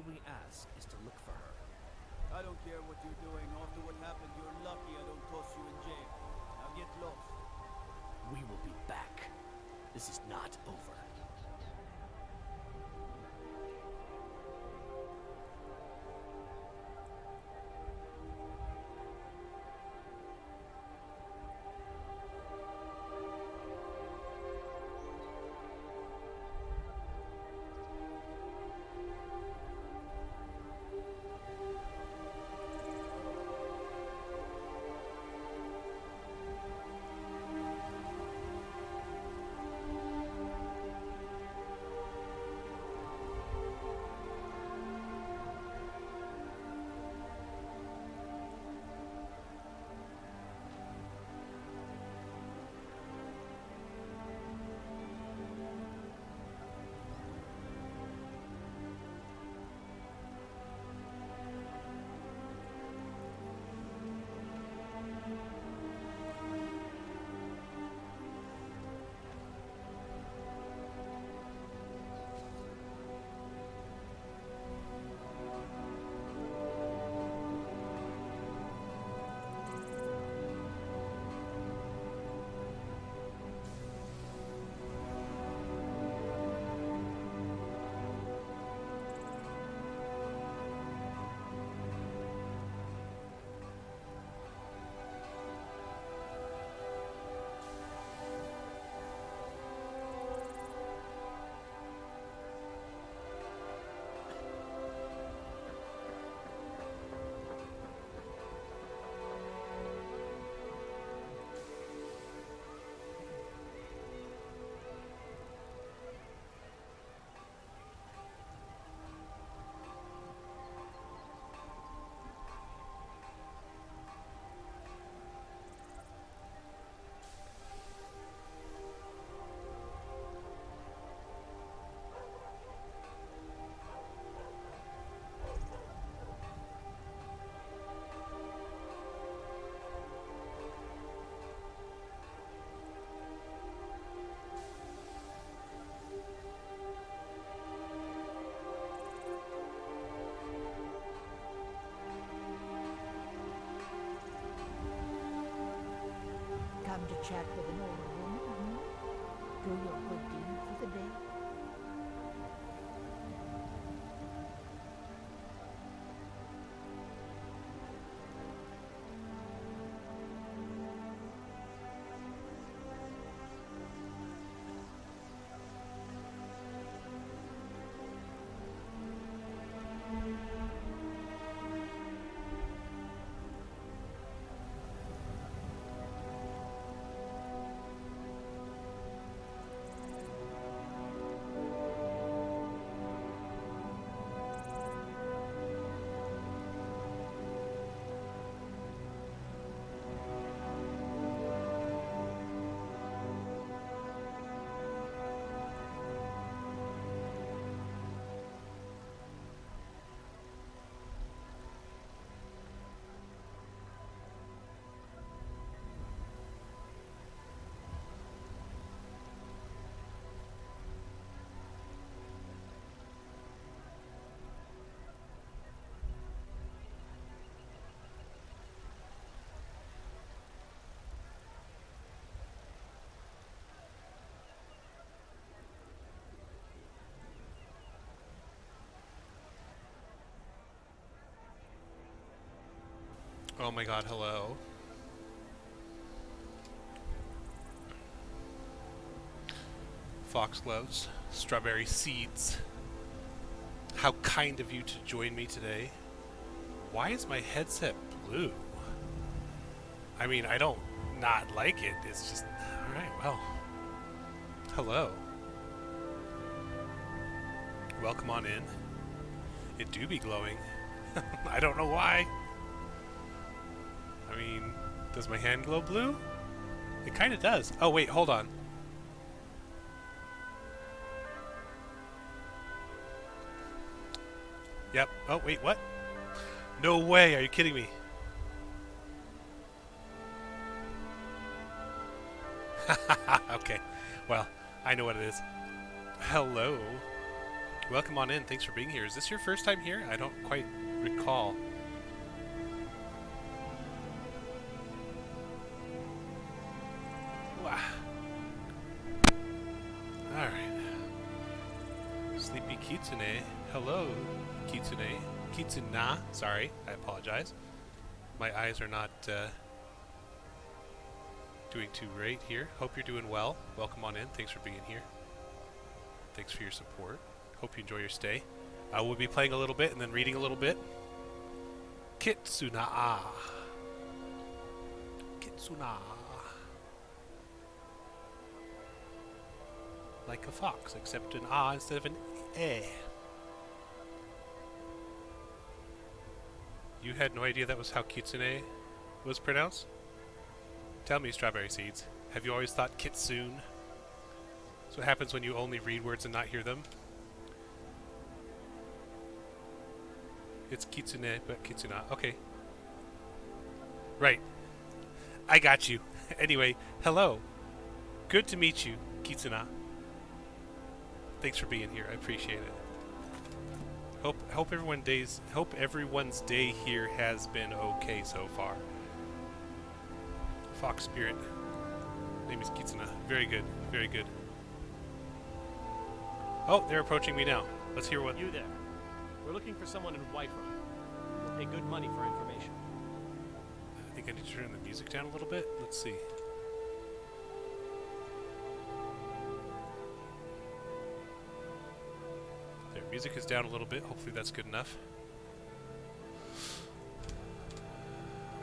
All we ask is to look for her. I don't care what you're doing. After what happened, you're lucky I don't toss you in jail. Now get lost. We will be back. This is not over. Come to chat with an older woman, Do your good deed for the day. Oh my god, hello. Foxgloves, strawberry seeds. How kind of you to join me today. Why is my headset blue? I mean, I don't not like it. It's just, alright, well. Hello. Welcome on in. It do be glowing. I don't know why. I mean, does my hand glow blue? It kind of does. Oh, wait, hold on. Yep. Oh, wait, what? No way. Are you kidding me? Okay. Well, I know what it is. Hello. Welcome on in. Thanks for being here. Is this your first time here? I don't quite recall. Wow. Alright. Sleepy Kitsune. Hello, Kitsune. Kitsuna. Sorry, I apologize. My eyes are not doing too great here. Hope you're doing well. Welcome on in. Thanks for being here. Thanks for your support. Hope you enjoy your stay. We'll be playing a little bit and then reading a little bit. Kitsuna. Kitsuna. Like a fox, except an ah instead of an eh. You had no idea that was how kitsune was pronounced? Tell me, Strawberry Seeds. Have you always thought kitsune? That's what happens when you only read words and not hear them. It's kitsune, but kitsuna. Okay. Right. I got you. Anyway, hello. Good to meet you, Kitsuna. Thanks for being here. I appreciate it. Hope everyone's day here has been okay so far. Fox Spirit. Name is Kitsuna. Very good. Very good. Oh, they're approaching me now. Let's hear what. You there. We're looking for someone in Whitehall. We'll pay good money for information. I think I need to turn the music down a little bit. Let's see. There, music is down a little bit. Hopefully that's good enough.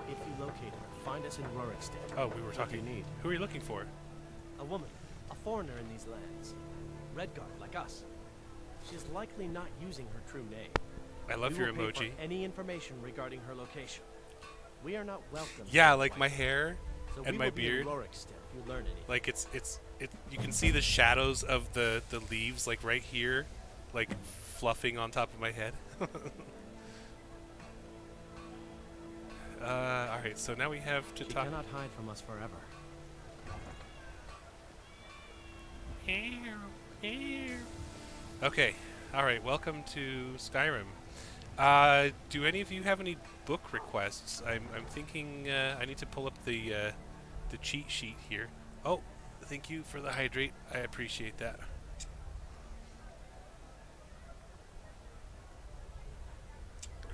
If you locate her, find us in Rorikstead. Oh, we were What talking. do you need? Who are you looking for? A woman. A foreigner in these lands. Redguard, like us. She's likely not using her true name. I love We your will pay emoji. for any information regarding her location. We are not welcome. Yeah, to like my hair so and we my will be in beard. Rorikstead if you learn anything. Like it. You can see the shadows of the leaves, like right here, like fluffing on top of my head. All right, so now we have to She talk. cannot hide from us forever. Okay, all right. Welcome to Skyrim. Do any of you have any book requests? I'm thinking I need to pull up the cheat sheet here. Oh, thank you for the hydrate. I appreciate that.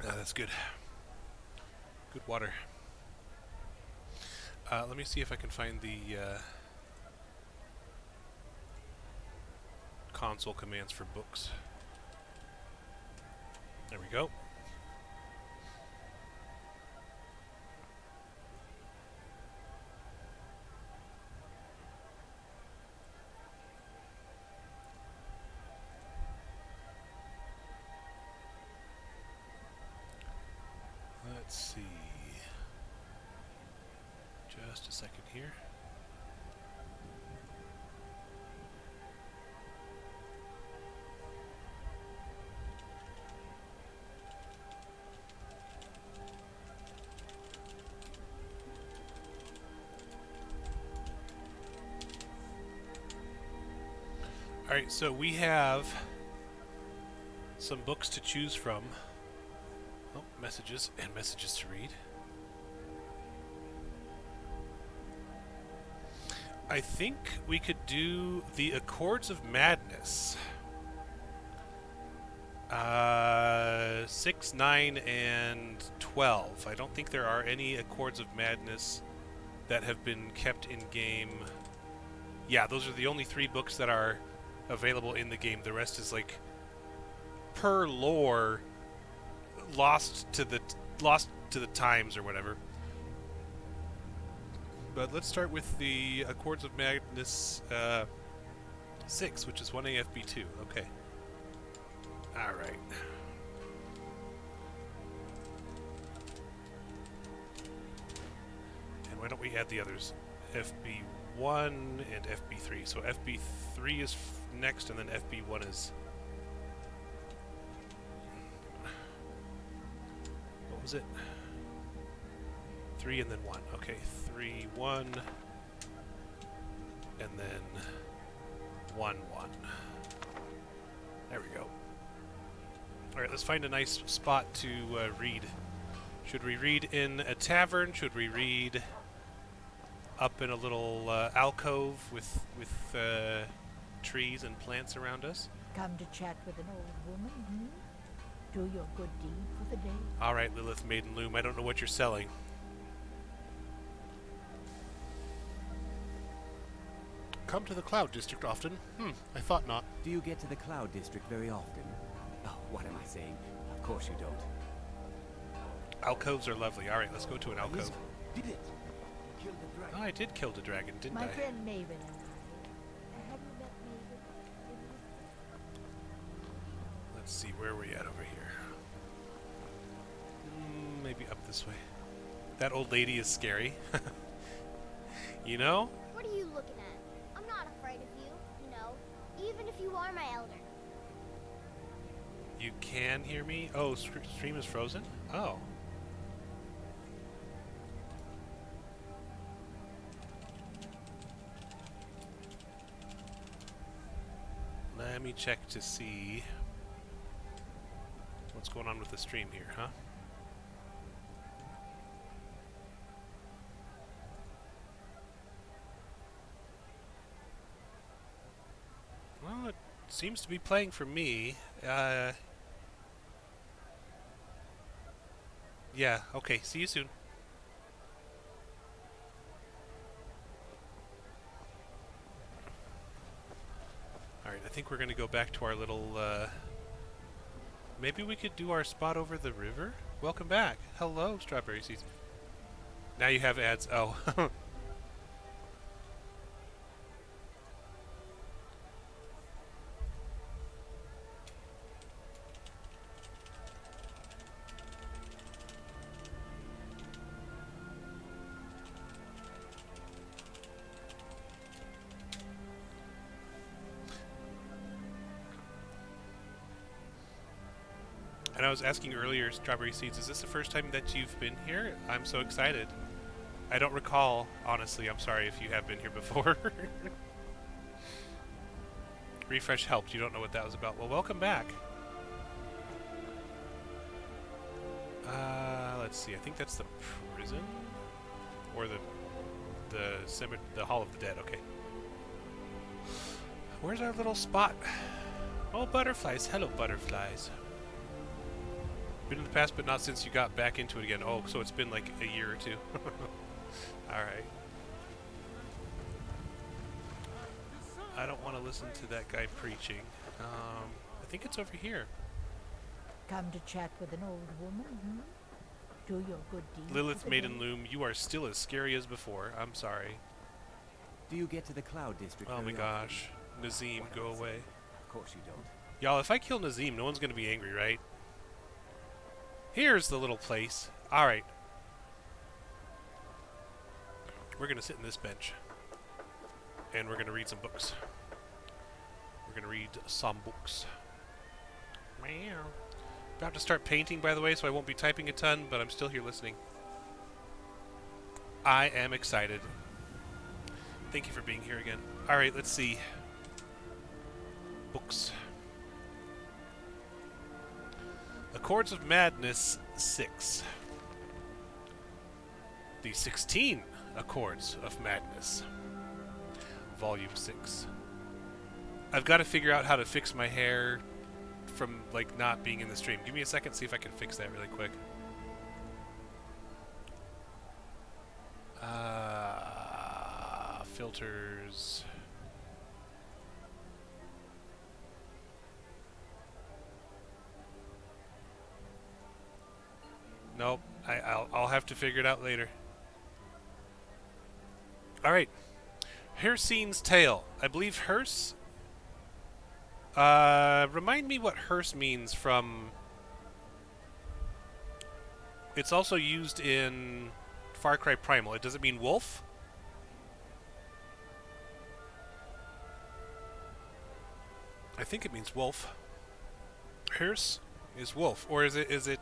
That's good. Good water. Let me see if I can find the console commands for books. There we go. Let's see. Just a second here. Alright, so we have some books to choose from. Oh, messages and messages to read. I think we could do the Accords of Madness. 6, 9, and 12. I don't think there are any Accords of Madness that have been kept in game. Yeah, those are the only 3 books that are available in the game. The rest is like per lore lost to the times or whatever. But let's start with the Accords of Madness 6, which is 1A FB2. Okay. Alright. And why don't we add the others? FB1 and FB3. So FB3 is next, and then FB1 is... What was it? 3 and then 1. Okay, 3, 1, and then 1, 1. There we go. Alright, let's find a nice spot to read. Should we read in a tavern? Should we read up in a little alcove with trees and plants around us? Come to chat with an old woman, hmm? Do your good deed for the day. Alright, Lilith Maiden Loom, I don't know what you're selling. Come to the Cloud District often? I thought not. Do you get to the Cloud District very often? Oh, what am I saying? Of course you don't. Alcoves are lovely. Alright, let's go to an alcove. Did it? You killed the dragon. Oh, I did kill the dragon, didn't My I? friend Maven and I. Have you met Maven? Let's see, where are we at over here? Maybe up this way. That old lady is scary. You know? What are you looking at? I'm not afraid of you, you know, even if you are my elder. You can hear me? Oh, stream is frozen? Oh. Let me check to see what's going on with the stream here, huh? Well, it seems to be playing for me. Yeah, okay, see you soon. Alright, I think we're going to go back to our little, maybe we could do our spot over the river? Welcome back. Hello, Strawberry Seeds. Now you have ads. Oh. And I was asking earlier, Strawberry Seeds, is this the first time that you've been here? I'm so excited. I don't recall, honestly. I'm sorry if you have been here before. Refresh helped. You don't know what that was about. Well, welcome back. Let's see. I think that's the prison? Or the Hall of the Dead. Okay. Where's our little spot? Oh, butterflies. Hello, butterflies. Been in the past, but not since you got back into it again. Oh, so it's been like a year or two. Alright. I don't want to listen to that guy preaching. I think it's over here. Come to chat with an old woman, hmm? Do your good deed Lilith for the Maiden day. Loom, you are still as scary as before. I'm sorry. Do you get to the Cloud District Oh my very often? gosh. Nazim, What go am I away. saying? Of course you don't. Y'all, if I kill Nazim, no one's going to be angry, right? Here's the little place. Alright. We're going to sit in this bench. And we're going to read some books. We're going to read some books. Meow. About to start painting, by the way, so I won't be typing a ton, but I'm still here listening. I am excited. Thank you for being here again. Alright, let's see. Books. Accords of Madness 6. The 16 Accords of Madness. Volume 6. I've got to figure out how to fix my hair from, like, not being in the stream. Give me a second, see if I can fix that really quick. Filters. Nope. I'll have to figure it out later. Alright. Hircine's Tale. I believe Hearse... remind me what hearse means from... It's also used in Far Cry Primal. It does it mean wolf? I think it means wolf. Hearse is wolf. Or is it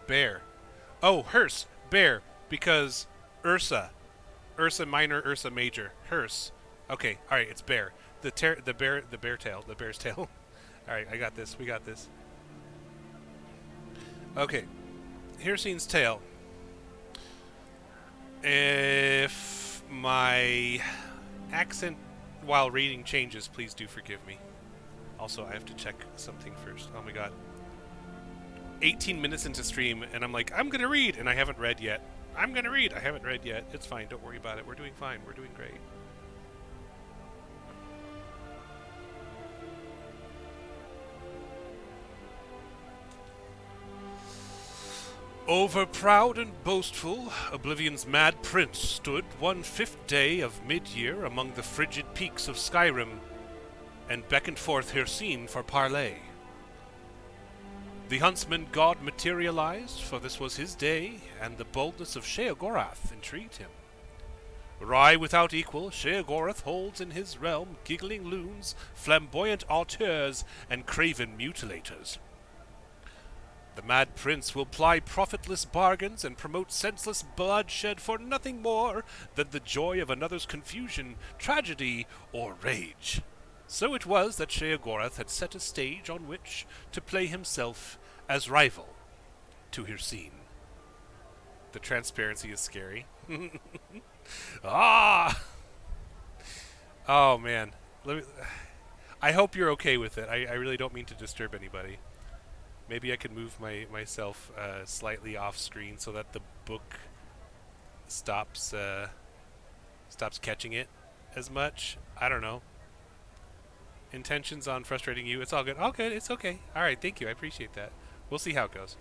bear? Oh, hearse. Bear. Because Ursa. Ursa minor, Ursa major. Hearse. Okay, alright, it's bear. The bear's tail. Alright, I got this. We got this. Okay, Hircine's tale. If my accent while reading changes, please do forgive me. Also, I have to check something first. Oh my god. 18 minutes into stream, and I'm like, I'm gonna read, and I haven't read yet. I'm gonna read, I haven't read yet. It's fine, don't worry about it. We're doing fine, we're doing great. Over proud and boastful, Oblivion's mad prince stood one 5th day of mid-year among the frigid peaks of Skyrim, and beckoned forth Hircine for parley. The huntsman god materialized, for this was his day, and the boldness of Sheogorath intrigued him. Wry without equal, Sheogorath holds in his realm giggling loons, flamboyant auteurs, and craven mutilators. The mad prince will ply profitless bargains and promote senseless bloodshed for nothing more than the joy of another's confusion, tragedy, or rage. So it was that Sheogorath had set a stage on which to play himself as rival to Hircine. The transparency is scary. Ah! Oh man. I hope you're okay with it. I really don't mean to disturb anybody. Maybe I could move myself slightly off screen so that the book stops catching it as much. I don't know. Intentions on frustrating you. It's all good. All good. It's okay. All right. Thank you. I appreciate that. We'll see how it goes.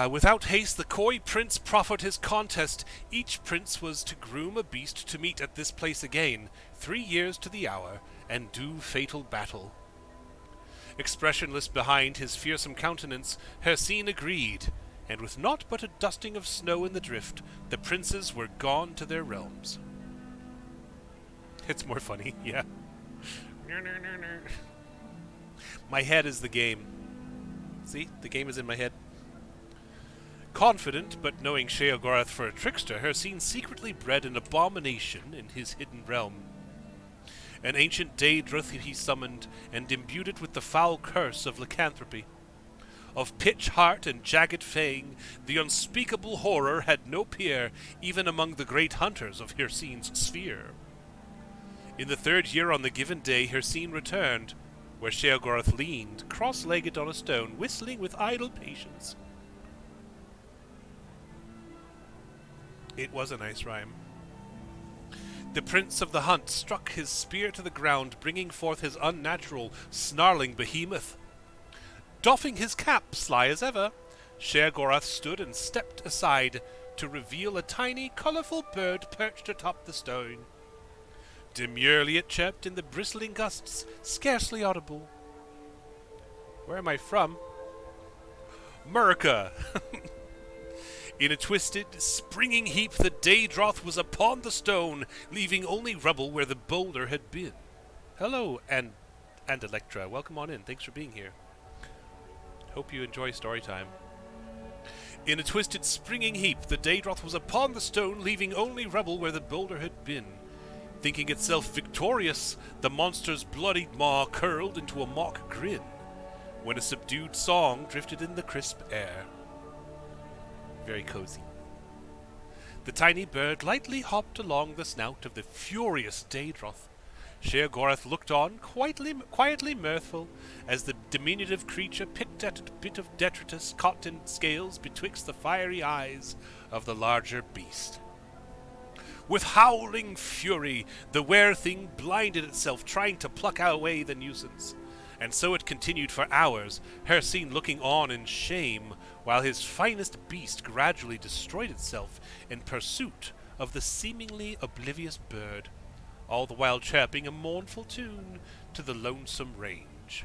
Without haste, the coy prince proffered his contest. Each prince was to groom a beast to meet at this place again, 3 years to the hour, and do fatal battle. Expressionless behind his fearsome countenance, Hircine agreed, and with naught but a dusting of snow in the drift, the princes were gone to their realms. It's more funny, yeah. My head is the game. See? The game is in my head. Confident, but knowing Sheogorath for a trickster, Hircine secretly bred an abomination in his hidden realm. An ancient Daedroth he summoned, and imbued it with the foul curse of lycanthropy. Of pitch heart and jagged fang, the unspeakable horror had no peer, even among the great hunters of Hircine's sphere. In the 3rd year on the given day, Hircine returned, where Sheogorath leaned, cross-legged on a stone, whistling with idle patience. It was a nice rhyme. The prince of the hunt struck his spear to the ground, bringing forth his unnatural, snarling behemoth. Doffing his cap, sly as ever, Sheogorath stood and stepped aside to reveal a tiny, colourful bird perched atop the stone. Demurely it chirped in the bristling gusts, scarcely audible. Where am I from? Murica! In a twisted, springing heap, the Daedroth was upon the stone, leaving only rubble where the boulder had been. Hello, and Electra. Welcome on in. Thanks for being here. Hope you enjoy story time. In a twisted, springing heap, the Daedroth was upon the stone, leaving only rubble where the boulder had been. Thinking itself victorious, the monster's bloodied maw curled into a mock grin, when a subdued song drifted in the crisp air. Very cozy. The tiny bird lightly hopped along the snout of the furious Daedroth. Sheogorath looked on, quietly mirthful, as the diminutive creature picked at a bit of detritus caught in scales betwixt the fiery eyes of the larger beast. With howling fury, the were-thing blinded itself, trying to pluck away the nuisance. And so it continued for hours, Hircine looking on in shame, while his finest beast gradually destroyed itself in pursuit of the seemingly oblivious bird, all the while chirping a mournful tune to the lonesome range.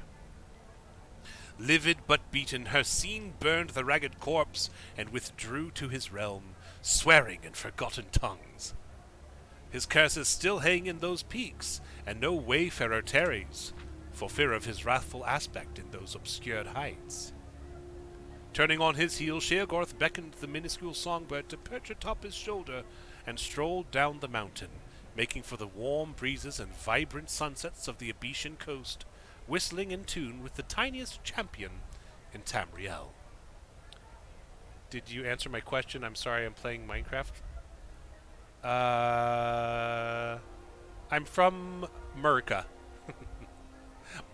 Livid but beaten, Hircine burned the ragged corpse and withdrew to his realm, swearing in forgotten tongues. His curses still hang in those peaks, and no wayfarer tarries, for fear of his wrathful aspect in those obscured heights. Turning on his heel, Sheogorath beckoned the minuscule songbird to perch atop his shoulder and strolled down the mountain, making for the warm breezes and vibrant sunsets of the Abetian coast, whistling in tune with the tiniest champion in Tamriel. Did you answer my question? I'm sorry, I'm playing Minecraft. I'm from Merca.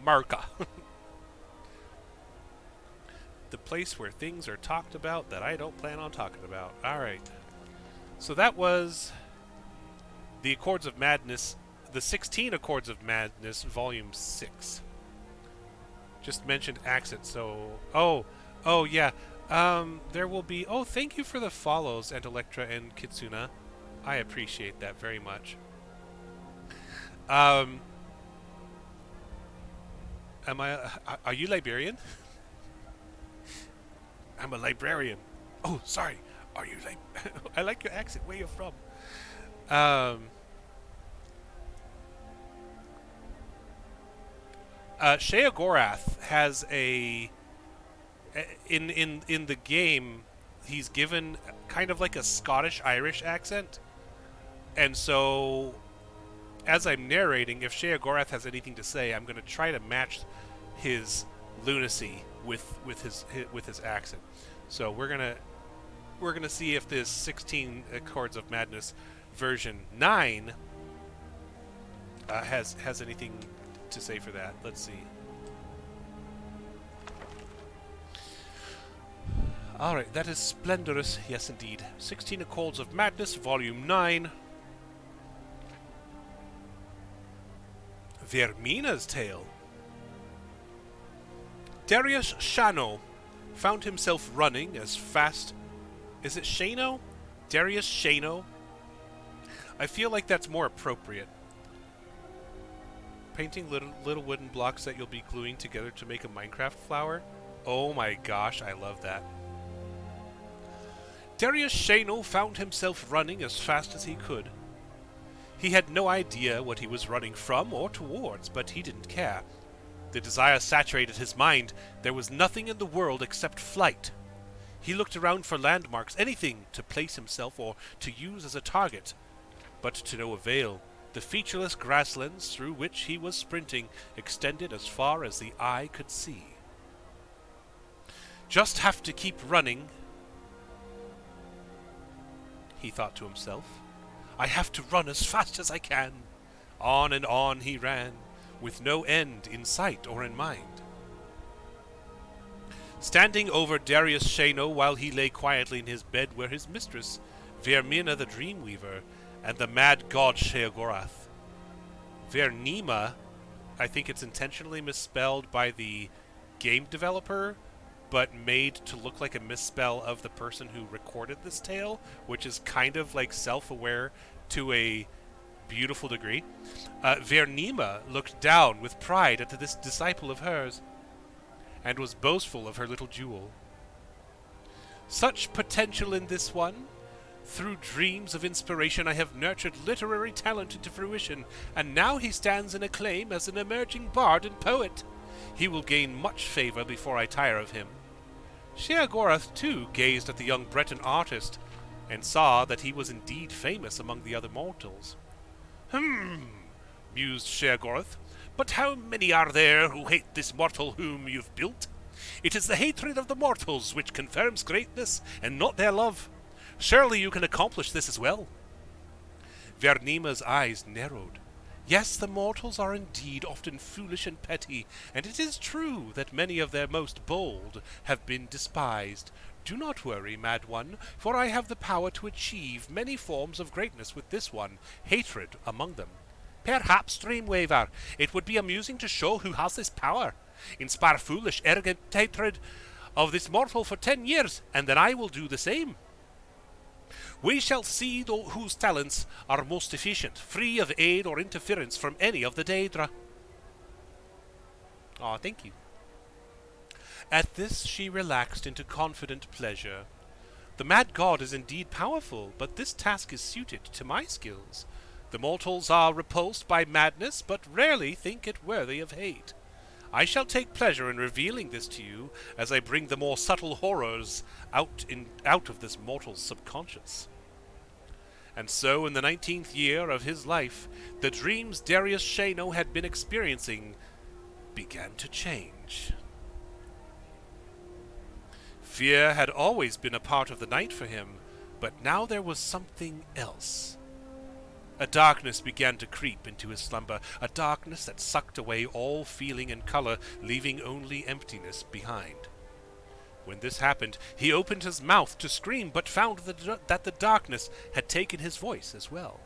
Merca. The place where things are talked about that I don't plan on talking about. Alright. So that was the Accords of Madness, the 16 Accords of Madness, Volume 6. Just mentioned accent, so... Oh, yeah. There will be... Oh, thank you for the follows, and Electra and Kitsuna. I appreciate that very much. Are you Liberian? I'm a librarian. Oh, sorry. Are you I like your accent. Where you're from? Shea Gorath has a in the game. He's given kind of like a Scottish-Irish accent, and so as I'm narrating, if Shea Gorath has anything to say, I'm going to try to match his lunacy with his accent. So we're gonna see if this 16 Accords of Madness version 9 has anything to say for that. Let's see. Alright, that is splendorous. Yes, indeed. 16 Accords of Madness, Volume 9. Vermina's Tale. Darius Shano found himself running as fast... Is it Shano? Darius Shano? I feel like that's more appropriate. Painting little wooden blocks that you'll be gluing together to make a Minecraft flower? Oh my gosh, I love that. Darius Shano found himself running as fast as he could. He had no idea what he was running from or towards, but he didn't care. The desire saturated his mind. There was nothing in the world except flight. He looked around for landmarks, anything to place himself or to use as a target. But to no avail. The featureless grasslands through which he was sprinting extended as far as the eye could see. Just have to keep running, he thought to himself. I have to run as fast as I can. On and on he ran, with no end in sight or in mind. Standing over Darius Shano while he lay quietly in his bed were his mistress, Vermina the Dreamweaver, and the mad god Sheogorath. Vernima, I think it's intentionally misspelled by the game developer, but made to look like a misspell of the person who recorded this tale, which is kind of like self-aware to a beautiful degree. Vernima looked down with pride at this disciple of hers, and was boastful of her little jewel. Such potential in this one! Through dreams of inspiration I have nurtured literary talent into fruition, and now he stands in acclaim as an emerging bard and poet. He will gain much favor before I tire of him. Sheogorath, too, gazed at the young Breton artist, and saw that he was indeed famous among the other mortals. Mused Sheogorath, but how many are there who hate this mortal whom you've built? It is the hatred of the mortals which confirms greatness, and not their love. Surely you can accomplish this as well. Vernima's eyes narrowed. Yes, the mortals are indeed often foolish and petty, and it is true that many of their most bold have been despised. Do not worry, mad one, for I have the power to achieve many forms of greatness with this one, hatred among them. Perhaps, Dreamweaver, it would be amusing to show who has this power. Inspire foolish, arrogant hatred of this mortal for 10 years, and then I will do the same. We shall see whose talents are most efficient, free of aid or interference from any of the Daedra. Aw, thank you. At this she relaxed into confident pleasure. The mad god is indeed powerful, but this task is suited to my skills. The mortals are repulsed by madness, but rarely think it worthy of hate. I shall take pleasure in revealing this to you as I bring the more subtle horrors out of this mortal's subconscious. And so, in the 19th year of his life, the dreams Darius Shano had been experiencing began to change. Fear had always been a part of the night for him, but now there was something else. A darkness began to creep into his slumber, a darkness that sucked away all feeling and color, leaving only emptiness behind. When this happened, he opened his mouth to scream, but found that the darkness had taken his voice as well.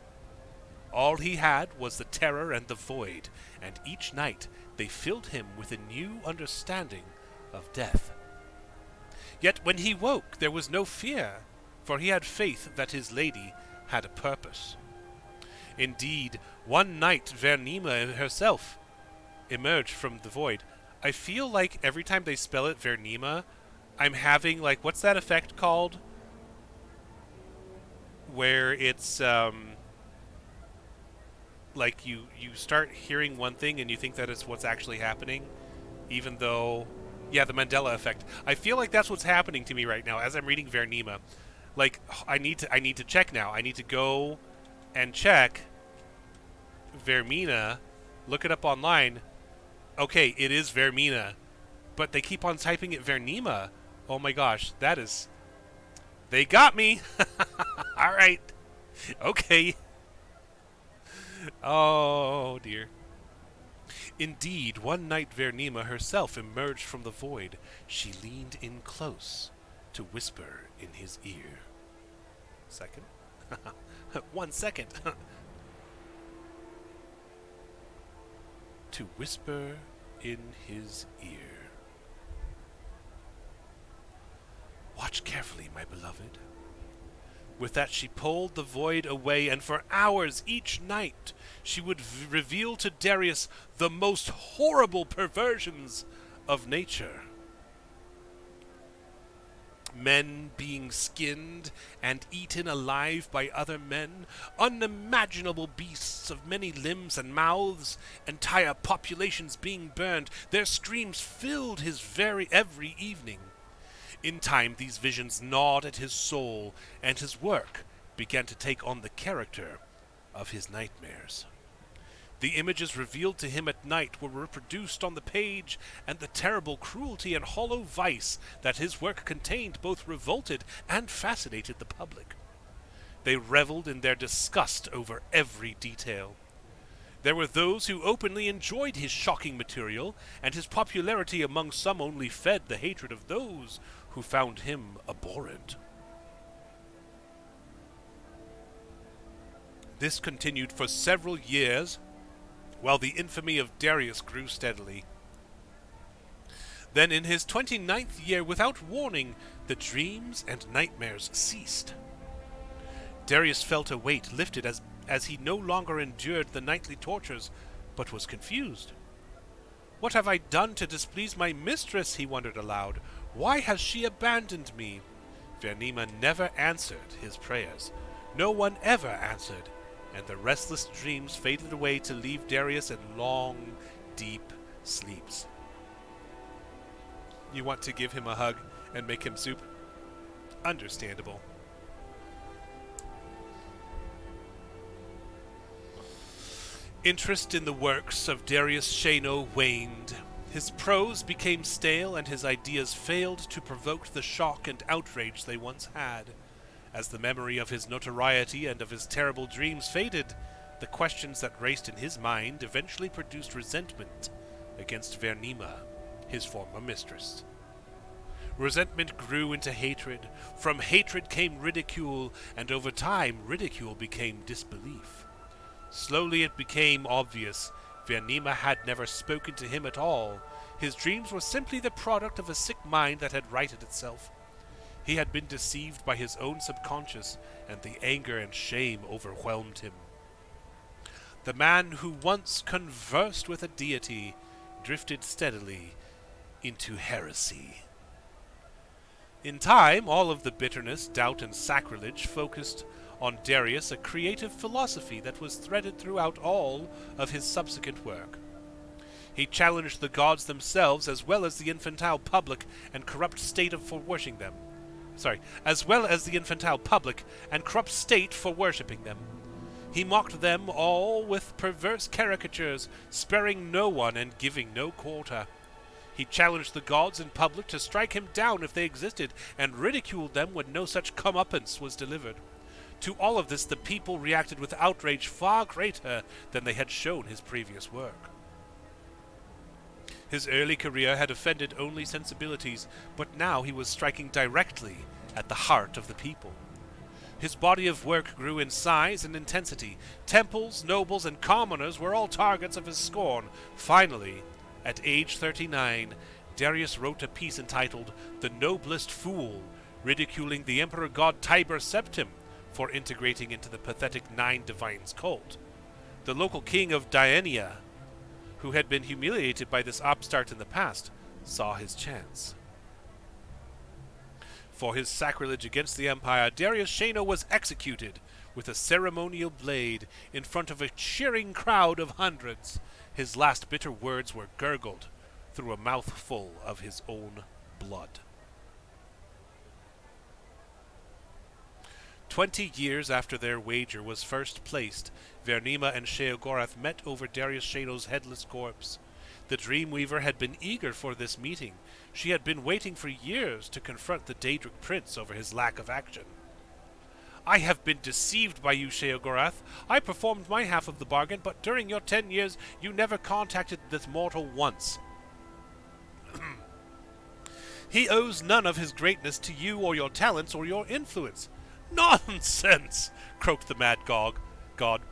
All he had was the terror and the void, and each night they filled him with a new understanding of death. Yet when he woke, there was no fear, for he had faith that his lady had a purpose. Indeed, one night Vernima herself emerged from the void. I feel like every time they spell it Vernima, I'm having, like, what's that effect called? Where it's, like, you start hearing one thing and you think that it's what's actually happening, even though, yeah, the Mandela effect. I feel like that's what's happening to me right now as I'm reading Vernima. Like, I need to check now. I need to go and check Vermina, look it up online. Okay, it is Vermina, but they keep on typing it Vernima. Oh my gosh, that is... They got me! Alright. Okay. Oh dear. Indeed, one night Vernima herself emerged from the void. She leaned in close to whisper in his ear. Second? 1 second. To whisper in his ear. Watch carefully, my beloved. With that she pulled the void away, and for hours each night she would reveal to Darius the most horrible perversions of nature. Men being skinned and eaten alive by other men, unimaginable beasts of many limbs and mouths, entire populations being burned, their screams filled his every evening. In time, these visions gnawed at his soul, and his work began to take on the character of his nightmares. The images revealed to him at night were reproduced on the page, and the terrible cruelty and hollow vice that his work contained both revolted and fascinated the public. They reveled in their disgust over every detail. There were those who openly enjoyed his shocking material, and his popularity among some only fed the hatred of those who found him abhorrent. This continued for several years, while the infamy of Darius grew steadily. Then in his 29th year, without warning, the dreams and nightmares ceased. Darius felt a weight lifted as he no longer endured the nightly tortures, but was confused. What have I done to displease my mistress? He wondered aloud. Why has she abandoned me? Vernima never answered his prayers. No one ever answered, and the restless dreams faded away to leave Darius in long, deep sleeps. You want to give him a hug and make him soup? Understandable. Interest in the works of Darius Shano waned. His prose became stale, and his ideas failed to provoke the shock and outrage they once had. As the memory of his notoriety and of his terrible dreams faded, the questions that raced in his mind eventually produced resentment against Vernima, his former mistress. Resentment grew into hatred. From hatred came ridicule, and over time, ridicule became disbelief. Slowly it became obvious Vernima had never spoken to him at all. His dreams were simply the product of a sick mind that had righted itself. He had been deceived by his own subconscious, and the anger and shame overwhelmed him. The man who once conversed with a deity drifted steadily into heresy. In time, all of the bitterness, doubt, and sacrilege focused on Darius, a creative philosophy that was threaded throughout all of his subsequent work. He challenged the gods themselves, as well as the infantile public and corrupt state for worshipping them. He He mocked them all with perverse caricatures, sparing no one and giving no quarter. He challenged the gods in public to strike him down if they existed, and ridiculed them when no such comeuppance was delivered. To all of this the people reacted with outrage far greater than they had shown his previous work. His early career had offended only sensibilities, but now he was striking directly at the heart of the people. His body of work grew in size and intensity. Temples, nobles, and commoners were all targets of his scorn. Finally, at age 39, Darius wrote a piece entitled The Noblest Fool, ridiculing the emperor god Tiber Septim for integrating into the pathetic Nine Divines cult. The local king of Diania, who had been humiliated by this upstart in the past, saw his chance. For his sacrilege against the empire, Darius Shano was executed with a ceremonial blade in front of a cheering crowd of hundreds. His last bitter words were gurgled through a mouthful of his own blood. 20 years after their wager was first placed, Vernima and Sheogorath met over Darius Shano's headless corpse. The Dreamweaver had been eager for this meeting. She had been waiting for years to confront the Daedric Prince over his lack of action. I have been deceived by you, Sheogorath. I performed my half of the bargain, but during your 10 years you never contacted this mortal once. He owes none of his greatness to you or your talents or your influence. Nonsense! Croaked the mad god.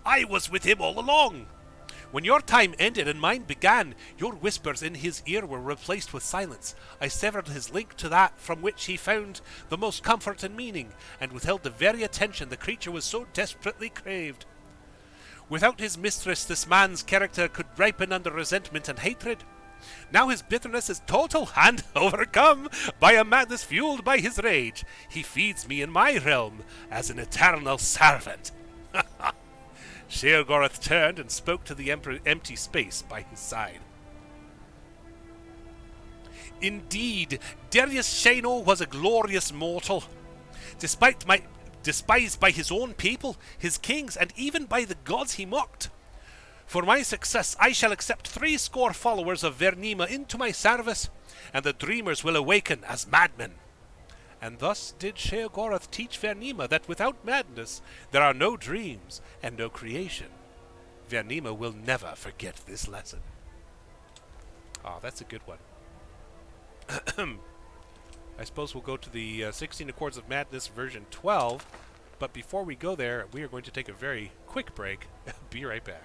I was with him all along. When your time ended and mine began, your whispers in his ear were replaced with silence. I severed his link to that from which he found the most comfort and meaning, and withheld the very attention the creature was so desperately craved. Without his mistress, this man's character could ripen under resentment and hatred. Now his bitterness is total and overcome by a madness fueled by his rage. He feeds me in my realm as an eternal servant. Sheogorath turned and spoke to the empty space by his side. Indeed, Darius Shano was a glorious mortal. Despised by his own people, his kings, and even by the gods he mocked. For my success, I shall accept 80 followers of Vernima into my service, and the dreamers will awaken as madmen. And thus did Sheogorath teach Vernima that without madness there are no dreams and no creation. Vernima will never forget this lesson. Ah, that's a good one. I suppose we'll go to the 16 Accords of Madness version 12, but before we go there, we are going to take a very quick break. Be right back.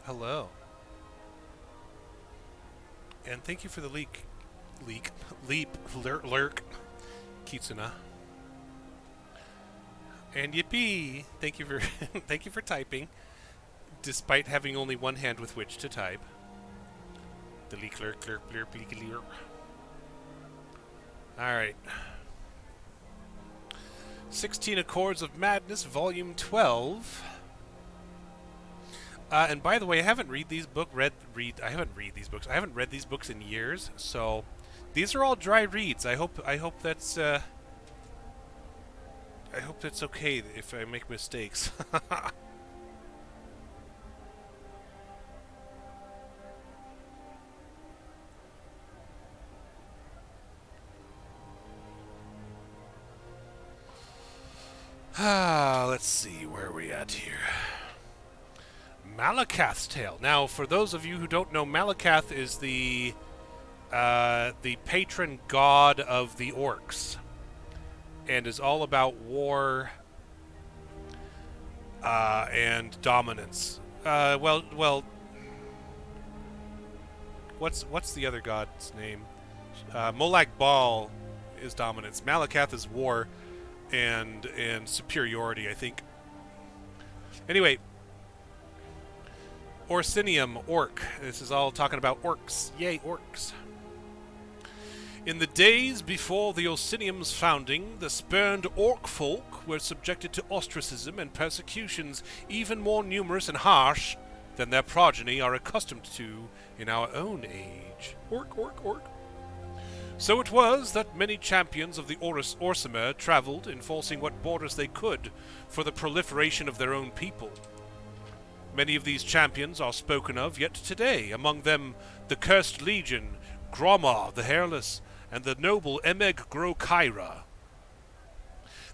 hello. And thank you for the leap, lurk, Kitsuna. And yippee! Thank you for thank you for typing, despite having only one hand with which to type. The leak, lurk, lurk, lurk, leak, lurk. All right. 16 Accords of Madness, Volume 12. And by the way, I haven't read these books in years, so these are all dry reads. I hope that's okay if I make mistakes. Let's see, where are we at here? Malakath's Tale. Now, for those of you who don't know, Malakath is the patron god of the orcs, and is all about war and dominance. Well, what's the other god's name? Molag Bal is dominance. Malakath is war and superiority, I think. Anyway, Orsinium, orc. This is all talking about orcs. Yay, orcs. In the days before the Orsinium's founding, the spurned orc folk were subjected to ostracism and persecutions even more numerous and harsh than their progeny are accustomed to in our own age. Orc, orc, orc. So it was that many champions of the Orsimer traveled, enforcing what borders they could for the proliferation of their own people. Many of these champions are spoken of yet today, among them the Cursed Legion, Gromar the Hairless, and the noble Emeg Grokaira.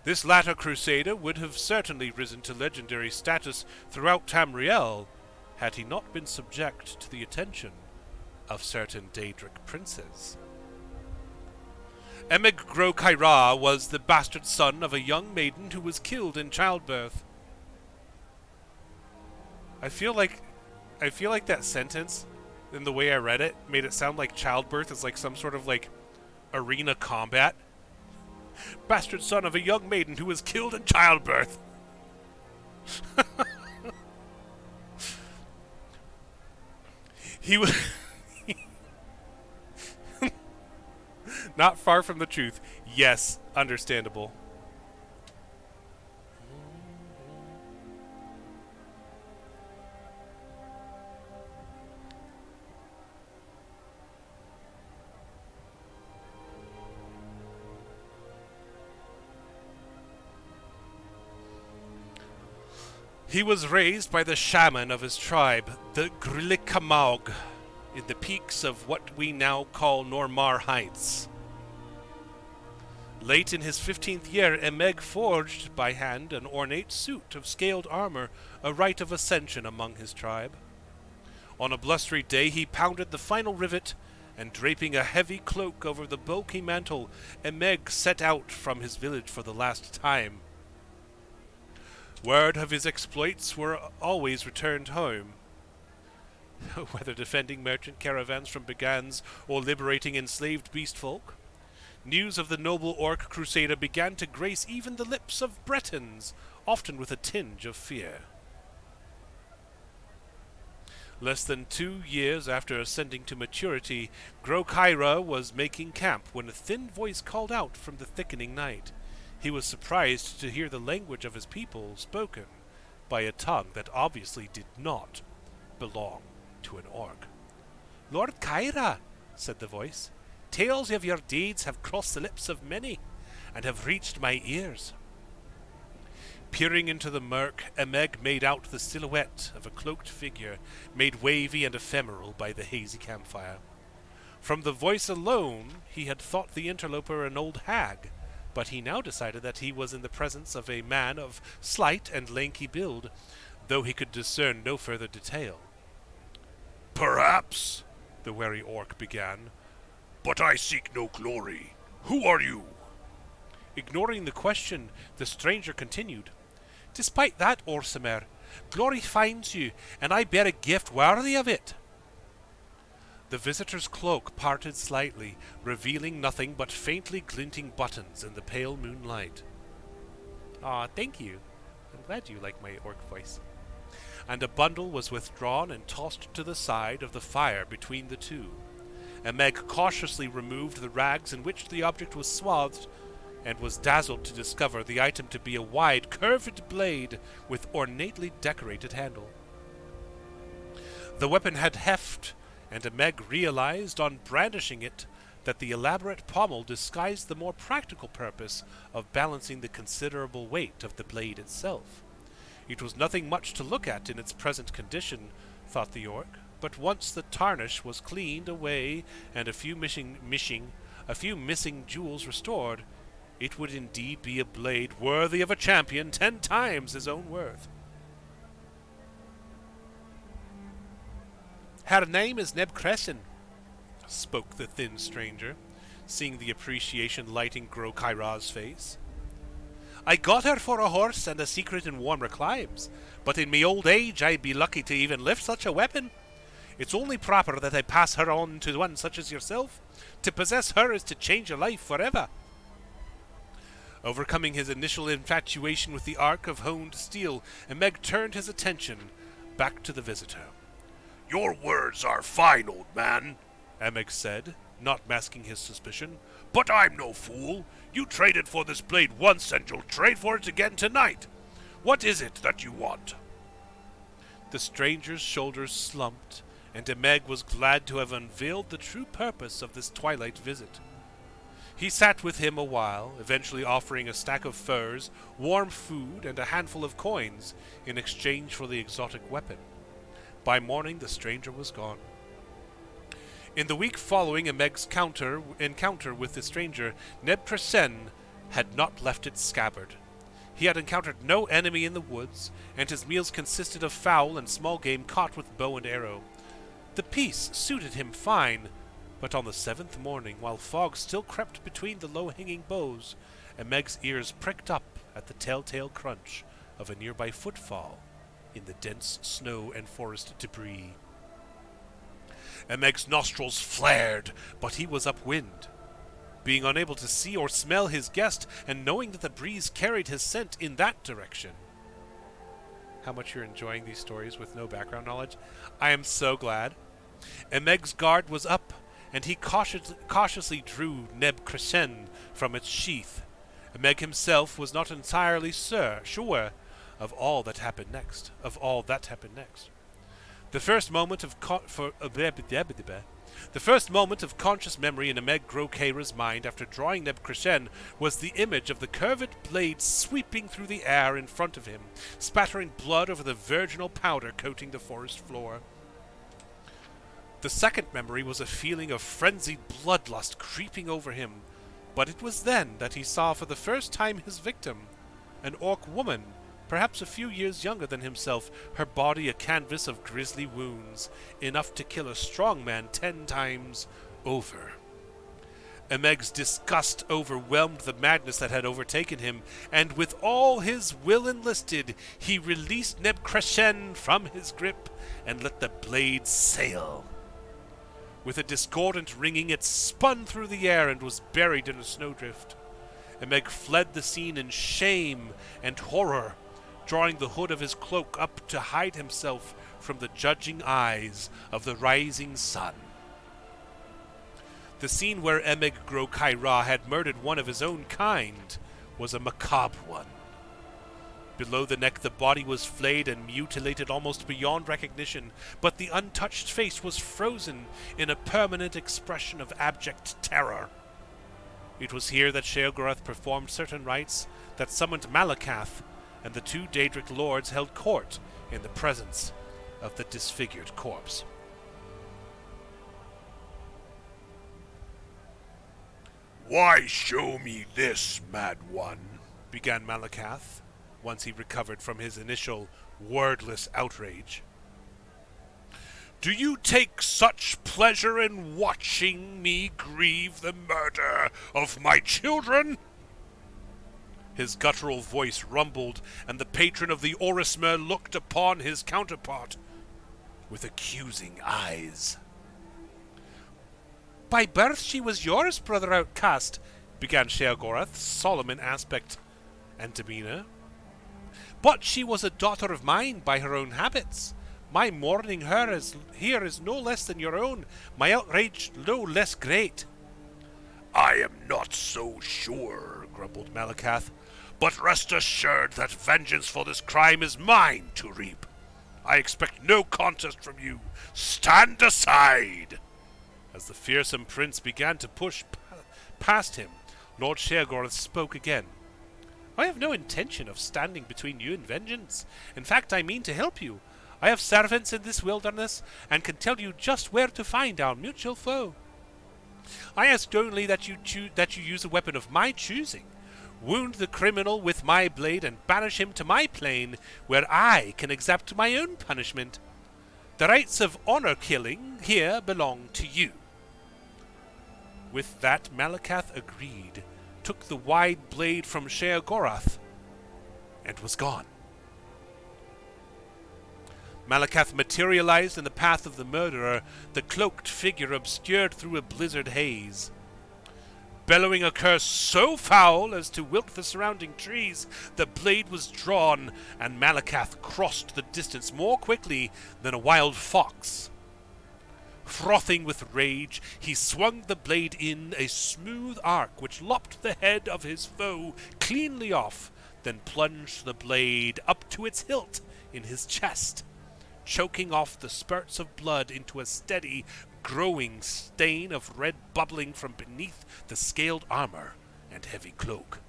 This latter crusader would have certainly risen to legendary status throughout Tamriel had he not been subject to the attention of certain Daedric princes. Emeg Grokaira was the bastard son of a young maiden who was killed in childbirth. I feel like that sentence, in the way I read it, made it sound like childbirth is like some sort of like arena combat. Bastard son of a young maiden who was killed in childbirth. He was not far from the truth. Yes, understandable. He was raised by the shaman of his tribe, the Grilikamog, in the peaks of what we now call Normar Heights. Late in his 15th year, Emeg forged by hand an ornate suit of scaled armor, a rite of ascension among his tribe. On a blustery day, he pounded the final rivet, and draping a heavy cloak over the bulky mantle, Emeg set out from his village for the last time. Word of his exploits were always returned home. Whether defending merchant caravans from brigands or liberating enslaved beastfolk, news of the noble orc crusader began to grace even the lips of Bretons, often with a tinge of fear. Less than 2 years after ascending to maturity, Grokaira was making camp when a thin voice called out from the thickening night. He was surprised to hear the language of his people spoken by a tongue that obviously did not belong to an orc. "Lord Kyra," said the voice, "tales of your deeds have crossed the lips of many, and have reached my ears." Peering into the murk, Emeg made out the silhouette of a cloaked figure, made wavy and ephemeral by the hazy campfire. From the voice alone, he had thought the interloper an old hag, but he now decided that he was in the presence of a man of slight and lanky build, though he could discern no further detail. "Perhaps," the wary orc began, "but I seek no glory. Who are you?" Ignoring the question, the stranger continued, "Despite that, Orsimer, Glory finds you, and I bear a gift worthy of it. The visitor's cloak parted slightly, revealing nothing but faintly glinting buttons in the pale moonlight. Aw, thank you. I'm glad you like my orc voice. And a bundle was withdrawn and tossed to the side of the fire between the two. And Meg cautiously removed the rags in which the object was swathed, and was dazzled to discover the item to be a wide, curved blade with ornately decorated handle. The weapon had heft, and Meg realized on brandishing it that the elaborate pommel disguised the more practical purpose of balancing the considerable weight of the blade itself. It was nothing much to look at in its present condition, thought the orc, but once the tarnish was cleaned away and a few missing jewels restored, it would indeed be a blade worthy of a champion 10 times his own worth. Her name is Neb Crescent, spoke the thin stranger, seeing the appreciation lighting Grokaira's face. I got her for a horse and a secret in warmer climes, but in me old age I'd be lucky to even lift such a weapon. It's only proper that I pass her on to one such as yourself. To possess her is to change a life forever. Overcoming his initial infatuation with the arc of honed steel, Meg turned his attention back to the visitor. Your words are fine, old man, Meg said, not masking his suspicion. But I'm no fool. You traded for this blade once, and you'll trade for it again tonight. What is it that you want? The stranger's shoulders slumped, and Meg was glad to have unveiled the true purpose of this twilight visit. He sat with him a while, eventually offering a stack of furs, warm food, and a handful of coins in exchange for the exotic weapon. By morning, the stranger was gone. In the week following Meg's encounter with the stranger, Neb Crescent had not left its scabbard. He had encountered no enemy in the woods, and his meals consisted of fowl and small game caught with bow and arrow. The peace suited him fine, but on the 7th morning, while fog still crept between the low-hanging boughs, Meg's ears pricked up at the telltale crunch of a nearby footfall in the dense snow and forest debris. Meg's nostrils flared, but he was upwind. Being unable to see or smell his guest, and knowing that the breeze carried his scent in that direction. How much you're enjoying these stories with no background knowledge. I am so glad. Meg's guard was up, and he cautiously drew Neb Crescent from its sheath. Meg himself was not entirely sure of all that happened next. The first moment of conscious memory in Meg Grokaira's mind after drawing Neb Crescent was the image of the curved blade sweeping through the air in front of him, spattering blood over the virginal powder coating the forest floor. The second memory was a feeling of frenzied bloodlust creeping over him, but it was then that he saw for the first time his victim, an orc woman, perhaps a few years younger than himself, her body a canvas of grisly wounds, enough to kill a strong man 10 times over. Meg's disgust overwhelmed the madness that had overtaken him, and with all his will enlisted, he released Neb Crescent from his grip and let the blade sail. With a discordant ringing, it spun through the air and was buried in a snowdrift. Meg fled the scene in shame and horror, drawing the hood of his cloak up to hide himself from the judging eyes of the rising sun. The scene where Meg Grokaira had murdered one of his own kind was a macabre one. Below the neck the body was flayed and mutilated almost beyond recognition, but the untouched face was frozen in a permanent expression of abject terror. It was here that Sheogorath performed certain rites that summoned Malakath, and the 2 Daedric lords held court in the presence of the disfigured corpse. Why show me this, mad one? Began Malakath, once he recovered from his initial wordless outrage. Do you take such pleasure in watching me grieve the murder of my children? His guttural voice rumbled, and the patron of the Orismer looked upon his counterpart with accusing eyes. By birth she was yours, brother outcast, began Sheogorath, solemn in aspect and demeanor. But she was a daughter of mine by her own habits. My mourning her here is no less than your own, my outrage no less great. I am not so sure, grumbled Malakath, but rest assured that vengeance for this crime is mine to reap. I expect no contest from you. Stand aside! As the fearsome prince began to push past him, Lord Sheogorath spoke again. I have no intention of standing between you and vengeance. In fact, I mean to help you. I have servants in this wilderness, and can tell you just where to find our mutual foe. I ask only that you use a weapon of my choosing. Wound the criminal with my blade and banish him to my plane, where I can exact my own punishment. The rights of honor killing here belong to you. With that, Malakath agreed, took the wide blade from Sheogorath, and was gone. Malakath materialized in the path of the murderer, the cloaked figure obscured through a blizzard haze. Bellowing a curse so foul as to wilt the surrounding trees, the blade was drawn, and Malakath crossed the distance more quickly than a wild fox. Frothing with rage, he swung the blade in a smooth arc which lopped the head of his foe cleanly off, then plunged the blade up to its hilt in his chest, choking off the spurts of blood into a steady, growing stain of red bubbling from beneath the scaled armor and heavy cloak.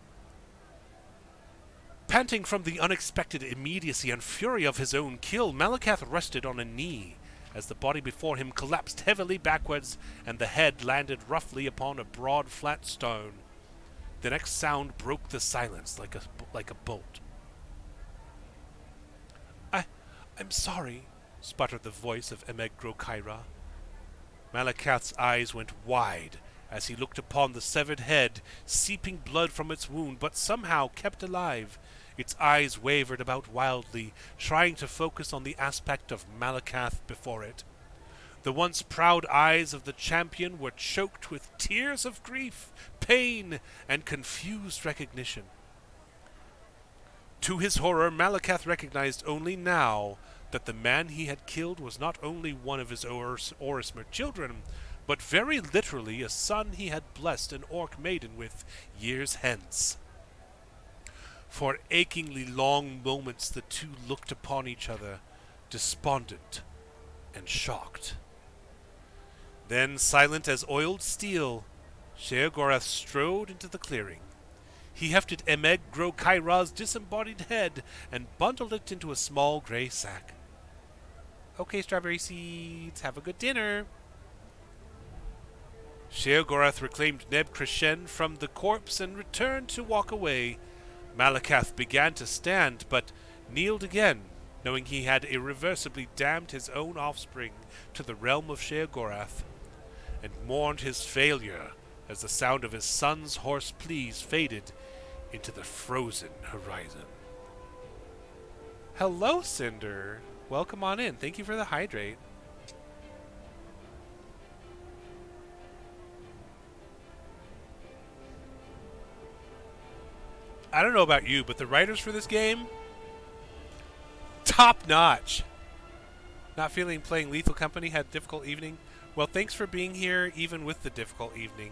Panting from the unexpected immediacy and fury of his own kill, Malakath rested on a knee as the body before him collapsed heavily backwards and the head landed roughly upon a broad flat stone. The next sound broke the silence like a bolt. I'm sorry, sputtered the voice of Emeg Grokaira. Malakath's eyes went wide as he looked upon the severed head, seeping blood from its wound, but somehow kept alive. Its eyes wavered about wildly, trying to focus on the aspect of Malakath before it. The once proud eyes of the champion were choked with tears of grief, pain, and confused recognition. To his horror, Malakath recognized only now that the man he had killed was not only one of his Orismer children, but very literally a son he had blessed an orc maiden with years hence. For achingly long moments the two looked upon each other, despondent and shocked. Then, silent as oiled steel, Sheogorath strode into the clearing. He hefted Emeg Grokaira's disembodied head and bundled it into a small gray sack. Okay, strawberry seeds, have a good dinner. Sheogorath reclaimed Neb Crescend from the corpse and returned to walk away. Malakath began to stand, but kneeled again, knowing he had irreversibly damned his own offspring to the realm of Sheogorath, and mourned his failure as the sound of his son's hoarse pleas faded into the frozen horizon. Hello, Cinder. Welcome on in. Thank you for the hydrate. I don't know about you, but the writers for this game, top notch. Not feeling playing Lethal Company, had a difficult evening. Well, thanks for being here, even with the difficult evening.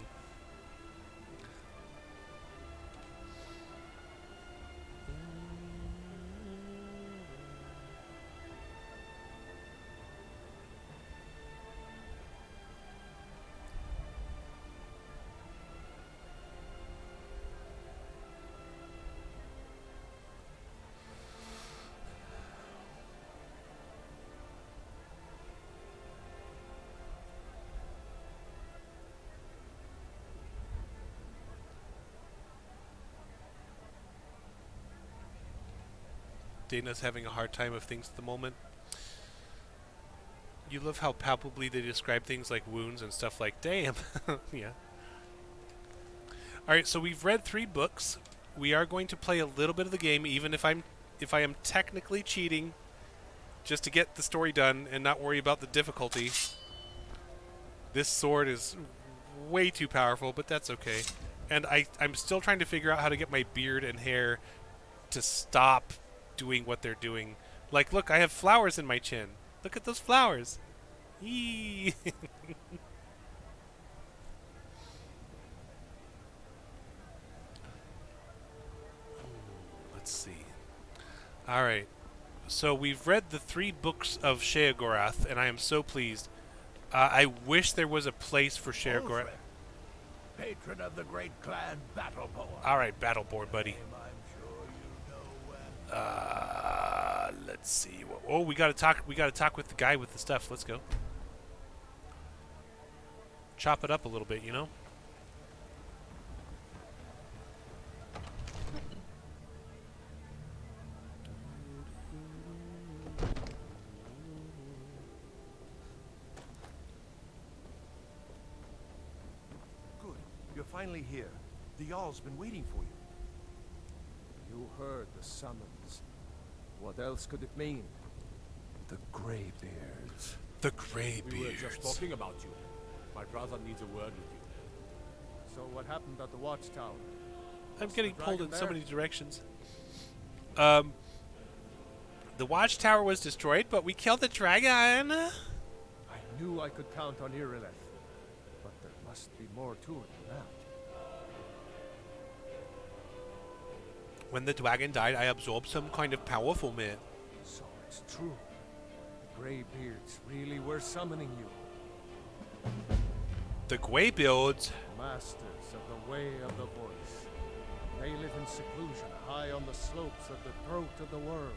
Dana's having a hard time of things at the moment. You love how palpably they describe things like wounds and stuff like, damn. Yeah. Alright, so we've read 3 books. we are going to play a little bit of the game, even if I am technically cheating, just to get the story done and not worry about the difficulty. This sword is way too powerful, but that's okay. And I'm still trying to figure out how to get my beard and hair to stop doing what they're doing. Like, look, I have flowers in my chin. Look at those flowers. Yee. Let's see. All right. So we've read the 3 books of Sheogorath, and I am so pleased. I wish there was a place for Sheogorath. Patron of the great clan Battleborn. All right, Battleborn, buddy. I'm sure you know well. Let's see. Oh, we gotta talk. We gotta talk with the guy with the stuff. Let's go. Chop it up a little bit, you know. Good. You're finally here. The Jarl's been waiting for you. You heard the summons. What else could it mean? The Greybeards. The Greybeards. We were just talking about you. My brother needs a word with you. So what happened at the watchtower? I'm Was getting the pulled dragon in so there? many directions. The watchtower was destroyed, but we killed the dragon. I knew I could count on Irileth, but there must be more to it than that. When the dragon died, I absorbed some kind of powerful man. So it's true. The Greybeards really were summoning you. The Greybeards. Masters of the way of the voice. They live in seclusion high on the slopes of the throat of the world.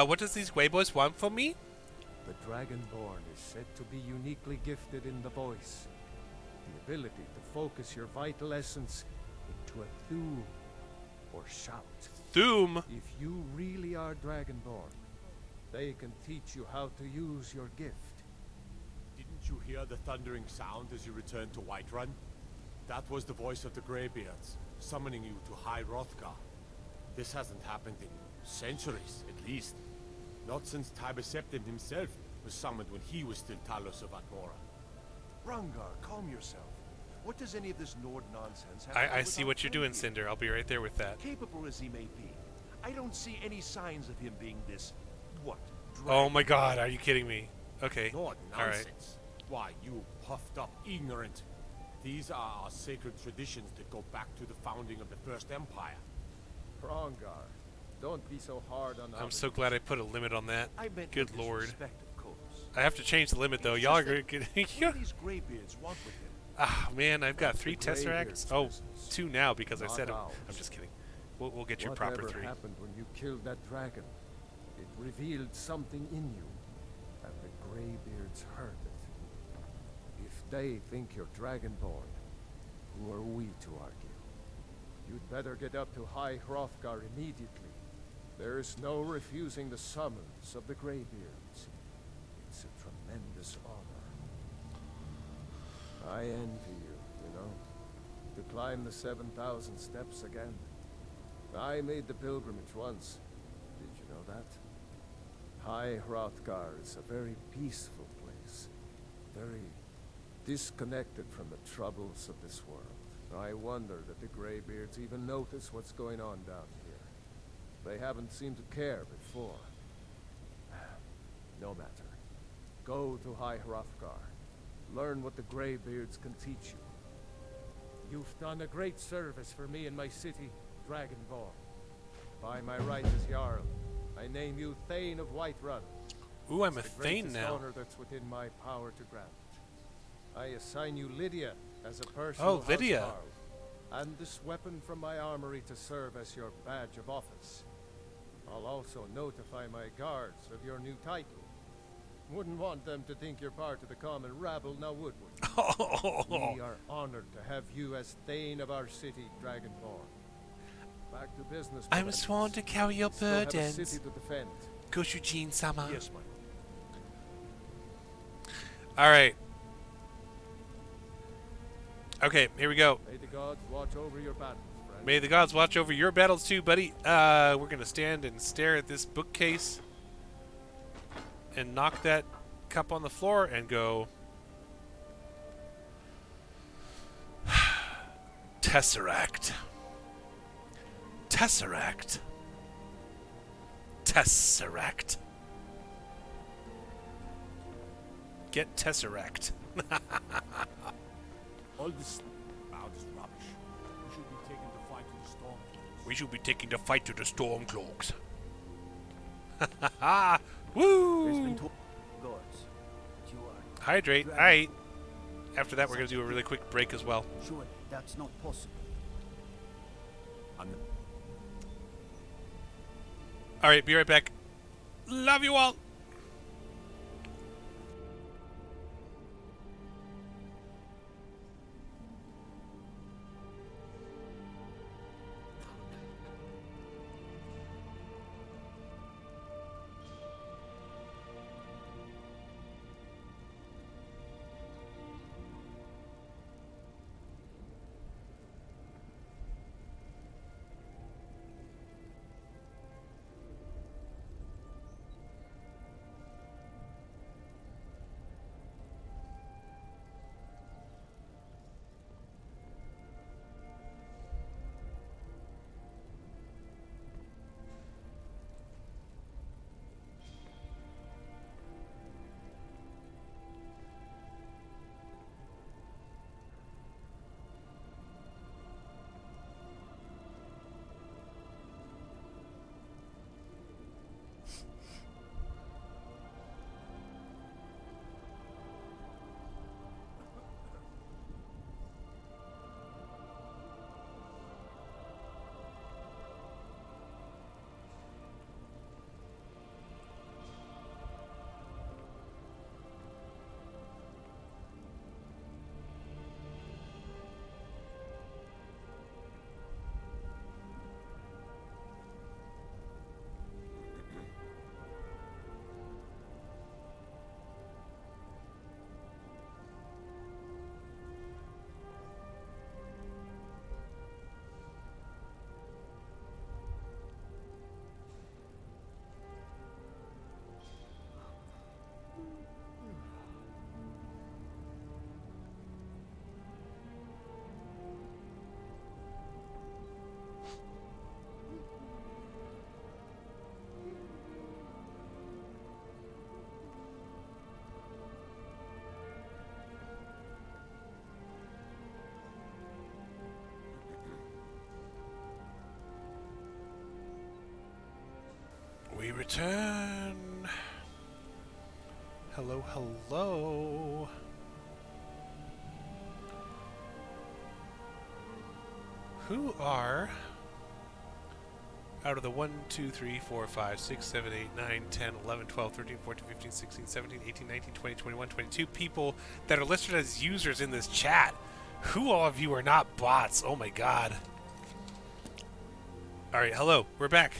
What does these Greybeards want from me? The Dragonborn is said to be uniquely gifted in the voice. The ability to focus your vital essence into a thum or shout. Thum? If you really are Dragonborn, they can teach you how to use your gift. Didn't you hear the thundering sound as you returned to Whiterun? That was the voice of the Greybeards, summoning you to High Hrothgar. This hasn't happened in centuries, at least. Not since Tiber Septim himself was summoned when he was still Talos of Atmora. Rangar, calm yourself. What does any of this Nord nonsense have to do I with see our what you're friend doing, here? Cinder. I'll be right there with that. Capable as he may be, I don't see any signs of him being this, what, Oh my god, are you kidding me? Okay. Not All right. nonsense. Why, you puffed up ignorant. These are our sacred traditions that go back to the founding of the First Empire. Hrongar, don't be so hard on I'm others. so glad I put a limit on that. I meant Good no lord. disrespect, of course. I have to change the limit though. It's Y'all are just gonna that- get. What do these Greybeards want with him? Ah man, I've got That's 3 the Greybeard's tesseracts. Oh, business, 2 now because I not said it. ours. I'm just kidding. We'll get you Whatever proper 3. happened when you killed that dragon? It revealed something in you, and the Greybeards heard it. If they think you're Dragonborn, who are we to argue? You'd better get up to High Hrothgar immediately. There's no refusing the summons of the Greybeards. It's a tremendous honor. I envy you know. To climb the 7,000 steps again. I made the pilgrimage once. Did you know that? High Hrothgar is a very peaceful place. Very disconnected from the troubles of this world. I wonder that the Greybeards even notice what's going on down here. They haven't seemed to care before. No matter. Go to High Hrothgar. Learn what the Greybeards can teach you. You've done a great service for me in my city, Dragonborn. By my right as Jarl, I name you Thane of Whiterun. Ooh, I'm a It's the Thane greatest now. honor that's within my power to grant. I assign you Lydia as a person. Oh, Lydia. And this weapon from my armory to serve as your badge of office. I'll also notify my guards of your new title. Wouldn't want them to think you're part of the common rabble, now would we? We are honored to have you as Thane of our city, Dragonborn. Back to business. I'm sworn to carry your Still have a burdens. city to defend. Go Eugene-sama. Yes, my lord. Alright. Okay, here we go. May the gods watch over your battles, friend. May the gods watch over your battles too, buddy. We're gonna stand and stare at this bookcase and knock that cup on the floor and go Tesseract. Tesseract. Tesseract. Get Tesseract. All this about is rubbish. We should be taking the fight to the storm. We should be taking the fight to the Stormcloaks. Woo! There's been gods. But you are Hydrate. Dragon. Alright. After that, we're going to do a really quick break as well. sure that's not possible. Alright, be right back. Love you all. We return. Hello, hello. Who are, out of the 1, 2, 3, 4, 5, 6, 7, 8, 9, 10, 11, 12, 13, 14, 15, 16, 17, 18, 19, 20, 21, 22 people that are listed as users in this chat? Who all of you are not bots? Oh my god. Alright, hello. We're back.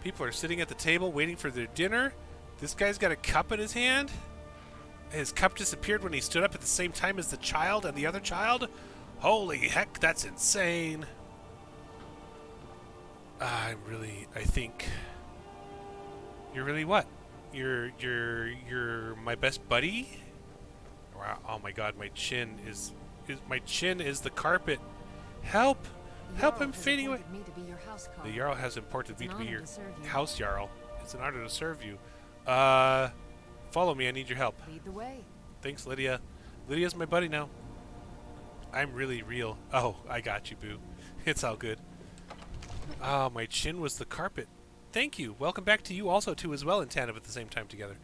People are sitting at the table waiting for their dinner. This guy's got a cup in his hand. His cup disappeared when he stood up at the same time as the child and the other child. Holy heck, that's insane. I think you're really what? You're my best buddy? Wow, oh my god, my chin is the carpet. Help! Help, I'm fading away. The Jarl has appointed me to be your house Jarl. It's an honor to serve you. Follow me, I need your help. Lead the way. Thanks, Lydia. Lydia's my buddy now. I'm really real. Oh, I got you, boo. It's all good. Oh, my chin was the carpet. Thank you. Welcome back to you also, too, as well, in tandem at the same time together.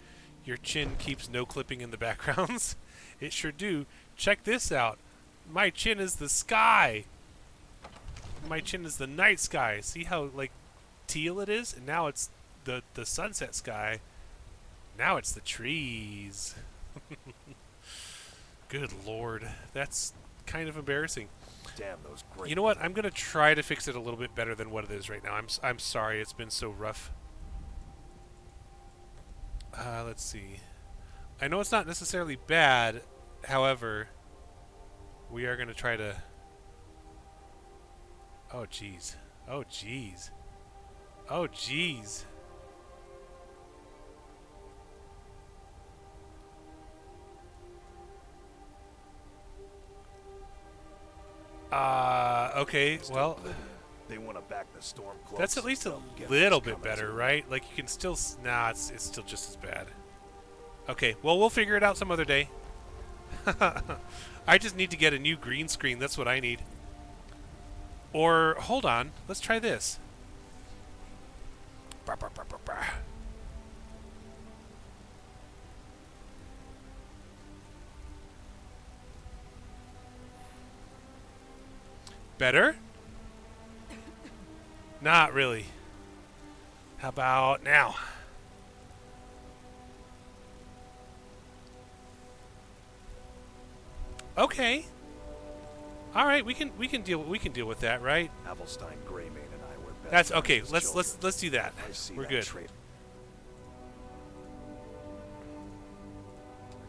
Your chin keeps no clipping in the backgrounds. It sure do. Check this out. My chin is the sky. My chin is the night sky. See how, like, teal it is? And now it's the sunset sky. Now it's the trees. Good lord. That's kind of embarrassing. Damn those great. You know what? I'm going to try to fix it a little bit better than what it is right now. I'm sorry. It's been so rough. Let's see. I know it's not necessarily bad. However, we are going to try to... Oh, jeez. Oh, jeez. Oh, jeez. Okay, well... They want to back the storm close. That's at least a little bit better, right? Like, you can still... Nah, it's still just as bad. Okay, well, we'll figure it out some other day. I just need to get a new green screen. That's what I need. Or, hold on. Let's try this. Better? Not really. How about now? Okay. All right, we can deal with that, right? Avelstein, Greymane, and I were best That's friends okay. as Let's do that. I see We're that good. trait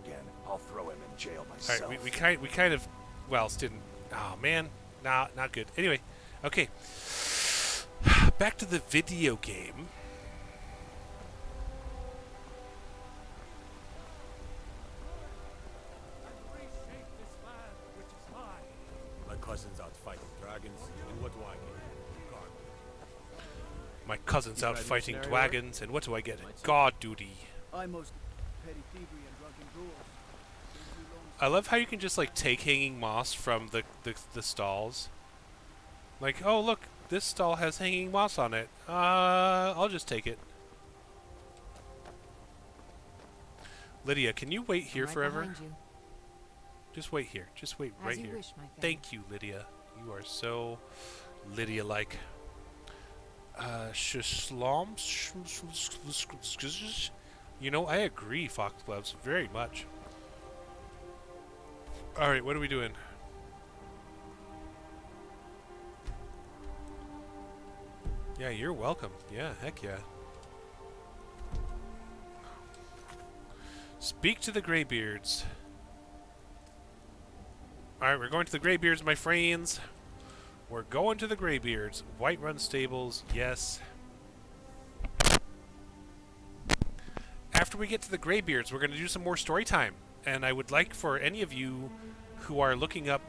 again, I'll throw him in jail All myself. right, we kind of well didn't. Oh man, not good. Anyway, okay. Back to the video game. My cousin's out fighting dragons, and what do I get? Guard. My cousin's out ready for fighting scenario dragons, and what do I get? God duty. I most petty thievery and drunken duels. I love how you can just like take hanging moss from the stalls. Like, oh look, this stall has hanging moss on it. I'll just take it. Lydia, can you wait here Right forever? behind you. Just wait here. Just wait As right you here. wish, my friend. Thank you, Lydia. You are so Lydia-like. Shishlom? You know, I agree, Foxgloves, very much. Alright, what are we doing? Yeah, you're welcome. Yeah, heck yeah. Speak to the Greybeards. Alright, we're going to the Greybeards, my friends. We're going to the Greybeards. Whiterun Stables, yes. After we get to the Greybeards, we're going to do some more story time. And I would like for any of you who are looking up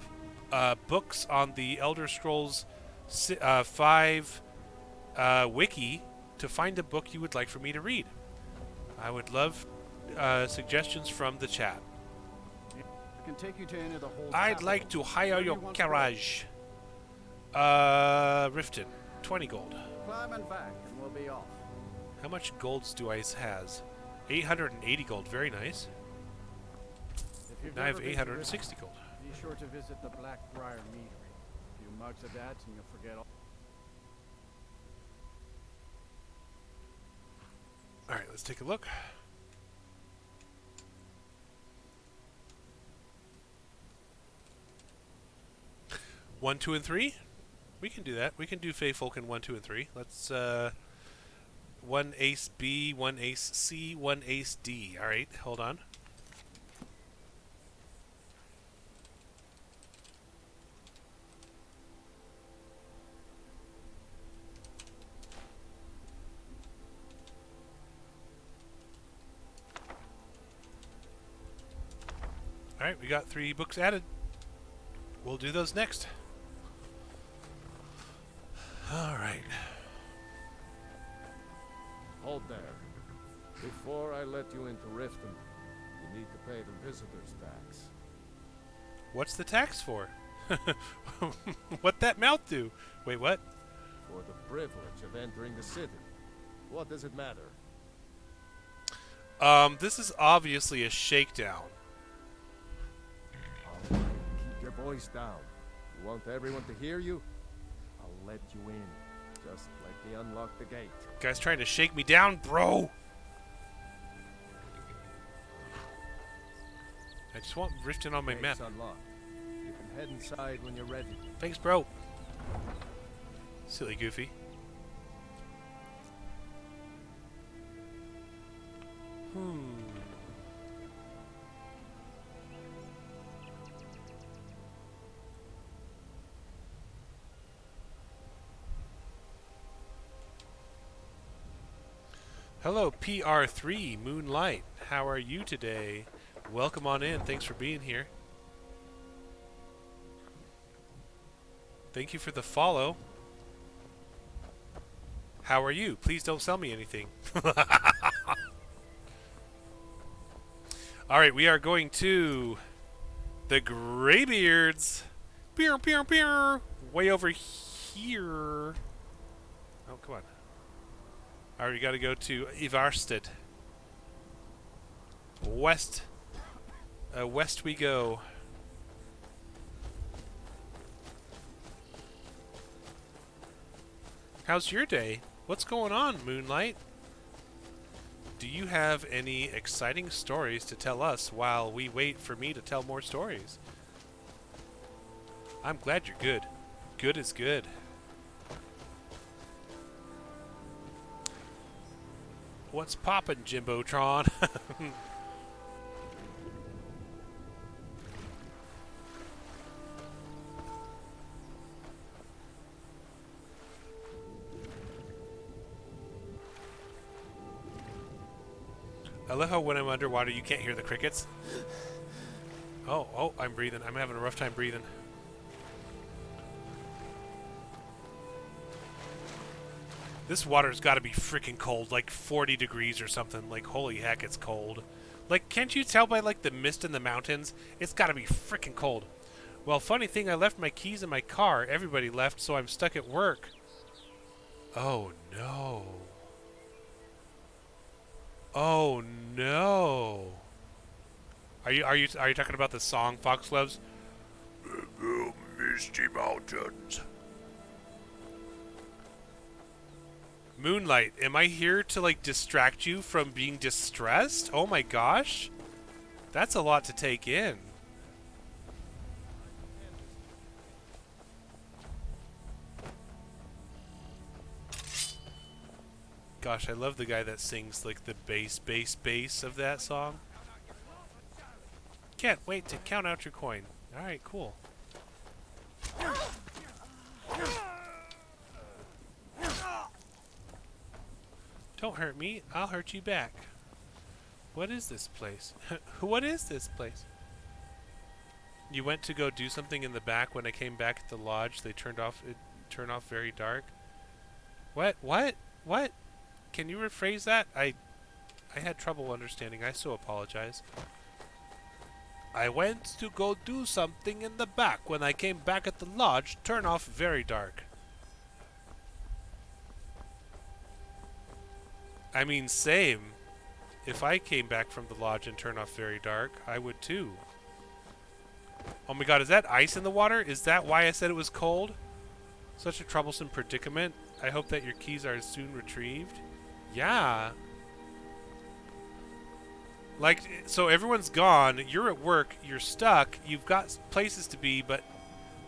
books on the Elder Scrolls 5 wiki to find a book you would like for me to read. I would love suggestions from the chat. I can take you to any of the whole I'd like to hire Where do your you want to go? carriage. Riften, 20 gold. Climb and back, and we'll be off. How much golds do I has? 880 gold, very nice. If you've Now I have never been to 860 gold. Riften, be sure to visit the Blackbriar Meadery. A few mugs of that, and you'll forget all. Alright, let's take a look. One, 2, and 3? We can do that. We can do Fey Falcon 1, 2, and 3. Let's, 1 ace B, 1 ace C, 1 ace D. Alright, hold on. Alright, we got 3 books added. We'll do those next. Alright. Hold there. Before I let you into Riften, you need to pay the visitor's tax. What's the tax for? What that mouth do? Wait, what? For the privilege of entering the city. What does it matter? This is obviously a shakedown. All right, keep your voice down. You want everyone to hear you? I'll let you in. Just let me unlock the gate. Guy's trying to shake me down, bro. just want written on my map. Gates unlocked. You can head inside when you're ready. Thanks, bro. Silly Goofy. Hello, PR3 Moonlight. How are you today? Welcome on in. Thanks for being here. Thank you for the follow. How are you? Please don't sell me anything. Alright, we are going to the Greybeards. Pew, pew, pew. Way over here. Oh, come on. Alright, we got to go to Ivarstead. West. West we go. How's your day? What's going on, Moonlight? Do you have any exciting stories to tell us while we wait for me to tell more stories? I'm glad you're good. Good is good. What's poppin', Jimbotron? I love how when I'm underwater you can't hear the crickets. Oh, I'm breathing. I'm having a rough time breathing. This water's got to be freaking cold, like 40 degrees or something. Like, holy heck, it's cold. Like, can't you tell by, like, the mist in the mountains? It's got to be freaking cold. Well, funny thing, I left my keys in my car. Everybody left, so I'm stuck at work. Oh, no. Oh, no. Are you talking about the song Fox loves? Misty mountains. Moonlight, am I here to, like, distract you from being distressed? Oh my gosh. That's a lot to take in. Gosh, I love the guy that sings, like, the bass of that song. Can't wait to count out your coin. Alright, cool. Don't hurt me, I'll hurt you back. What is this place? What is this place? You went to go do something in the back. When I came back at the lodge, they turned off very dark. What? Can you rephrase that? I had trouble understanding. I so apologize. I went to go do something in the back. When I came back at the lodge, turn off very dark. I mean, same. If I came back from the lodge and turned off very dark, I would too. Oh my god, is that ice in the water? Is that why I said it was cold? Such a troublesome predicament. I hope that your keys are soon retrieved. Yeah. Like, so everyone's gone, you're at work, you're stuck, you've got places to be, but,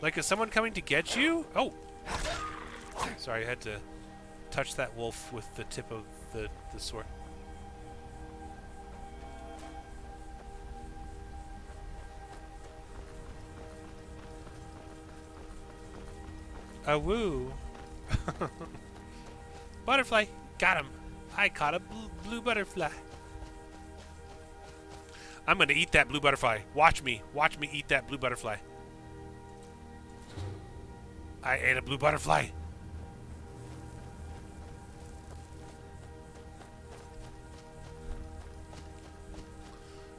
like, is someone coming to get you? Oh! Sorry, I had to touch that wolf with the tip of the sword. A woo. Butterfly. Got him. I caught a blue butterfly. I'm gonna eat that blue butterfly. Watch me. Watch me eat that blue butterfly. I ate a blue butterfly.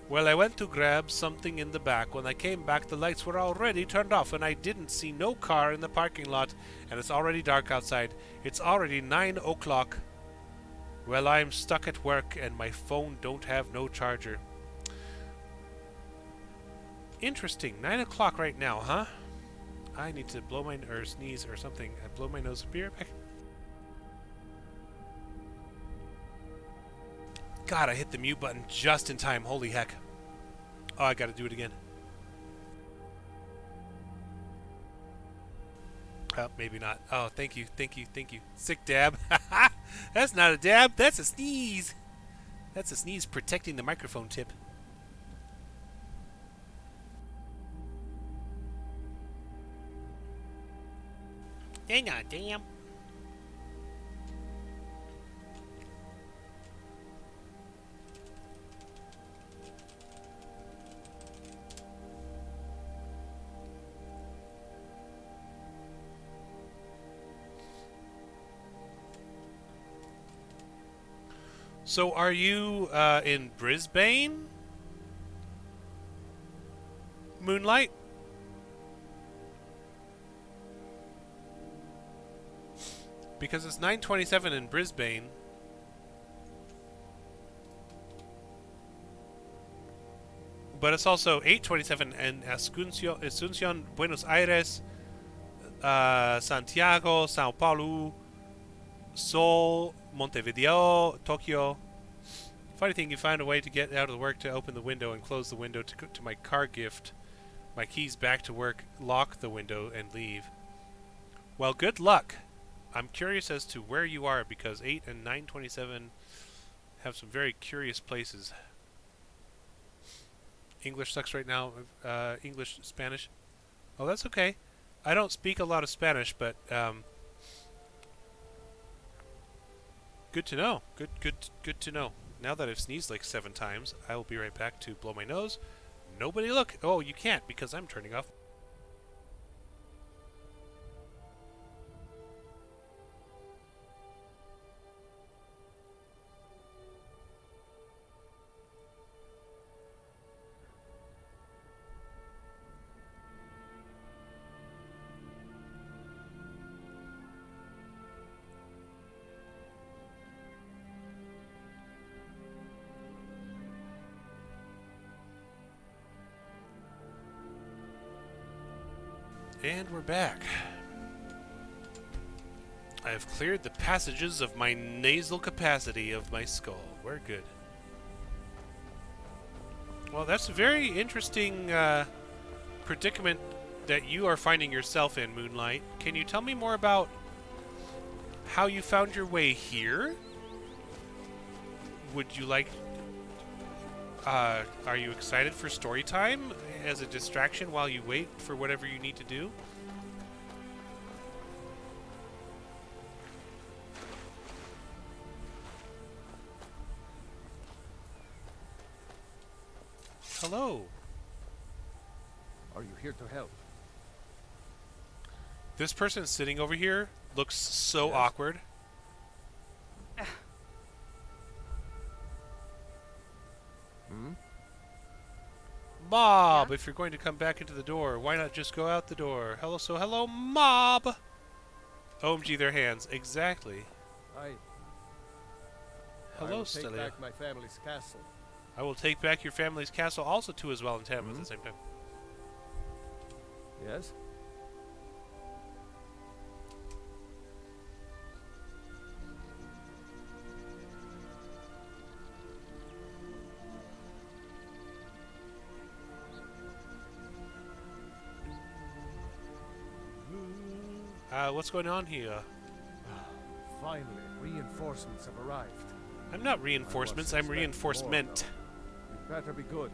Well, I went to grab something in the back. When I came back, the lights were already turned off, and I didn't see no car in the parking lot, and it's already dark outside. It's already 9 o'clock. Well, I'm stuck at work, and my phone don't have no charger. Interesting. 9 o'clock right now, huh? I need to blow my or sneeze or something. I blow my nose. Be right back. God, I hit the mute button just in time. Holy heck. Oh, I gotta do it again. Oh, maybe not. Oh, thank you, thank you, thank you. Sick dab. That's not a dab, that's a sneeze. That's a sneeze protecting the microphone tip. Hang on, damn. So are you in Brisbane? Moonlight? Because it's 9:27 in Brisbane. But it's also 8:27 in Asunción, Buenos Aires, Santiago, Sao Paulo, Seoul, Montevideo, Tokyo. Funny thing, you find a way to get out of the work to open the window and close the window to my car gift. My keys back to work, lock the window, and leave. Well, good luck. I'm curious as to where you are because 8 and 9:27 have some very curious places. English sucks right now. English, Spanish. Oh, that's okay. I don't speak a lot of Spanish, but good to know. Good to know. Now that I've sneezed like 7 times, I will be right back to blow my nose. Nobody look. Oh, you can't because I'm turning off. And we're back. I have cleared the passages of my nasal capacity of my skull. We're good. Well, that's a very interesting predicament that you are finding yourself in, Moonlight. Can you tell me more about how you found your way here? Would you like... are you excited for story time as a distraction while you wait for whatever you need to do? Hello. Are you here to help? This person sitting over here looks so Yes. awkward. Mob, if you're going to come back into the door, why not just go out the door? Hello, mob! OMG, their hands. Exactly. I Hello, will take Stelia. back my family's castle. I will take back your family's castle also too as well in Tam at the same time. Yes? What's going on here? Finally, reinforcements have arrived. I'm not reinforcements, I'm reinforcement. It better be good.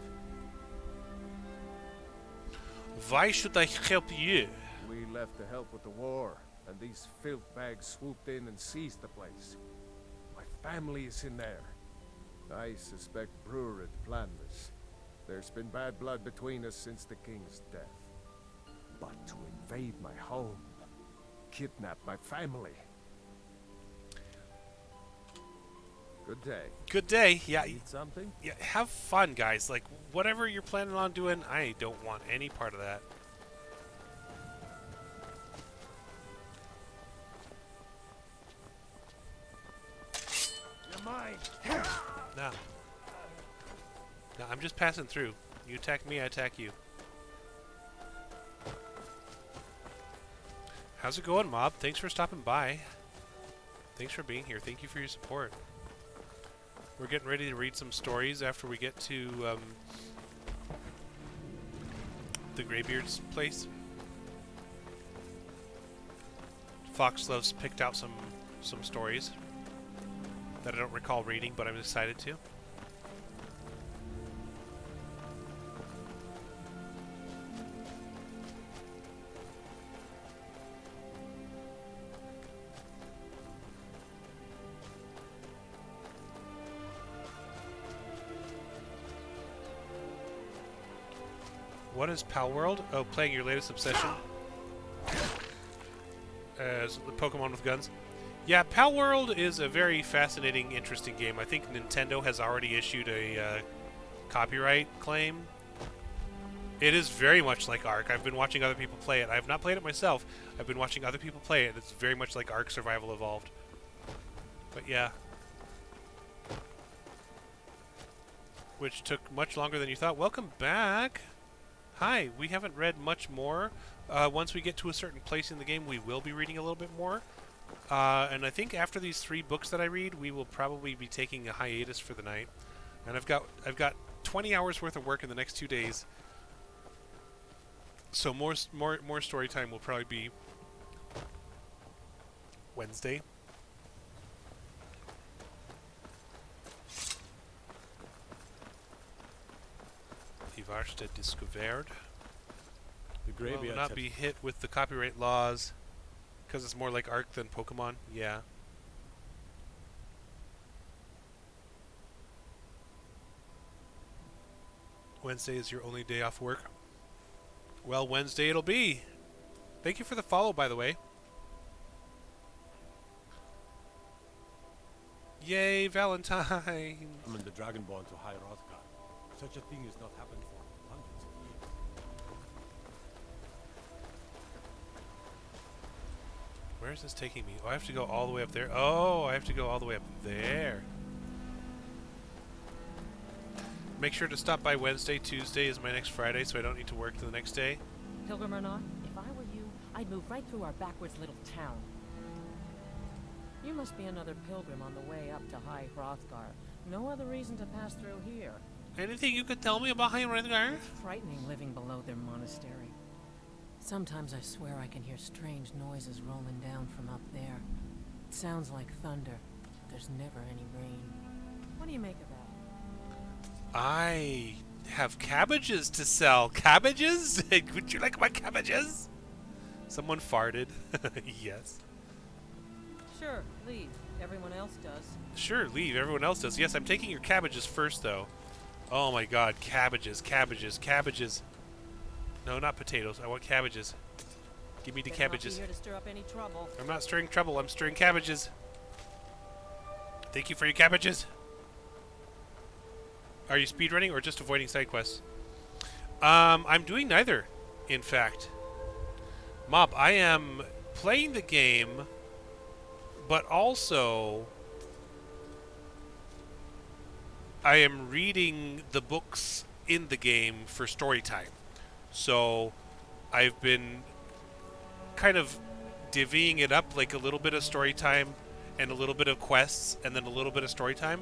Why should I help you? We left to help with the war, and these filth bags swooped in and seized the place. My family is in there. I suspect Brewer had planned this. There's been bad blood between us since the king's death. But to invade my home, kidnap my family. Good day. Good day. Yeah, Need something? yeah. Have fun, guys. Like, whatever you're planning on doing, I don't want any part of that. You're mine. No. No, I'm just passing through. You attack me, I attack you. How's it going, Mob? Thanks for stopping by. Thanks for being here. Thank you for your support. We're getting ready to read some stories after we get to the Greybeard's place. Foxlove's picked out some stories that I don't recall reading, but I'm excited to. What is Pal World? Oh, playing your latest obsession. As the Pokemon with guns. Yeah, Pal World is a very fascinating, interesting game. I think Nintendo has already issued a copyright claim. It is very much like Ark. I've been watching other people play it. I have not played it myself. I've been watching other people play it. It's very much like Ark Survival Evolved. But yeah. Which took much longer than you thought. Welcome back! Hi, we haven't read much more. Once we get to a certain place in the game, we will be reading a little bit more. And I think after these 3 books that I read, we will probably be taking a hiatus for the night. And I've got 20 hours worth of work in the next 2 days. So more story time will probably be Wednesday. Varste discovered. The Greybeards will not be hit with the copyright laws because it's more like Ark than Pokemon. Yeah. Wednesday is your only day off work. Well, Wednesday it'll be. Thank you for the follow, by the way. Yay, Valentine! I'm in the Dragonborn to High Rothgar. Such a thing has not happened for hundreds of years. Where is this taking me? Oh, I have to go all the way up there. Oh, I have to go all the way up there. Make sure to stop by Wednesday. Tuesday is my next Friday, so I don't need to work the next day. Pilgrim or not, if I were you, I'd move right through our backwards little town. You must be another pilgrim on the way up to High Hrothgar. No other reason to pass through here. Anything you could tell me about High Hrothgar? It's frightening living below their monastery. Sometimes I swear I can hear strange noises rolling down from up there. It sounds like thunder, but there's never any rain. What do you make of that? I have cabbages to sell. Cabbages? Would you like my cabbages? Someone farted. Yes. Sure, leave. Everyone else does. Sure, leave. Everyone else does. Yes, I'm taking your cabbages first, though. Oh my god, cabbages, cabbages, cabbages. No, not potatoes. I want cabbages. Give me the cabbages. Not be here to stir up any trouble. I'm not stirring trouble. I'm stirring cabbages. Thank you for your cabbages. Are you speedrunning or just avoiding side quests? I'm doing neither, in fact. Mob, I am playing the game, but also I am reading the books in the game for story time. So I've been kind of divvying it up, like a little bit of story time and a little bit of quests and then a little bit of story time.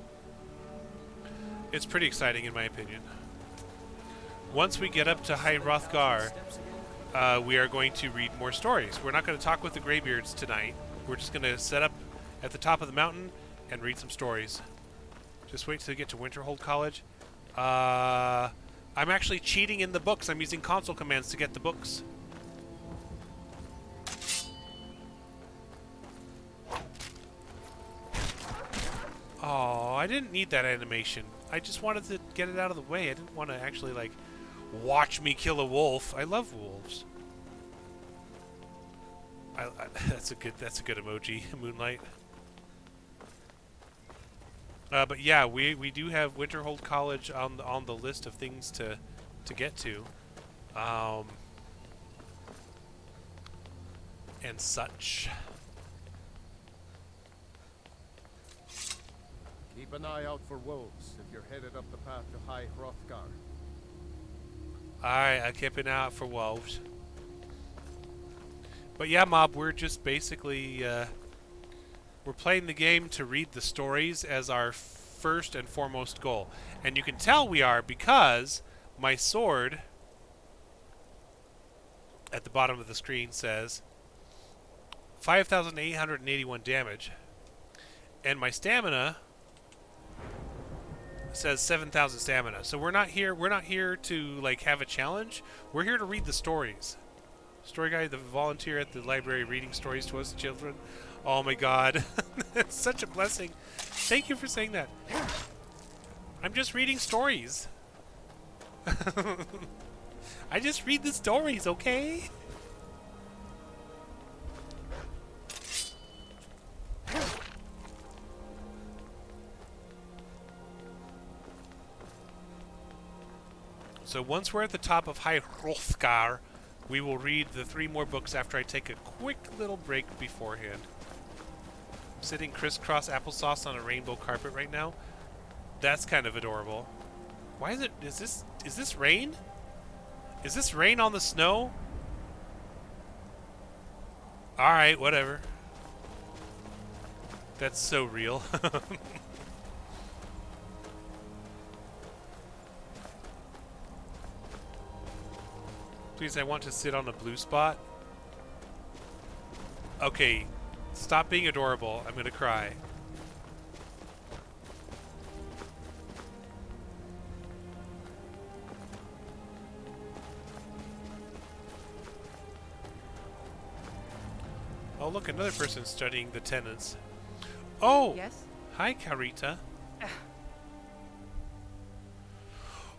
It's pretty exciting in my opinion. Once we get up to High Hrothgar, we are going to read more stories. We're not going to talk with the Greybeards tonight. We're just going to set up at the top of the mountain and read some stories. Just wait till we get to Winterhold College. I'm actually cheating in the books. I'm using console commands to get the books. Oh, I didn't need that animation. I just wanted to get it out of the way. I didn't want to actually, like, watch me kill a wolf. I love wolves. That's a good emoji, Moonlight. But yeah, we do have Winterhold College on the list of things to get to, and such. Keep an eye out for wolves if you're headed up the path to High Hrothgar. Alright, I keep an eye out for wolves. But yeah, Mob, we're just basically we're playing the game to read the stories as our first and foremost goal. And you can tell we are because my sword at the bottom of the screen says 5,881 damage, and my stamina says 7,000 stamina. So we're not here to like have a challenge. We're here to read the stories. Story guide, the volunteer at the library reading stories to us children. Oh my god. It's such a blessing. Thank you for saying that. I'm just reading stories. I just read the stories, okay? So once we're at the top of High Hrothgar, we will read the 3 more books after I take a quick little break beforehand. I'm sitting crisscross applesauce on a rainbow carpet right now. That's kind of adorable. Why is it? Is this rain? Is this rain on the snow? Alright, whatever. That's so real. Please, I want to sit on a blue spot. Okay, stop being adorable. I'm gonna cry. Oh, look, another person studying the tenants. Oh! Yes? Hi, Carita.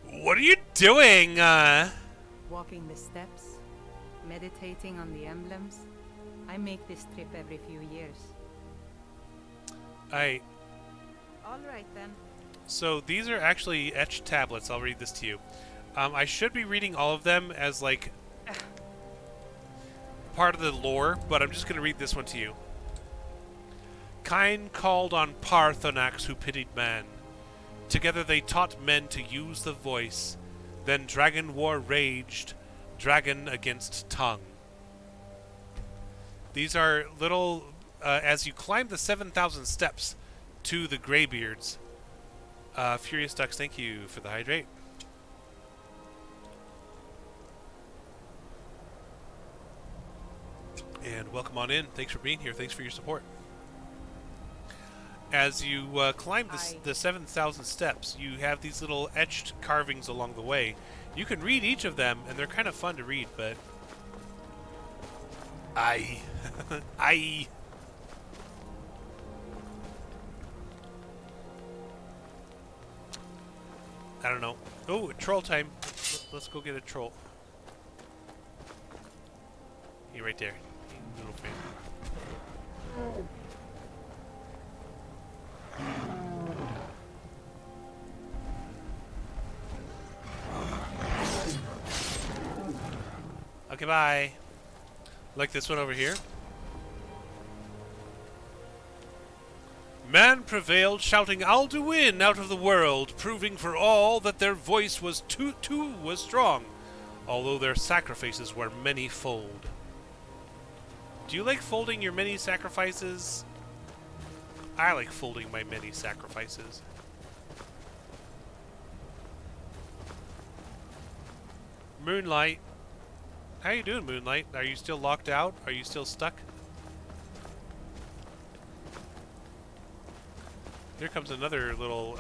What are you doing? Walking the steps, meditating on the emblems. I make this trip every few years. All right, then. So these are actually etched tablets. I'll read this to you. I should be reading all of them as, like, part of the lore, but I'm just going to read this one to you. Kine called on Parthonax who pitied man. Together they taught men to use the voice. Then dragon war raged, dragon against tongue. These are little, as you climb the 7,000 steps to the Greybeards. Furious Ducks, thank you for the hydrate. And welcome on in. Thanks for being here. Thanks for your support. As you climb the 7,000 steps, you have these little etched carvings along the way. You can read each of them, and they're kind of fun to read, but... I don't know. Oh, troll time. Let's go get a troll. He right there. Little fan. Okay, bye. Like this one over here. Man prevailed, shouting Alduin out of the world, proving for all that their voice was too was strong, although their sacrifices were many-fold. Do you like folding your many sacrifices? I like folding my many sacrifices. Moonlight. How you doing, Moonlight? Are you still locked out? Are you still stuck? Here comes another little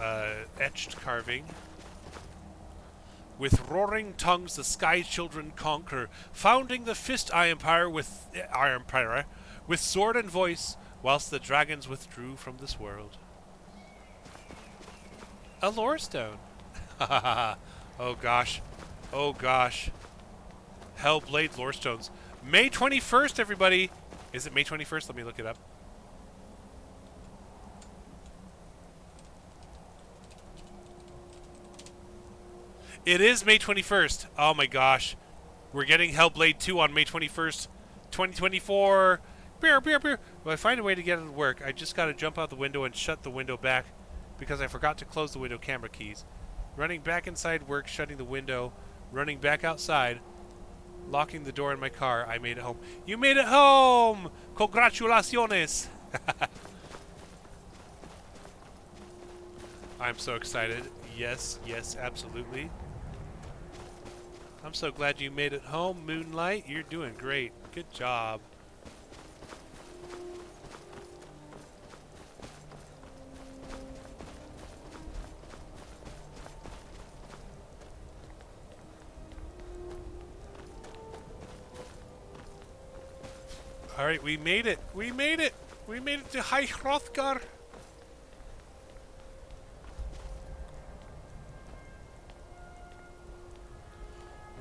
etched carving. With roaring tongues the Sky Children conquer, founding the Fist Empire with sword and voice, whilst the dragons withdrew from this world. A lore stone. Oh gosh. Oh gosh. Hellblade lore stones. May 21st, everybody. Is it May 21st? Let me look it up. It is May 21st. Oh my gosh. We're getting Hellblade 2 on May 21st, 2024. Beer, beer, beer. Well, I find a way to get it to work. I just got to jump out the window and shut the window back because I forgot to close the window camera keys. Running back inside work, shutting the window, running back outside, locking the door in my car. I made it home. You made it home! Congratulaciones! I'm so excited. Yes, yes, absolutely. I'm so glad you made it home, Moonlight. You're doing great. Good job. Alright, we made it. We made it. We made it to High Hrothgar.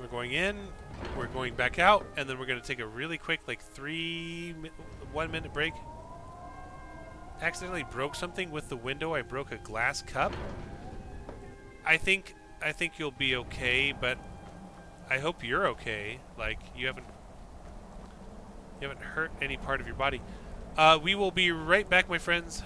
We're going in, we're going back out, and then we're going to take a really quick, like 1 minute break. Accidentally broke something with the window. I broke a glass cup. I think you'll be okay, but I hope you're okay. Like you haven't hurt any part of your body. We will be right back, my friends.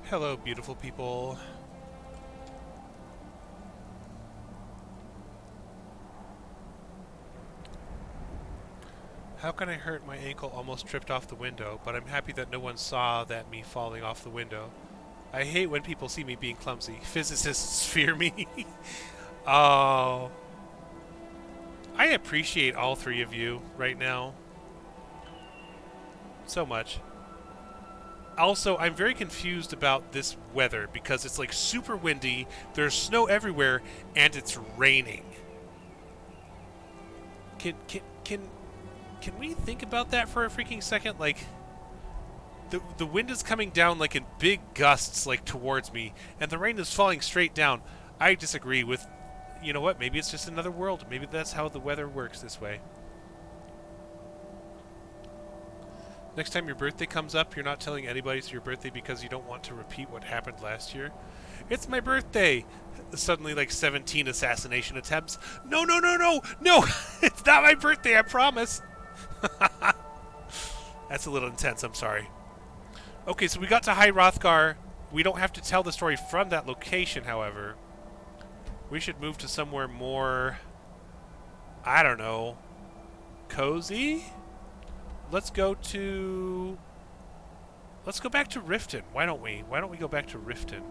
Hello, beautiful people. How can I hurt my ankle? Almost tripped off the window, but I'm happy that no one saw that me falling off the window. I hate when people see me being clumsy. Physicists fear me. Oh. I appreciate all three of you right now. So much. Also, I'm very confused about this weather because it's like super windy, there's snow everywhere, and it's raining. Can we think about that for a freaking second? Like, the wind is coming down like in big gusts like towards me, and the rain is falling straight down. I disagree with, you know what, maybe it's just another world. Maybe that's how the weather works this way. Next time your birthday comes up, you're not telling anybody it's your birthday because you don't want to repeat what happened last year. It's my birthday! Suddenly, like 17 assassination attempts. No, no, no, no! No! It's not my birthday, I promise! That's a little intense, I'm sorry. Okay, so we got to High Hrothgar. We don't have to tell the story from that location, however. We should move to somewhere more, I don't know, cozy? Let's go back to Riften. Why don't we? Why don't we go back to Riften?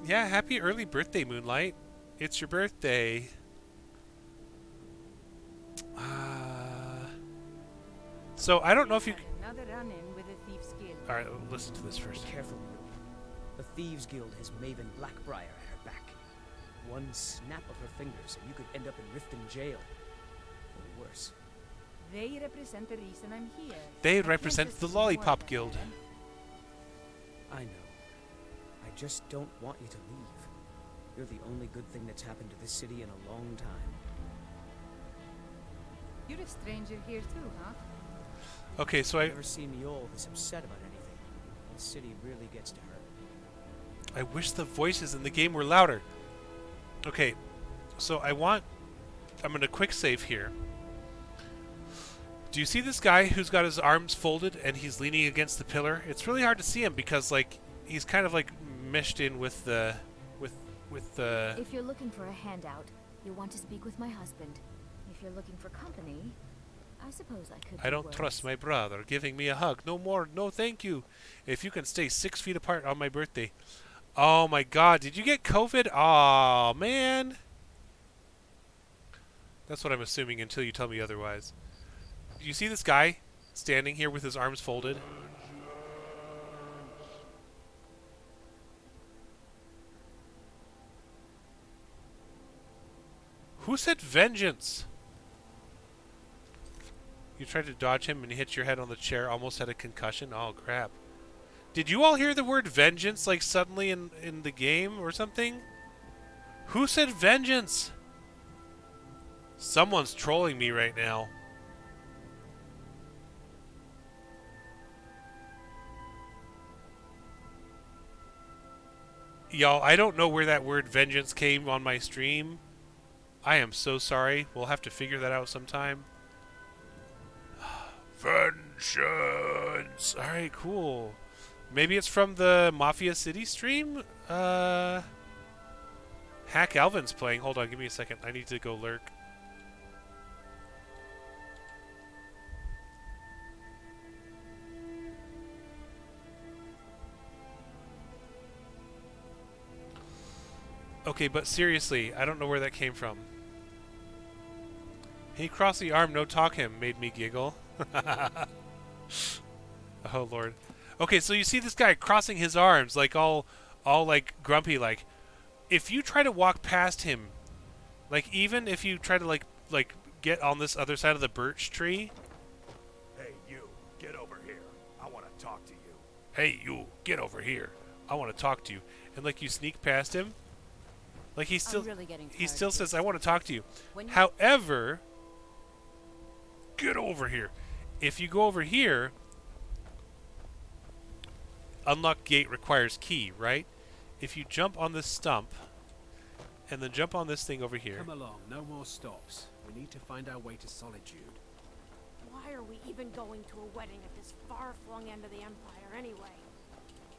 Yeah, happy early birthday, Moonlight. It's your birthday. So I don't know if you... Another run-in with the Thieves Guild. Alright, listen to this first. Careful, Mule. The Thieves Guild has Maven Blackbriar at her back. One snap of her fingers and you could end up in Riften jail. Or worse. They represent the reason I'm here. They I can't represent just the ignore Lollipop them. Guild. I know. I just don't want you to leave. You're the only good thing that's happened to this city in a long time. You're a stranger here too, huh? Okay, so I've never seen me all this upset about anything. This city really gets to her. I wish the voices in the game were louder. Okay, so I'm gonna quick save here. Do you see this guy who's got his arms folded and he's leaning against the pillar? It's really hard to see him because like he's kind of like meshed in with the If you're looking for a handout, you'll want to speak with my husband. If you're looking for company, I suppose I could. I don't trust my brother giving me a hug. No more. No, thank you. If you can stay 6 feet apart on my birthday. Oh my God! Did you get COVID? Oh man. That's what I'm assuming until you tell me otherwise. Do you see this guy standing here with his arms folded? Who said vengeance? You tried to dodge him and he hit your head on the chair, almost had a concussion? Oh, crap. Did you all hear the word vengeance, like, suddenly in the game or something? Who said vengeance? Someone's trolling me right now. Y'all, I don't know where that word vengeance came on my stream. I am so sorry. We'll have to figure that out sometime. Vengeance! Alright, cool. Maybe it's from the Mafia City stream? Hack Alvin's playing. Hold on, give me a second. I need to go lurk. Okay, but seriously, I don't know where that came from. He crossed the arm, no talk him, made me giggle. Oh lord. Okay, so you see this guy crossing his arms, like all like grumpy, like. If you try to walk past him, like even if you try to like get on this other side of the birch tree. Hey, you, get over here. I want to talk to you. Hey, you, get over here. I want to talk to you. And like you sneak past him, like he still says, "I want to talk to you." However, get over here. If you go over here, unlock gate requires key, right? If you jump on this stump, and then jump on this thing over here. Come along, no more stops. We need to find our way to Solitude. Why are we even going to a wedding at this far-flung end of the Empire anyway?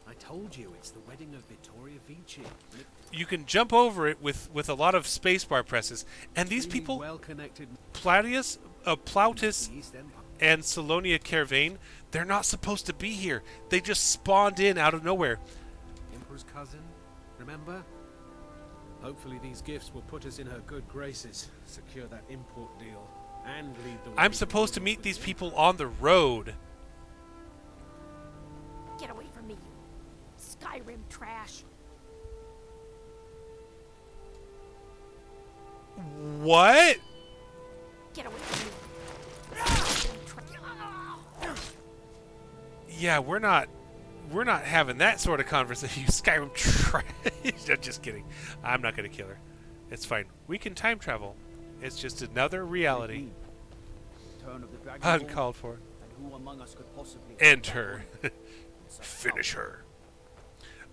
I told you, it's the wedding of Vittoria Vici. You can jump over it with a lot of spacebar presses. And these people, Plautus and Salonia Carvain, they're not supposed to be here. They just spawned in out of nowhere. Emperor's cousin, remember? Hopefully these gifts will put us in her good graces, secure that import deal, and lead the way. I'm supposed to meet these people on the road. Get away from me, you Skyrim trash. What? Get away from me. Yeah, we're not having that sort of conversation. You Skyrim trash. Just kidding. I'm not going to kill her. It's fine. We can time travel. It's just another reality. Turn of the dragon Uncalled for. and who among us could possibly End her. Finish her.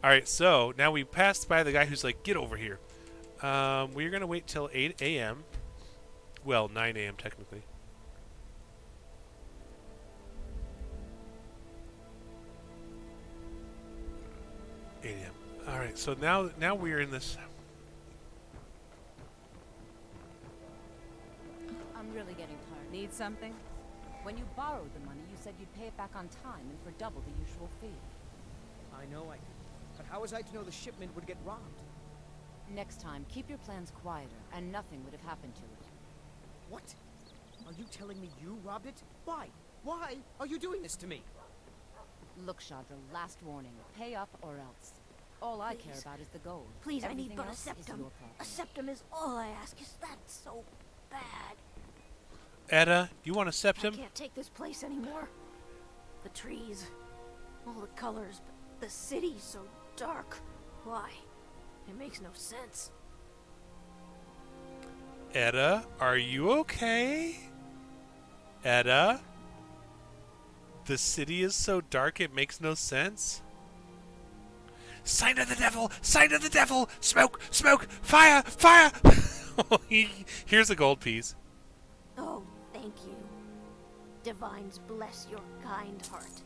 Alright, so now we passed by the guy who's like, get over here. We're going to wait till 8 a.m. Well, 9 a.m. technically. Alright, so now we're in this. I'm really getting tired. Need something? When you borrowed the money, you said you'd pay it back on time and for double the usual fee. I know I did. But how was I to know the shipment would get robbed? Next time, keep your plans quieter, and nothing would have happened to it. What? Are you telling me you robbed it? Why? Why are you doing this to me? Look, Chandra, last warning. Pay up or else. All I care Please. about is the gold. Please, I need Everything but a else is septum. your problem. A septum is all I ask. Is that so bad? Etta, you want a septum? I can't take this place anymore. The trees, all the colors, but the city's so dark. Why? It makes no sense. Etta, are you okay? Etta? The city is so dark it makes no sense? Sign of the devil! Sign of the devil! Smoke! Smoke! Fire! Fire! Here's a gold piece. Oh, thank you. Divines bless your kind heart.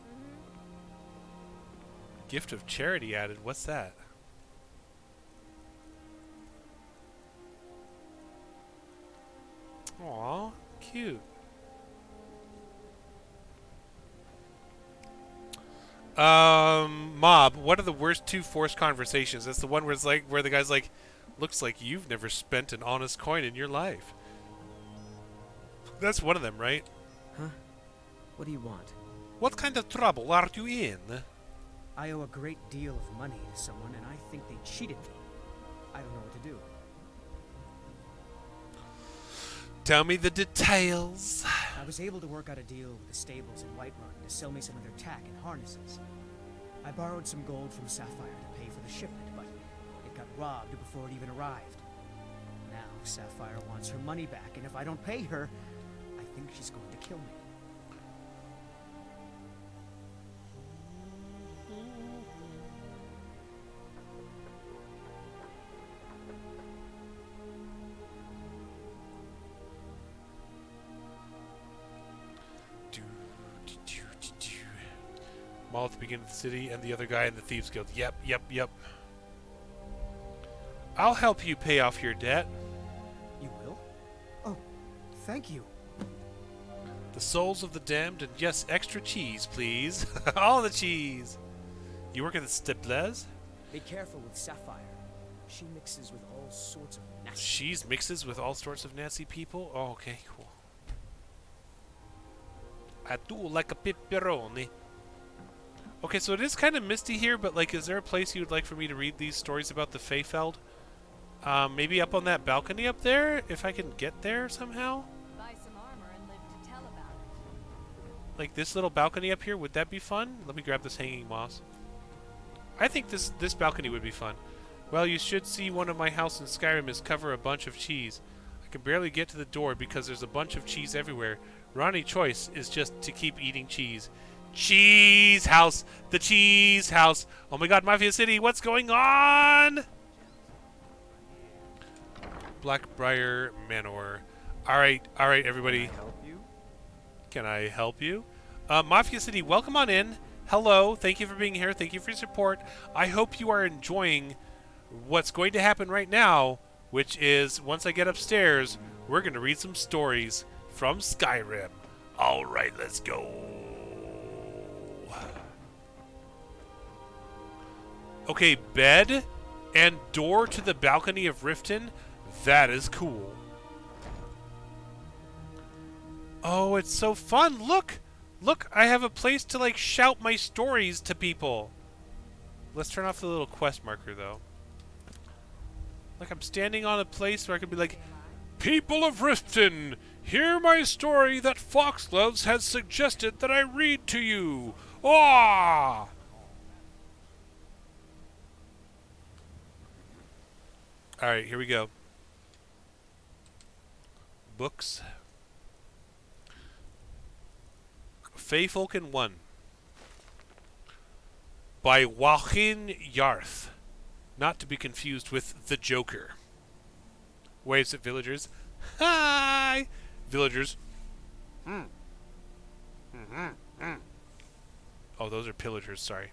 Gift of charity added. What's that? Aw, cute. Mob, what are the worst two forced conversations? That's the one where it's like, where the guy's like, looks like you've never spent an honest coin in your life. That's one of them, right? Huh? What do you want? What kind of trouble are you in? I owe a great deal of money to someone, and I think they cheated me. I don't know what to do. Tell me the details. I was able to work out a deal with the stables in Whiterun to sell me some of their tack and harnesses. I borrowed some gold from Sapphire to pay for the shipment, but it got robbed before it even arrived. Now Sapphire wants her money back, and if I don't pay her, I think she's going to kill me. Mall at the beginning of the city and the other guy in the Thieves Guild. Yep, yep, yep. I'll help you pay off your debt. You will? Oh, thank you. The souls of the damned, and yes, extra cheese, please. All the cheese. You work at the Stiplers? Be careful with Sapphire. She mixes with all sorts of nasty... She's mixes with all sorts of nasty people? Oh, okay, cool. I do like a pepperoni. Okay, so it is kind of misty here, but like, is there a place you would like for me to read these stories about the Feyfeld? Maybe up on that balcony up there, if I can get there somehow? Buy some armor and live to tell about it. Like this little balcony up here, would that be fun? Let me grab this hanging moss. I think this balcony would be fun. Well, you should see one of my house in Skyrim is cover a bunch of cheese. I can barely get to the door because there's a bunch of cheese everywhere. Ronnie choice is just to keep eating cheese. Cheese house! The cheese house! Oh my god, Mafia City, what's going on? Blackbriar Manor. Alright, everybody. Can I help you? Can I help you? Mafia City, welcome on in. Hello, thank you for being here. Thank you for your support. I hope you are enjoying what's going to happen right now, which is, once I get upstairs, we're going to read some stories from Skyrim. Alright, let's go. Okay, bed and door to the balcony of Riften. That is cool. Oh, it's so fun. Look! Look, I have a place to, like, shout my stories to people. Let's turn off the little quest marker, though. Like, I'm standing on a place where I could be like, People of Riften, hear my story that Foxgloves has suggested that I read to you. Ah! Alright, here we go. Books. Feyfolken 1 by Joachim Yarth, not to be confused with The Joker. Waves at villagers. Hi! Villagers. Oh, those are pillagers, sorry.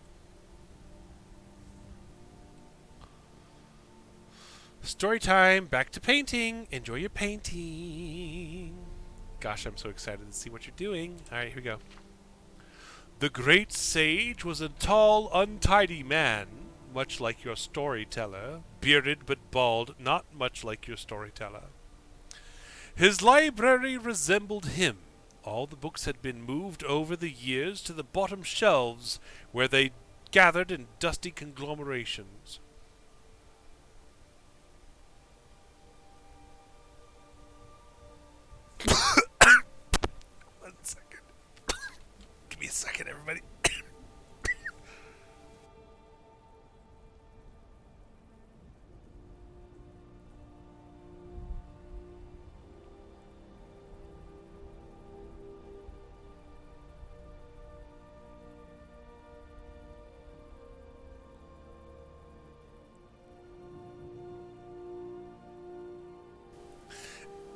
Story time, back to painting. Enjoy your painting. Gosh, I'm so excited to see what you're doing. Alright, here we go. The great sage was a tall, untidy man, much like your storyteller, bearded but bald, not much like your storyteller. His library resembled him. All the books had been moved over the years to the bottom shelves, where they gathered in dusty conglomerations. One second. Give me a second, everybody.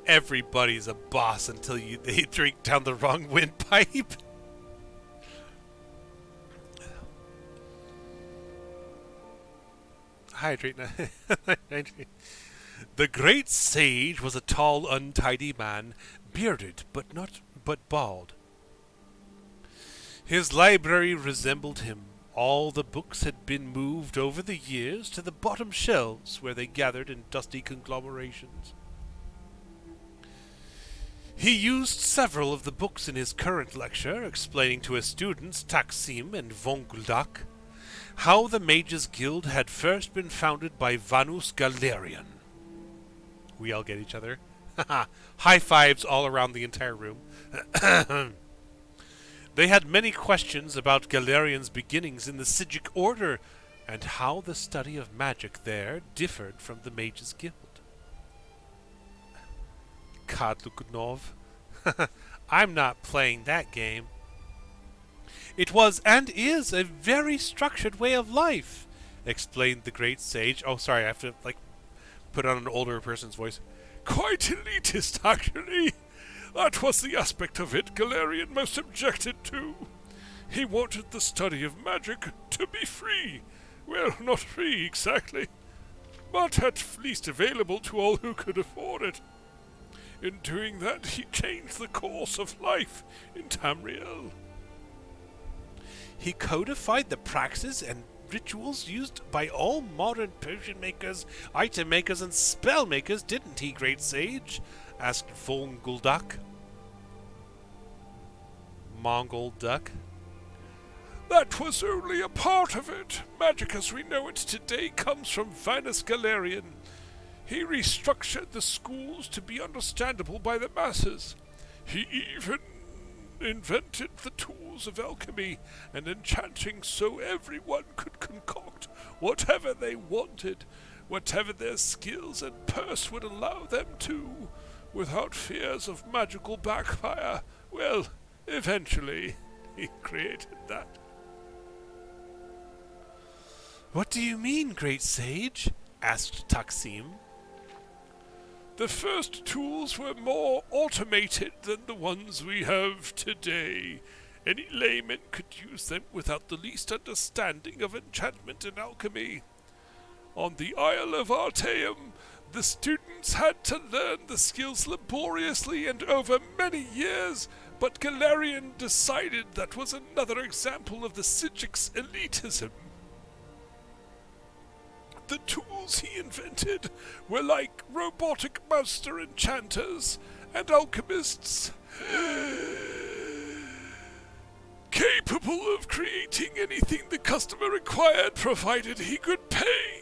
Everybody's a boss until they drink down the wrong windpipe. Hydrate now. The great sage was a tall, untidy man, bearded but bald. His library resembled him. All the books had been moved over the years to the bottom shelves where they gathered in dusty conglomerations. He used several of the books in his current lecture, explaining to his students, Taksim and Vonguldak, how the Mages Guild had first been founded by Vanus Galerian. We all get each other. High fives all around the entire room. They had many questions about Galerian's beginnings in the Sijic Order, and how the study of magic there differed from the Mages Guild. Kadlukunov. I'm not playing that game. It was and is a very structured way of life, explained the great sage. Oh, sorry, I have to, put on an older person's voice. Quite elitist, actually. That was the aspect of it Galerian most objected to. He wanted the study of magic to be free. Well, not free exactly, but at least available to all who could afford it. In doing that, he changed the course of life in Tamriel. He codified the praxis and rituals used by all modern potion makers, item makers, and spell makers, didn't he, great sage? Asked Vonguldak. Mongol duck. That was only a part of it. Magic as we know it today comes from Vanus Galerian. He restructured the schools to be understandable by the masses. He even invented the tools of alchemy and enchanting so everyone could concoct whatever they wanted, whatever their skills and purse would allow them to, without fears of magical backfire. Well, eventually, he created that. What do you mean, great sage? Asked Taksim. The first tools were more automated than the ones we have today. Any layman could use them without the least understanding of enchantment and alchemy. On the Isle of Artaeum, the students had to learn the skills laboriously and over many years, but Galerian decided that was another example of the Sijic's elitism. The tools he invented were like robotic master enchanters and alchemists, capable of creating anything the customer required provided he could pay.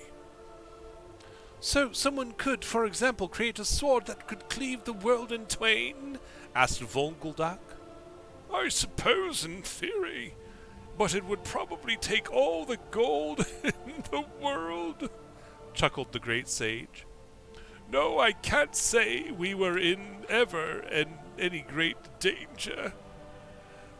So someone could, for example, create a sword that could cleave the world in twain? Asked Vonguldak. I suppose in theory, but it would probably take all the gold in the world, chuckled the great sage. No, I can't say we were ever in any great danger.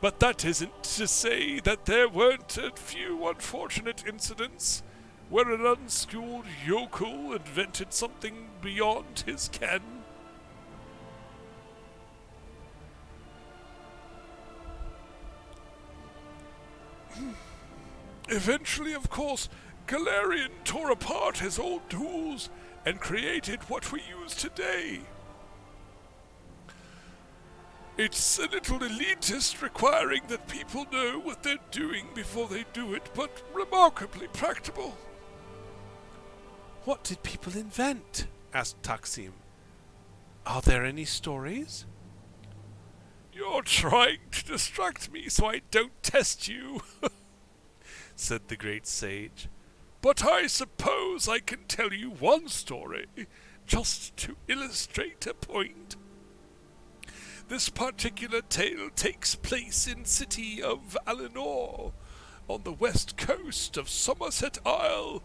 But that isn't to say that there weren't a few unfortunate incidents where an unschooled yokel invented something beyond his ken. Eventually, of course, Galerian tore apart his old tools and created what we use today. It's a little elitist, requiring that people know what they're doing before they do it, but remarkably practical. What did people invent? Asked Taksim. Are there any stories? You're trying to distract me so I don't test you. said the great sage. "But I suppose I can tell you one story, just to illustrate a point. This particular tale takes place in city of Alinor, on the west coast of Somerset Isle,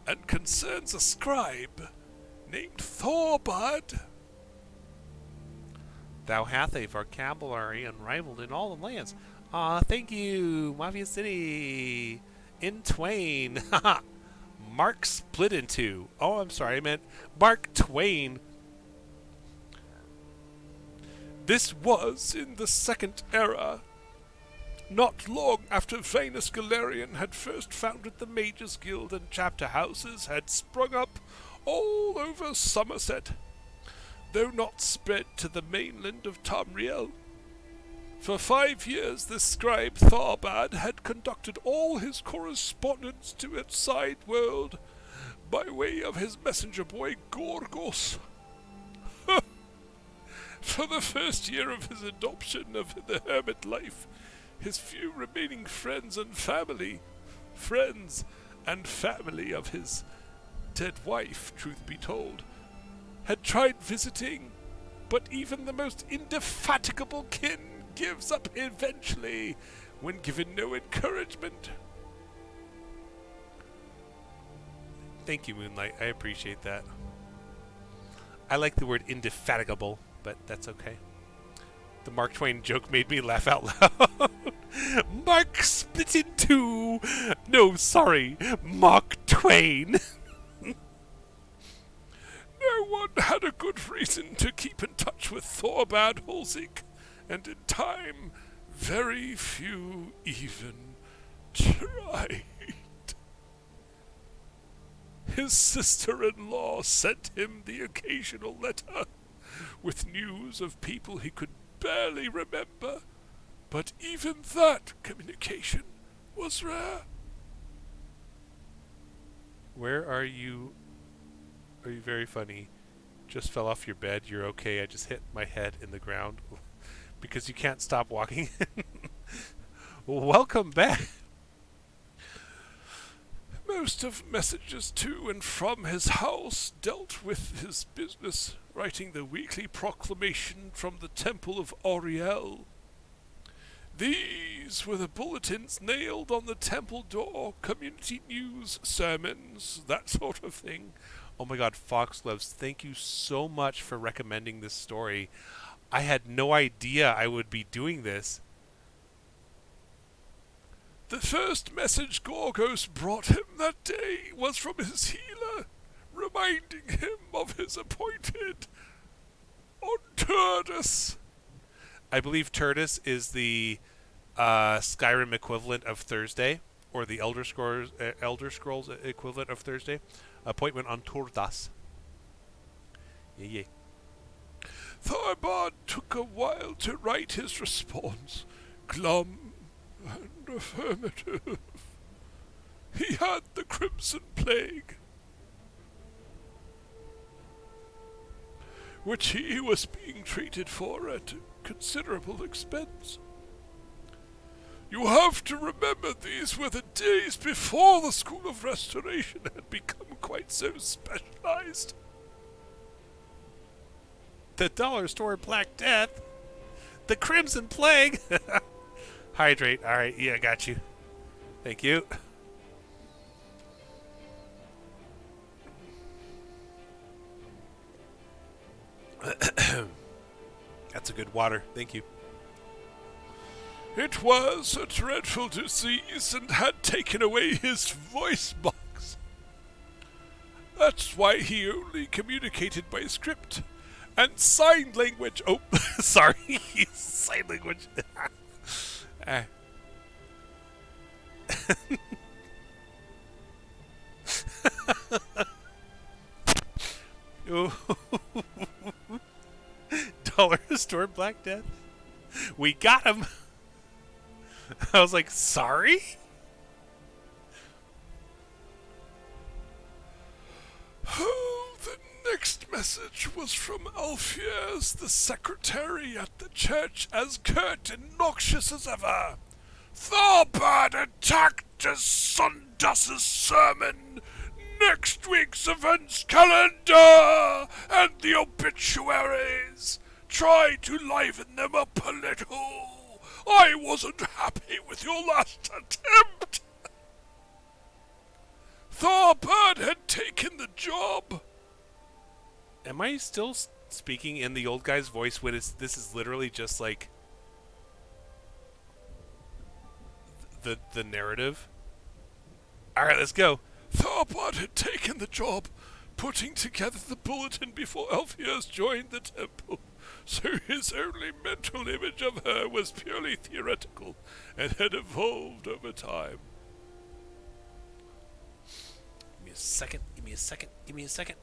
and concerns a scribe named Thorbard." Thou hath a vocabulary unrivaled in all the lands. Thank you, Mafia City. In twain. Haha. Mark split in two. Oh, I'm sorry, I meant Mark Twain. This was in the Second Era, not long after Venus Galerian had first founded the Mages Guild and chapter houses had sprung up all over Somerset, though not spread to the mainland of Tamriel. For 5 years this scribe Tharbad had conducted all his correspondence to its side world by way of his messenger boy Gorgos. For the first year of his adoption of the hermit life, his few remaining friends and family of his dead wife, truth be told, had tried visiting, but even the most indefatigable kin gives up eventually when given no encouragement. Thank you, Moonlight. I appreciate that. I like the word indefatigable, but that's okay. The Mark Twain joke made me laugh out loud. Mark split in two. No, sorry, Mark Twain. No one had a good reason to keep in touch with Thorbad Holzig, and in time, very few even tried. His sister-in-law sent him the occasional letter, with news of people he could barely remember, but even that communication was rare. Where are you? Are you very funny? Just fell off your bed. You're okay. I just hit my head in the ground because you can't stop walking. Welcome back. Most of messages to and from his house dealt with his business, writing the weekly proclamation from the Temple of Auriel. These were the bulletins nailed on the temple door, community news, sermons, that sort of thing. Oh my god, Foxgloves, thank you so much for recommending this story. I had no idea I would be doing this. The first message Gorgos brought him that day was from his healer, reminding him of his appointed on Turdus. I believe Turdus is the Skyrim equivalent of Thursday, or the Elder Scrolls equivalent of Thursday. Appointment on Turdus. Yeah. Tharbad took a while to write his response, glum and affirmative. He had the Crimson Plague, which he was being treated for at considerable expense. You have to remember these were the days before the School of Restoration had become quite so specialized. The dollar store Black Death? The Crimson Plague? Hydrate. Alright, yeah, I got you. Thank you. That's a good water. Thank you. It was a dreadful disease and had taken away his voice box. That's why he only communicated by script and sign language. Oh, sorry. Sign language. Dollar store Black Death. We got him. I was like, sorry? Oh, the next message was from Alfiers, the secretary at the church, as curt and noxious as ever. Tharbad attacked Master Sundus's sermon, next week's events calendar, and the obituaries. Try to liven them up a little. I wasn't happy with your last attempt. Tharbird had taken the job. Am I still speaking in the old guy's voice when this is literally just like the narrative? Alright, let's go. Tharbird had taken the job, putting together the bulletin before Alpheus joined the temple, so his only mental image of her was purely theoretical and had evolved over time. Give me a second, give me a second, give me a second.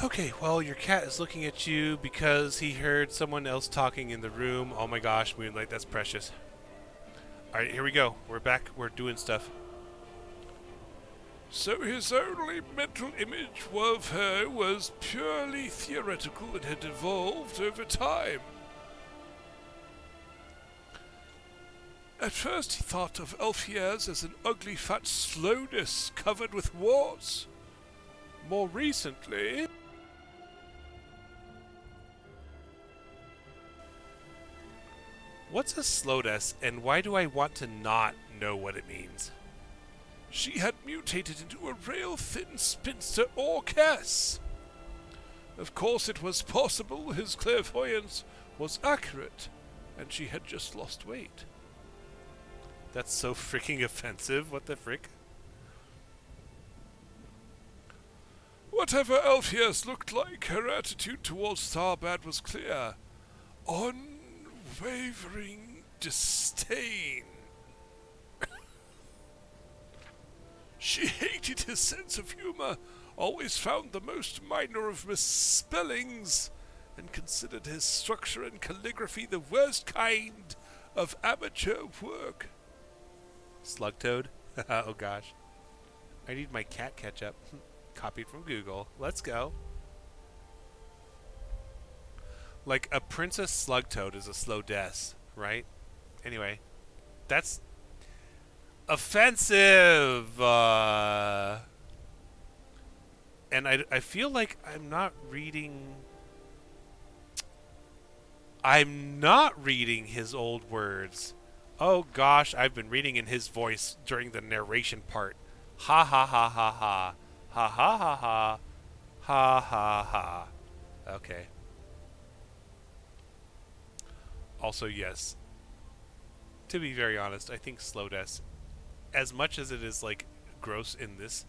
Okay, well, your cat is looking at you because he heard someone else talking in the room. Oh my gosh, Moonlight, that's precious. Alright, here we go. We're back. We're doing stuff. So his only mental image of her was purely theoretical and had evolved over time. At first he thought of Alpheus as an ugly fat slowness covered with warts. More recently... What's a slowdess, and why do I want to not know what it means? She had mutated into a rail-thin spinster orchess. Of course it was possible his clairvoyance was accurate, and she had just lost weight. That's so freaking offensive. What the frick? Whatever Alpheus looked like, her attitude towards Tharbad was clear. Unwavering disdain. She hated his sense of humor, always found the most minor of misspellings, and considered his structure and calligraphy the worst kind of amateur work. Slugtoad? Oh gosh. I need my cat ketchup. Copied from Google. Let's go. Like, a Princess Slugtoad is a slow death, right? Anyway. That's... offensive! And I feel like I'm not reading his old words. Oh gosh, I've been reading in his voice during the narration part. Ha ha ha ha ha. Ha ha ha ha. Ha ha ha. Okay. Also, yes. To be very honest, I think Slowdeath, as much as it is, like, gross in this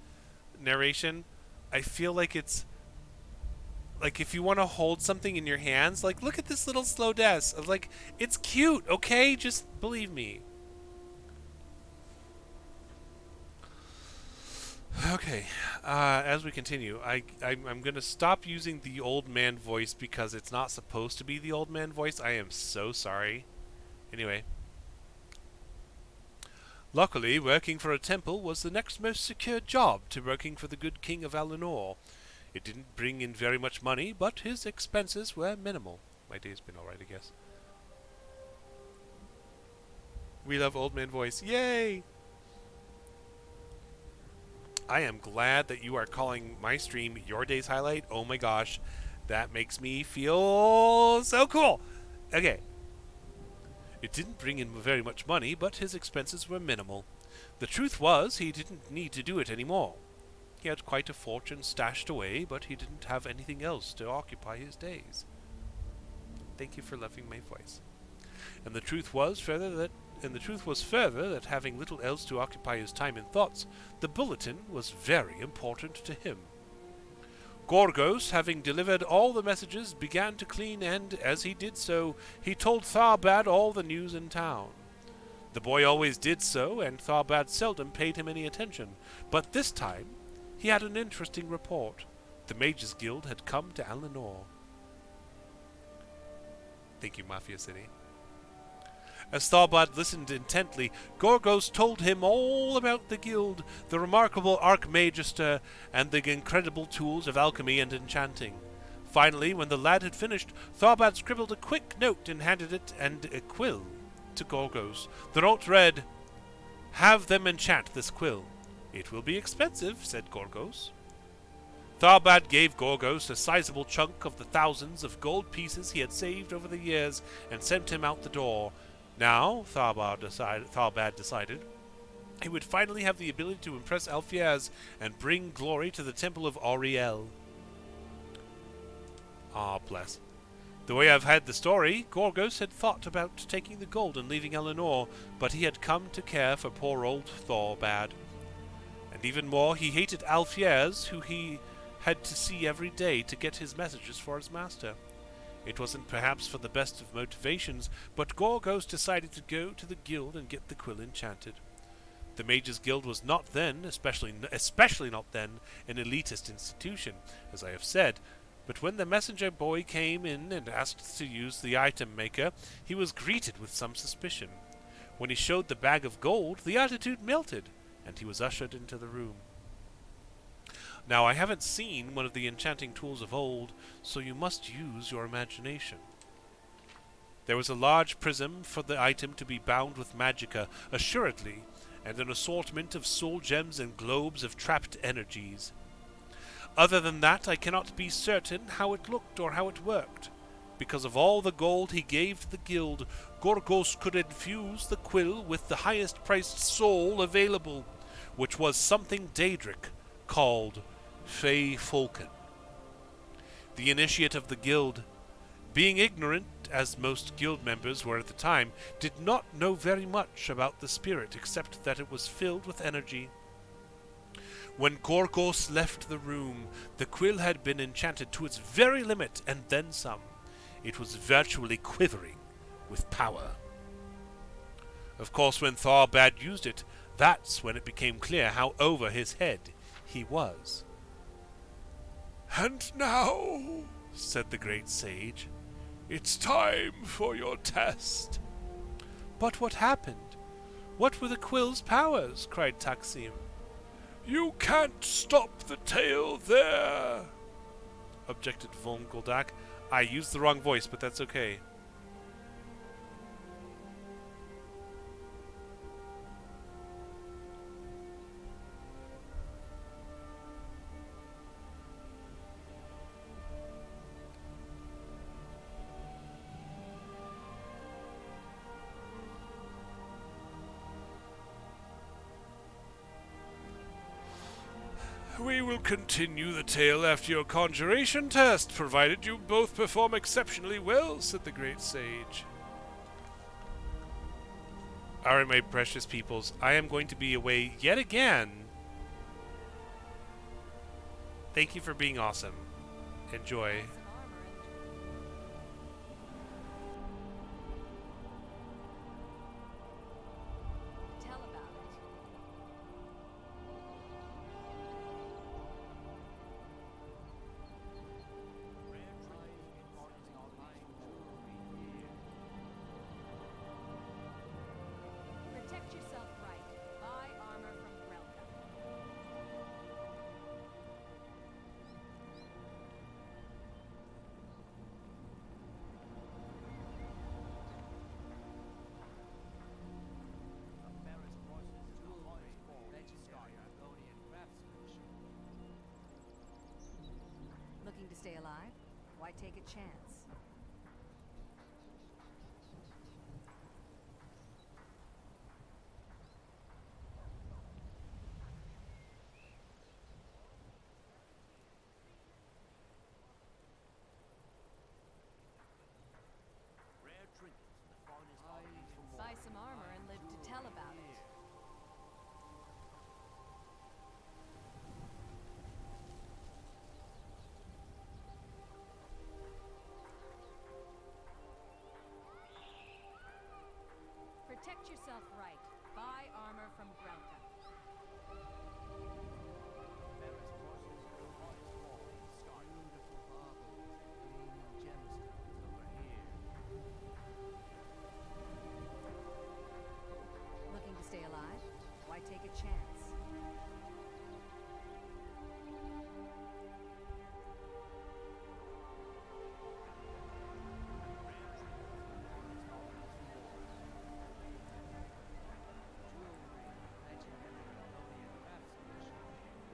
narration, I feel like it's... like, if you want to hold something in your hands, like, look at this little Slowdeath. Like, it's cute, okay? Just believe me. Okay, as we continue, I'm going to stop using the old man voice because it's not supposed to be the old man voice. I am so sorry. Anyway. Luckily, working for a temple was the next most secure job to working for the good king of Alinor. It didn't bring in very much money, but his expenses were minimal. My day's been alright, I guess. We love old man voice. Yay! I am glad that you are calling my stream your day's highlight. Oh my gosh. That makes me feel so cool. Okay. It didn't bring in very much money, but his expenses were minimal. The truth was, he didn't need to do it anymore. He had quite a fortune stashed away, but he didn't have anything else to occupy his days. Thank you for loving my voice. And the truth was further that having little else to occupy his time and thoughts, the bulletin was very important to him. Gorgos, having delivered all the messages, began to clean, and as he did so, he told Tharbad all the news in town. The boy always did so, and Tharbad seldom paid him any attention, but this time he had an interesting report. The Mages Guild had come to Alinor. Thank you, Mafia City. As Tharbad listened intently, Gorgos told him all about the guild, the remarkable Archmagister, and the incredible tools of alchemy and enchanting. Finally, when the lad had finished, Tharbad scribbled a quick note and handed it and a quill to Gorgos. The note read, "Have them enchant this quill. It will be expensive," said Gorgos. Tharbad gave Gorgos a sizable chunk of the thousands of gold pieces he had saved over the years and sent him out the door. Now, Tharbad decided, he would finally have the ability to impress Alfiaz and bring glory to the Temple of Auriel. Ah, bless. The way I've had the story, Gorgos had thought about taking the gold and leaving Eleanor, but he had come to care for poor old Tharbad. And even more, he hated Alfiaz, who he had to see every day to get his messages for his master. It wasn't perhaps for the best of motivations, but Gorgos decided to go to the guild and get the quill enchanted. The Mages Guild was not then, especially not then, an elitist institution, as I have said, but when the messenger boy came in and asked to use the item maker, he was greeted with some suspicion. When he showed the bag of gold, the attitude melted, and he was ushered into the room. Now, I haven't seen one of the enchanting tools of old, so you must use your imagination. There was a large prism for the item to be bound with magicka, assuredly, and an assortment of soul gems and globes of trapped energies. Other than that, I cannot be certain how it looked or how it worked. Because of all the gold he gave to the guild, Gorgos could infuse the quill with the highest-priced soul available, which was something Daedric called Fey Falcon. The initiate of the guild, being ignorant, as most guild members were at the time, did not know very much about the spirit except that it was filled with energy. When Gorgos left the room, the quill had been enchanted to its very limit and then some. It was virtually quivering with power. Of course, when Tharbad used it, that's when it became clear how over his head he was. "And now," said the great sage, "it's time for your test." "But what happened? What were the quill's powers?" cried Taksim. "You can't stop the tale there," objected Von Goldak. I used the wrong voice, but that's okay. "We will continue the tale after your conjuration test, provided you both perform exceptionally well," said the great sage. Alright, my precious peoples, I am going to be away yet again. Thank you for being awesome. Enjoy. Looking to stay alive? Why take a chance? a chance.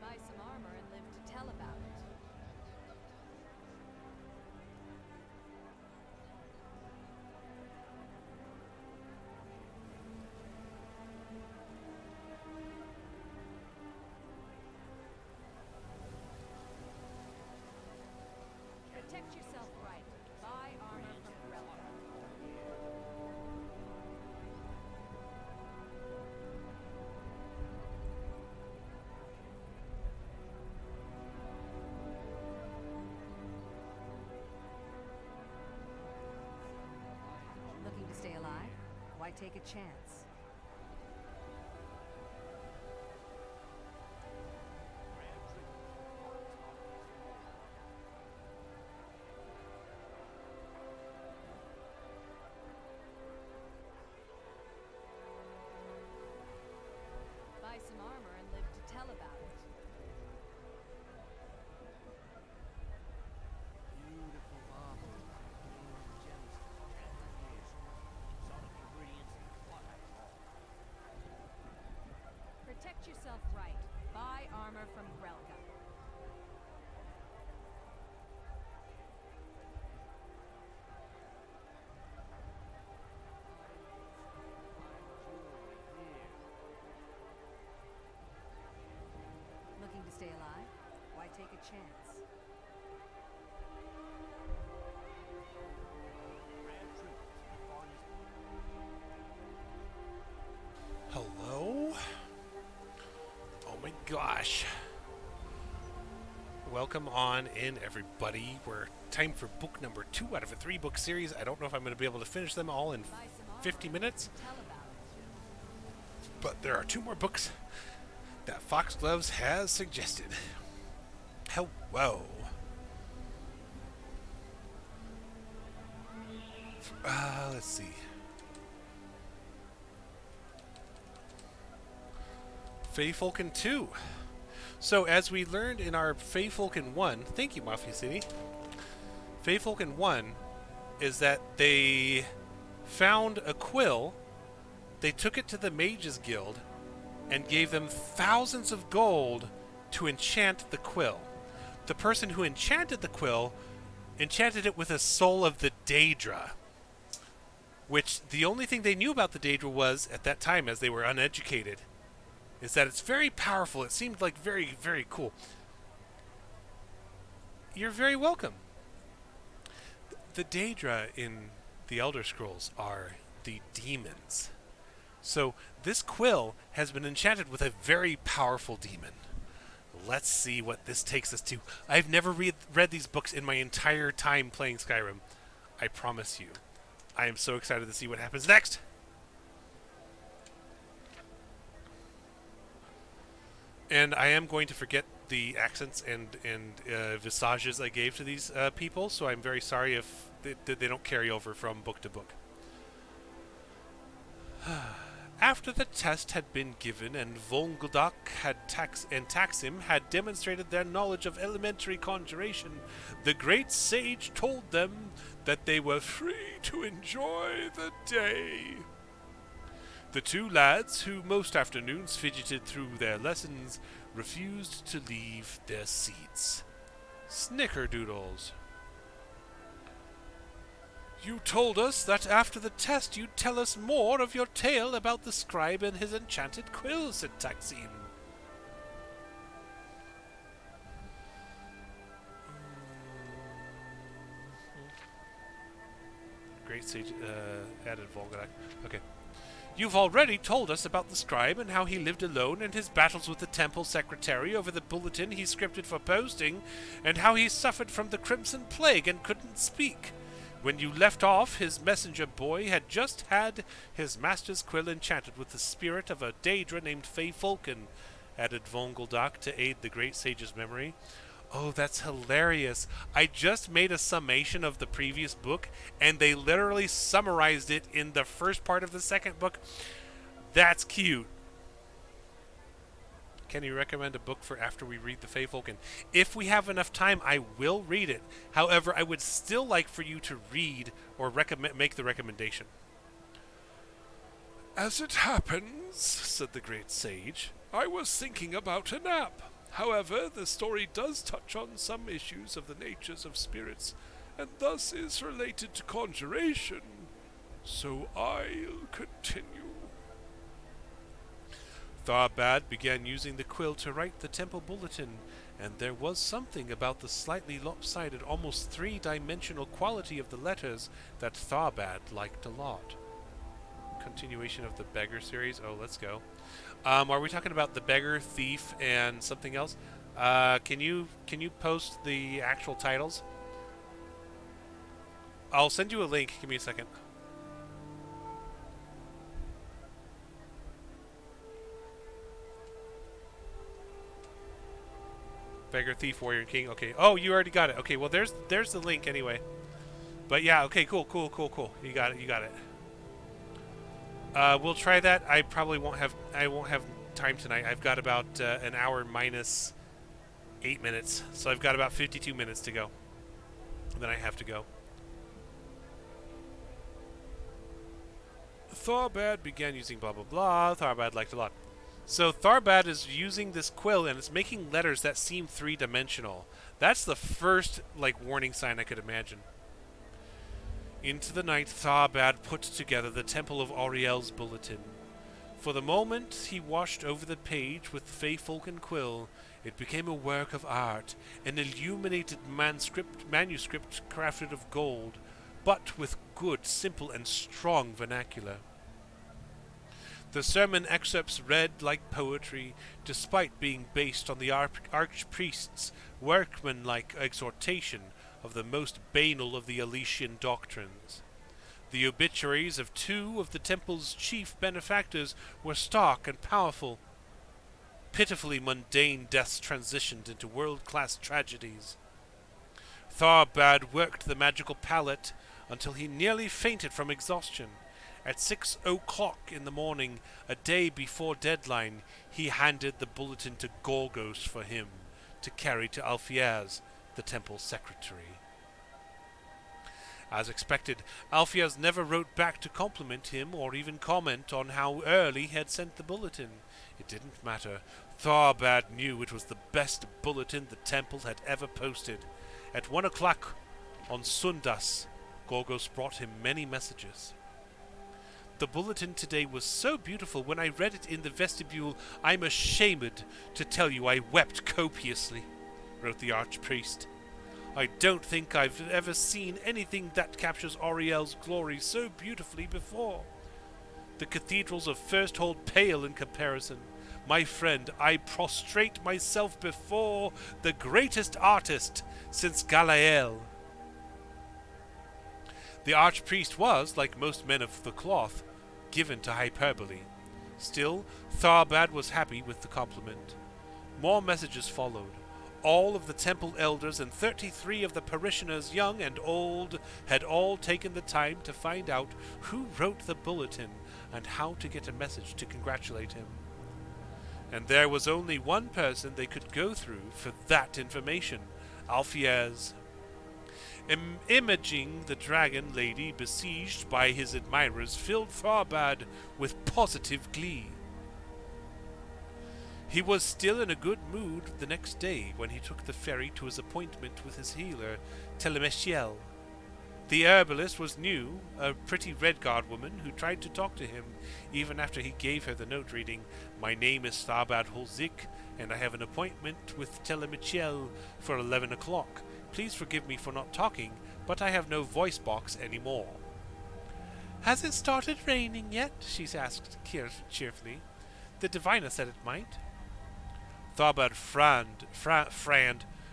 Buy some armor and live to tell about it. Protect yourself right. Buy armor from Relka. Looking to stay alive? Why take a chance? Buy some armor and live to tell about it. Beautiful marble. Gemstones. Exotic ingredients and what I call. Protect yourself right. Buy armor from Relka. Looking to stay alive? Why take a chance? Hello? Oh my gosh. Welcome on in, everybody. We're time for book number 2 out of a 3-book series. I don't know if I'm going to be able to finish them all in 50 minutes. But there are 2 more books that Foxgloves has suggested. Hello. Let's see. Feyfolken 2. So, as we learned in our Feyfolken 1, thank you, Mafia City. Feyfolken 1 is that they found a quill, they took it to the Mages Guild, and gave them thousands of gold to enchant the quill. The person who enchanted the quill enchanted it with a soul of the Daedra, which the only thing they knew about the Daedra was, at that time, as they were uneducated, is that it's very powerful. It seemed like very, very cool. You're very welcome. The Daedra in the Elder Scrolls are the demons. So this quill has been enchanted with a very powerful demon. Let's see what this takes us to. I've never read these books in my entire time playing Skyrim. I promise you. I am so excited to see what happens next. And I am going to forget the accents and visages I gave to these people, so I'm very sorry if they don't carry over from book to book. After the test had been given and Volguldak and Taksim had demonstrated their knowledge of elementary conjuration, the great sage told them that they were free to enjoy the day. The 2 lads, who most afternoons fidgeted through their lessons, refused to leave their seats. Snickerdoodles. You told us that after the test you'd tell us more of your tale about the scribe and his enchanted quill, said Taksim. Great sage added Volgrak. Okay. You've already told us about the scribe and how he lived alone and his battles with the temple secretary over the bulletin he scripted for posting, and how he suffered from the crimson plague and couldn't speak. When you left off, his messenger boy had just had his master's quill enchanted with the spirit of a Daedra named Feyfolken, added Volguldak to aid the great sage's memory. Oh, that's hilarious. I just made a summation of the previous book, and they literally summarized it in the first part of the second book. That's cute. Can you recommend a book for after we read the Feyfolken? If we have enough time, I will read it. However, I would still like for you to read or make the recommendation. As it happens, said the great sage, I was thinking about a nap. However, the story does touch on some issues of the natures of spirits, and thus is related to conjuration. So I'll continue. Tharbad began using the quill to write the temple bulletin, and there was something about the slightly lopsided, almost three-dimensional quality of the letters that Tharbad liked a lot. Continuation of the Beggar series. Oh, let's go. Are we talking about the Beggar, Thief, and something else? Can you post the actual titles? I'll send you a link. Give me a second. Beggar, Thief, Warrior, and King. Okay. Oh, you already got it. Okay. Well, there's the link anyway. But yeah. Okay. Cool. You got it. We'll try that. I probably won't have time tonight. I've got about an hour minus 8 minutes, so I've got about 52 minutes to go. And then I have to go. Tharbad began using blah blah blah. Tharbad liked a lot. So Tharbad is using this quill and it's making letters that seem three-dimensional. That's the first warning sign I could imagine. Into the night, Tharbad put together the Temple of Auriel's bulletin. For the moment he washed over the page with Feyfolken quill, it became a work of art, an illuminated manuscript crafted of gold, but with good, simple, and strong vernacular. The sermon excerpts read like poetry, despite being based on the archpriest's workmanlike exhortation of the most banal of the Elysian doctrines. The obituaries of two of the temple's chief benefactors were stark and powerful. Pitifully mundane deaths transitioned into world-class tragedies. Tharbad worked the magical palette until he nearly fainted from exhaustion. At 6 o'clock in the morning, a day before deadline, he handed the bulletin to Gorgos for him to carry to Alfiaz, the temple secretary. As expected, Alfiaz never wrote back to compliment him or even comment on how early he had sent the bulletin. It didn't matter. Tharbad knew it was the best bulletin the temple had ever posted. At 1 o'clock on Sundas, Gorgos brought him many messages. The bulletin today was so beautiful. When I read it in the vestibule, I'm ashamed to tell you I wept copiously, wrote the archpriest. I don't think I've ever seen anything that captures Auriel's glory so beautifully before. The cathedrals of First hold pale in comparison. My friend, I prostrate myself before the greatest artist since Galael. The archpriest was, like most men of the cloth, given to hyperbole. Still, Tharbad was happy with the compliment. More messages followed. All of the temple elders and 33 of the parishioners, young and old, had all taken the time to find out who wrote the bulletin and how to get a message to congratulate him. And there was only one person they could go through for that information, Alfiaz. Imaging the dragon lady besieged by his admirers filled Tharbad with positive glee. He was still in a good mood the next day when he took the ferry to his appointment with his healer, Telemechiel. The herbalist was new, a pretty red-guard woman who tried to talk to him even after he gave her the note reading, "My name is Tharbad Holzik, and I have an appointment with Telemechiel for 11 o'clock. Please forgive me for not talking, but I have no voice box anymore." "Has it started raining yet?" she asked cheerfully. "The diviner said it might." Tharbad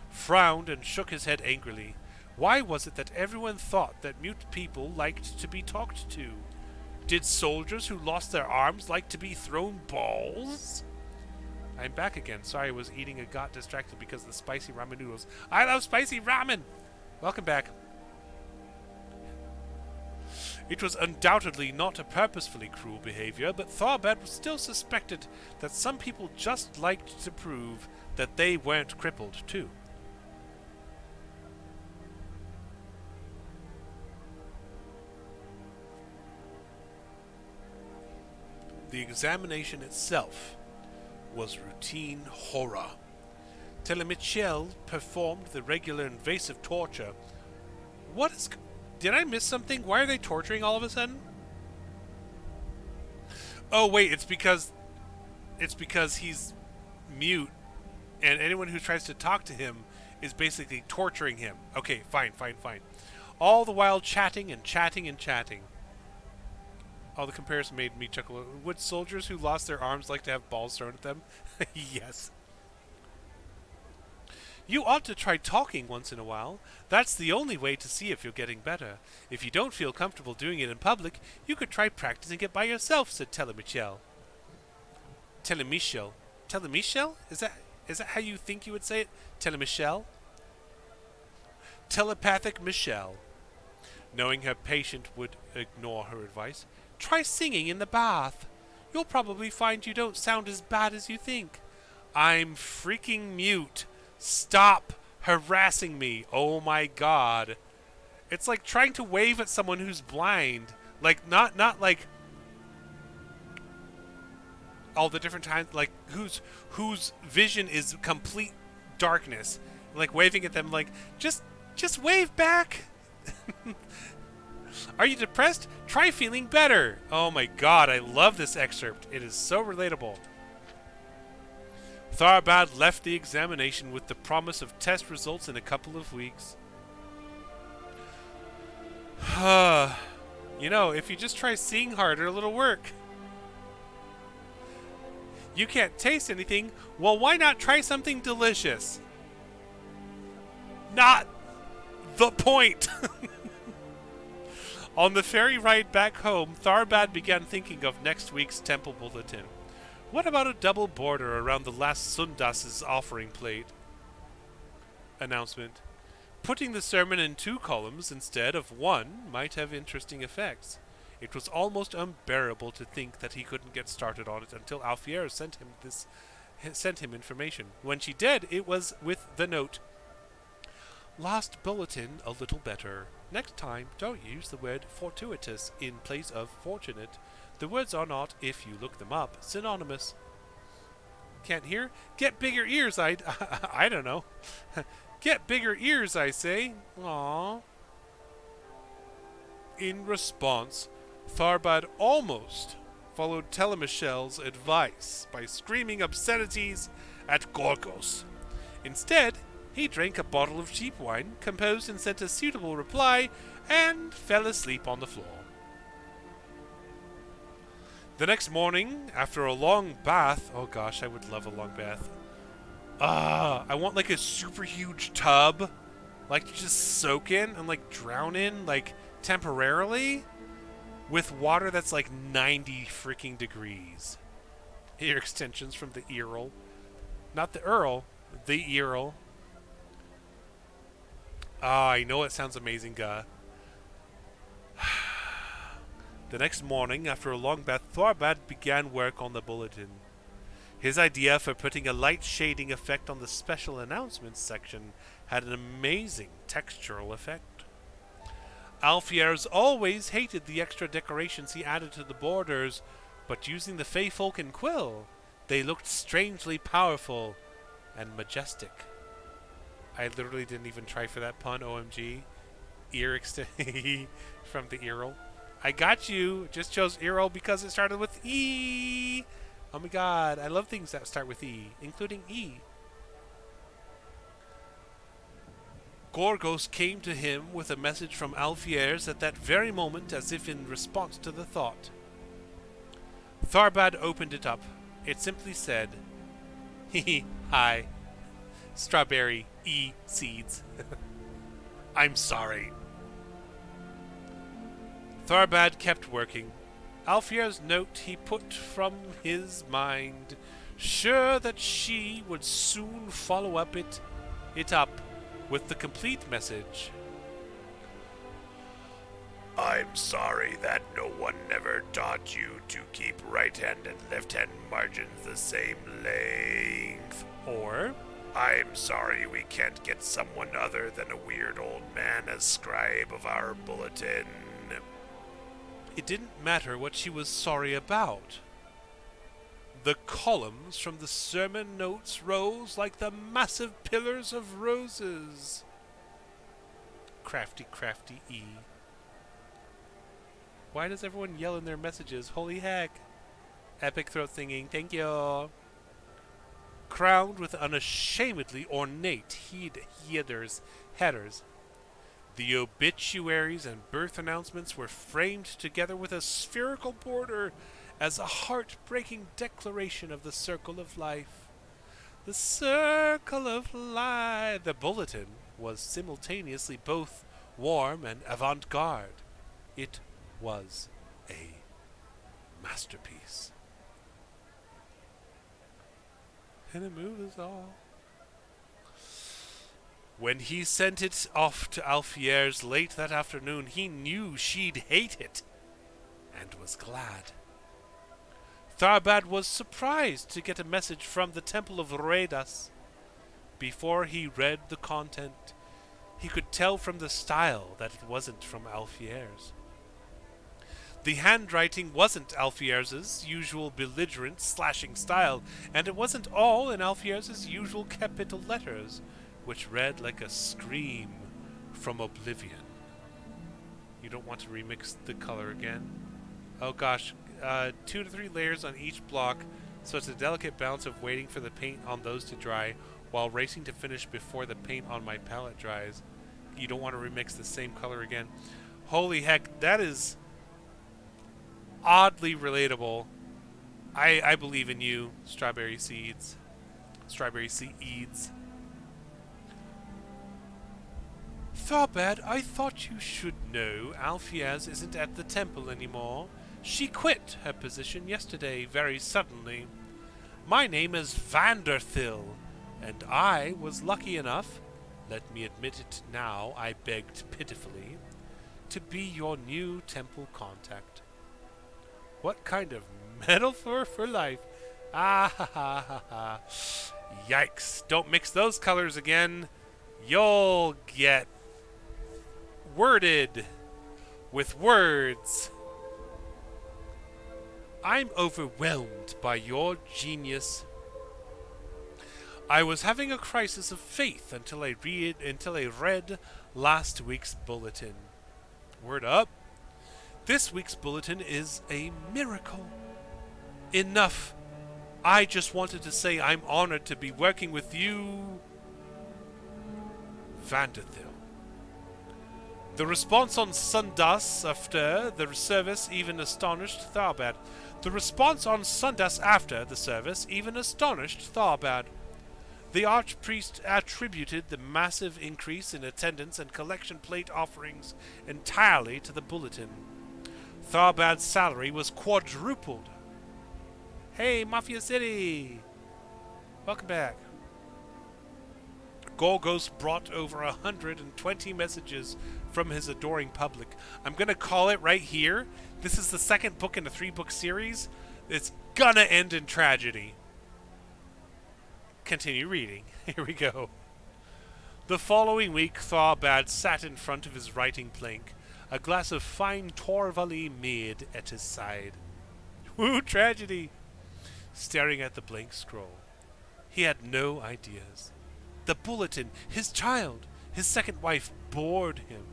frowned and shook his head angrily. Why was it that everyone thought that mute people liked to be talked to? Did soldiers who lost their arms like to be thrown balls? I'm back again. Sorry, I was eating and got distracted because of the spicy ramen noodles. I love spicy ramen! Welcome back. It was undoubtedly not a purposefully cruel behavior, but Tharbad still suspected that some people just liked to prove that they weren't crippled too. The examination itself was routine horror. Telemichel performed the regular invasive torture. Did I miss something? Why are they torturing all of a sudden? Oh wait, it's because he's mute, and anyone who tries to talk to him is basically torturing him. Okay, fine. All the while chatting and chatting and chatting. Oh, the comparison made me chuckle. Would soldiers who lost their arms like to have balls thrown at them? Yes. You ought to try talking once in a while. That's the only way to see if you're getting better. If you don't feel comfortable doing it in public, you could try practicing it by yourself, said Telemichel. Telemichel? Is that how you think you would say it? Telemichel? Telepathic Michelle. Knowing her patient would ignore her advice, try singing in the bath. You'll probably find you don't sound as bad as you think. I'm freaking mute. Stop harassing me. Oh my god. It's like trying to wave at someone who's blind. Like, not like all the different times, like whose vision is complete darkness. Like waving at them like, just wave back. Are you depressed? Try feeling better. Oh my god, I love this excerpt. It is so relatable. Tharbad left the examination with the promise of test results in a couple of weeks. You know, if you just try seeing harder, it'll work. You can't taste anything? Well, why not try something delicious? Not the point! On the ferry ride back home, Tharbad began thinking of next week's temple bulletin. What about a double border around the last Sundas's offering plate? Announcement. Putting the sermon in 2 columns instead of 1 might have interesting effects. It was almost unbearable to think that he couldn't get started on it until Alfiera sent him information. When she did, it was with the note. Last bulletin a little better. Next time, don't use the word fortuitous in place of fortunate. The words are not, if you look them up, synonymous. Can't hear? Get bigger ears, I don't know. Get bigger ears, I say. Aww. In response, Tharbad almost followed Telemichel's advice by screaming obscenities at Gorgos. Instead, he drank a bottle of cheap wine, composed and sent a suitable reply, and fell asleep on the floor. The next morning, after a long bath... Oh gosh, I would love a long bath. I want like a super huge tub. Like to just soak in and like drown in, like temporarily. With water that's like 90 freaking degrees. Ear extensions from the Earl. Not the Earl, the Earl. I know it sounds amazing, guy. The next morning, after a long bath, Tharbad began work on the bulletin. His idea for putting a light shading effect on the special announcements section had an amazing textural effect. Alfiers always hated the extra decorations he added to the borders, but using the Fey Folk and Quill, they looked strangely powerful and majestic. I literally didn't even try for that pun, OMG. Ear from the Earl. I got you. Just chose Earl because it started with E. Oh my god, I love things that start with E, including E. Gorgos came to him with a message from Alfiers at that very moment, as if in response to the thought. Tharbad opened it up. It simply said, hi. Strawberry E seeds. I'm sorry. Tharbad kept working. Alfier's note he put from his mind, sure that she would soon follow it up with the complete message. I'm sorry that no one never taught you to keep right hand and left hand margins the same length. Or, I'm sorry we can't get someone other than a weird old man as scribe of our bulletin. it didn't matter what she was sorry about. The columns from the sermon notes rose like the massive pillars of roses. Crafty, crafty E. Why does everyone yell in their messages? Holy heck. Epic throat singing, thank you. Crowned with unashamedly ornate headers. The obituaries and birth announcements were framed together with a spherical border as a heart-breaking declaration of the circle of life. The circle of life. The bulletin was simultaneously both warm and avant-garde. It was a masterpiece. And it moves us all. When he sent it off to Alfier's late that afternoon, he knew she'd hate it, and was glad. Tharbad was surprised to get a message from the Temple of Redas. Before he read the content, he could tell from the style that it wasn't from Alfier's. The handwriting wasn't Alfier's usual belligerent, slashing style, and it wasn't all in Alfier's usual capital letters, which read like a scream from oblivion. You don't want to remix the color again? Oh gosh, 2 to 3 layers on each block, so it's a delicate balance of waiting for the paint on those to dry, while racing to finish before the paint on my palette dries. You don't want to remix the same color again. Holy heck, that is oddly relatable. I believe in you, Strawberry Seeds. Strawberry Seeds. Tharbad, I thought you should know Alfiaz isn't at the temple anymore. She quit her position yesterday very suddenly. My name is Vanderthil, and I was lucky enough, let me admit it now, I begged pitifully, to be your new temple contact. What kind of metaphor for life? Ah ha ha ha ha. Yikes. Don't mix those colors again. You'll get worded with words. I'm overwhelmed by your genius. I was having a crisis of faith until I read last week's bulletin. Word up. This week's bulletin is a miracle. Enough. I just wanted to say I'm honored to be working with you, Vanderthil. The response on Sundas after the service even astonished Tharbad. The response on Sundas after the service even astonished Tharbad. The archpriest attributed the massive increase in attendance and collection plate offerings entirely to the bulletin. Tharbad's salary was quadrupled. Hey, Mafia City! Welcome back. Gorgos brought over 120 messages from his adoring public. I'm gonna call it right here. This is the second book in a 3-book series. It's gonna end in tragedy. Continue reading. Here we go. The following week, Tharbad sat in front of his writing plank, a glass of fine Torvally mead at his side. Woo, tragedy! Staring at the blank scroll. He had no ideas. The bulletin, his child, his second wife bored him.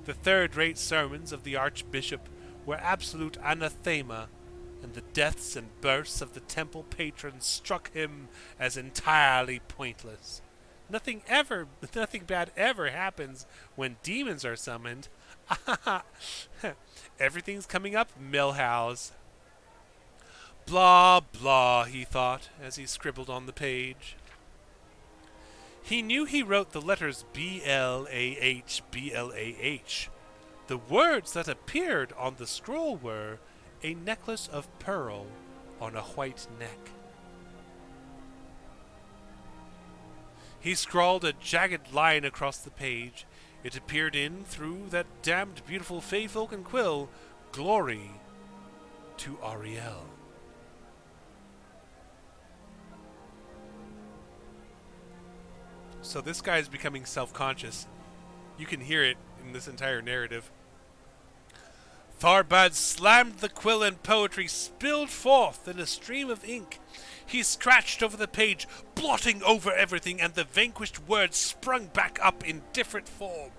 The third-rate sermons of the Archbishop were absolute anathema, and the deaths and births of the temple patrons struck him as entirely pointless. Nothing bad ever happens when demons are summoned. Everything's coming up, Millhouse. Blah, blah, he thought, as he scribbled on the page. He knew he wrote the letters B-L-A-H, B-L-A-H. The words that appeared on the scroll were, a necklace of pearl on a white neck. He scrawled a jagged line across the page. It appeared in through that damned beautiful Fey folk and quill. Glory to Ariel. So this guy is becoming self-conscious. You can hear it in this entire narrative. Tharbad slammed the quill and poetry spilled forth in a stream of ink. He scratched over the page, blotting over everything, and the vanquished words sprung back up in different form.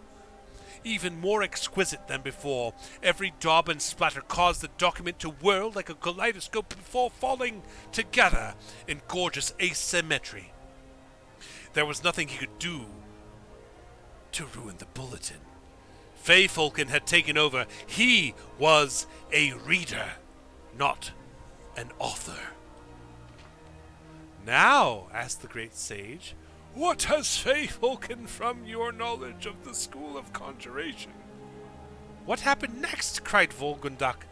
Even more exquisite than before, every daub and splatter caused the document to whirl like a kaleidoscope before falling together in gorgeous asymmetry. There was nothing he could do to ruin the bulletin. Fey Falcon had taken over. He was a reader, not an author. Now, asked the great sage, what has Fey Falcon from your knowledge of the school of conjuration? What happened next? Cried Volgundak.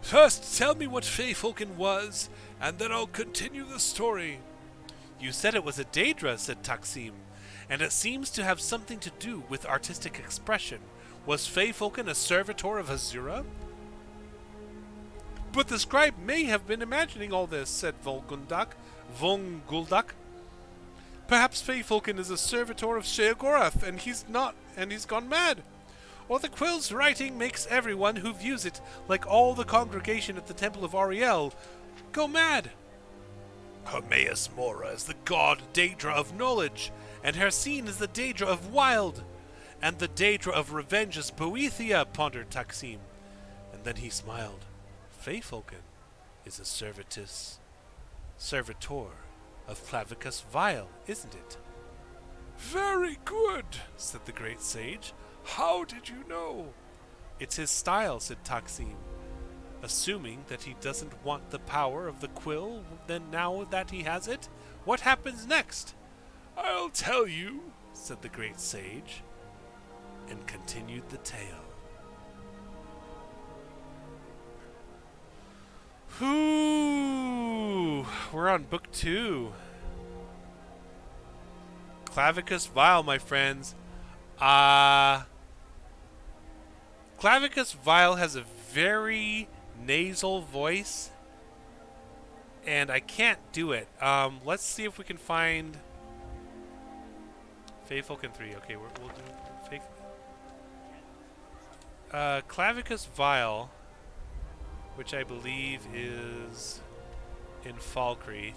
First, tell me what Fey Falcon was, and then I'll continue the story. You said it was a Daedra, said Taksim, and it seems to have something to do with artistic expression. Was Fey Falcon a servitor of Azura? But the scribe may have been imagining all this, said Volgundak. Perhaps Fey Falcon is a servitor of Sheogorath, and he's gone mad. Or the quill's writing makes everyone who views it, like all the congregation at the Temple of Ariel, go mad. Hermaeus Mora is the god Daedra of knowledge, and Hercene is the Daedra of wild, and the Daedra of revenge is Boethia, pondered Taksim. And then he smiled. Fey Falcon is a servitor of Clavicus Vile, isn't it? Very good, said the great sage. How did you know? It's his style, said Taksim. Assuming that he doesn't want the power of the quill, then now that he has it, what happens next? I'll tell you, said the great sage, and continued the tale. Whoo! We're on book 2. Clavicus Vile, my friends. Clavicus Vile has a very nasal voice, and I can't do it. Let's see if we can find Fey Falcon 3. Okay, we'll do Fey. Clavicus Vile, which I believe is in Falkreath.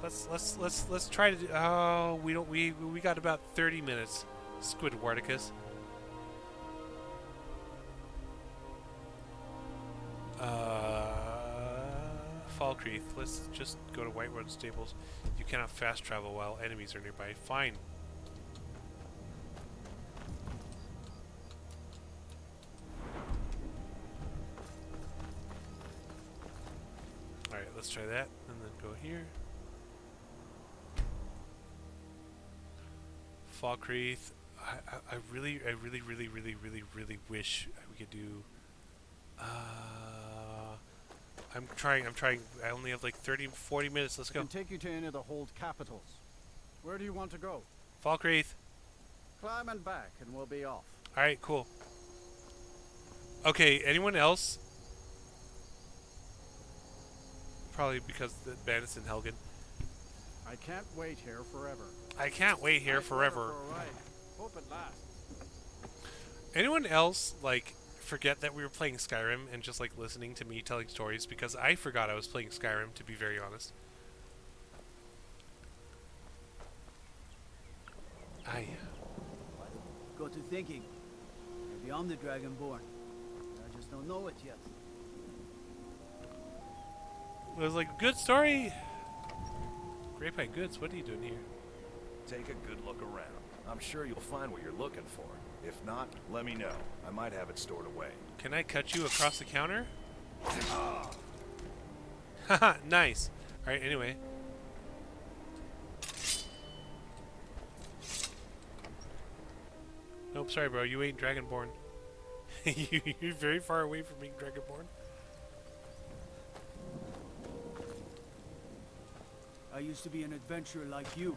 Let's try to do, oh, we got about 30 minutes. Squidwardicus. Falkreath. Let's just go to Whiterun Stables. You cannot fast travel while enemies are nearby. Fine. Alright, let's try that, and then go here. Falkreath. I really wish we could do... I'm trying. I only have like 40 minutes. Let's go. I can take you to any of the hold capitals. Where do you want to go? Falkreath. Climb and back, and we'll be off. Alright, cool. Okay, anyone else? Probably because the bandits in Helgen. I can't wait here forever. I can't wait here forever. Hope it lasts. Anyone else, like, forget that we were playing Skyrim and just, like, listening to me telling stories? Because I forgot I was playing Skyrim, to be very honest. Aye. Got to thinking. Maybe I'm the Dragonborn. I just don't know it yet. It was like, good story. Grapevine Goods, what are you doing here? Take a good look around. I'm sure you'll find what you're looking for. If not, let me know. I might have it stored away. Can I cut you across the counter? Haha, nice. Alright, anyway. Nope, sorry bro, you ain't Dragonborn. You're very far away from being Dragonborn. I used to be an adventurer like you.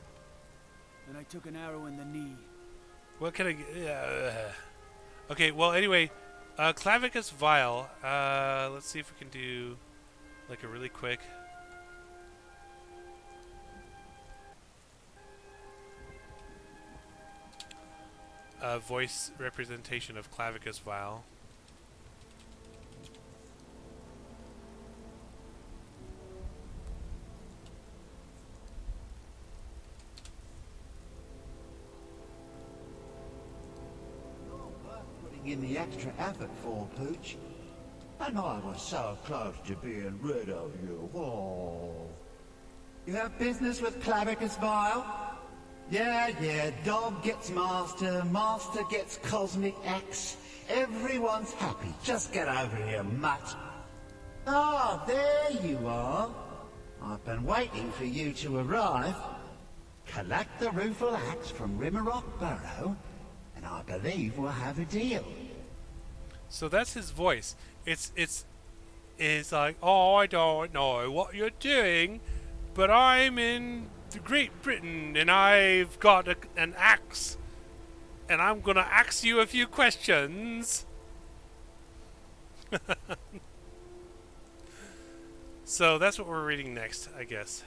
and I took an arrow in the knee. What can I... okay, well, anyway, Clavicus Vial. Let's see if we can do, like, a really quick... voice representation of Clavicus Vial. Putting in the extra effort for, Pooch. And I was so close to being rid of you. Oh. You have business with Clavicus Vial? Yeah, dog gets master, master gets Cosmic X. Everyone's happy. Just get over here, mutt. Ah, there you are. I've been waiting for you to arrive. Collect the rueful axe from Rimmerock Burrow, and I believe we'll have a deal. So that's his voice. It's like, oh, I don't know what you're doing, but I'm in Great Britain, and I've got an axe, and I'm gonna ask you a few questions. So that's what we're reading next, I guess.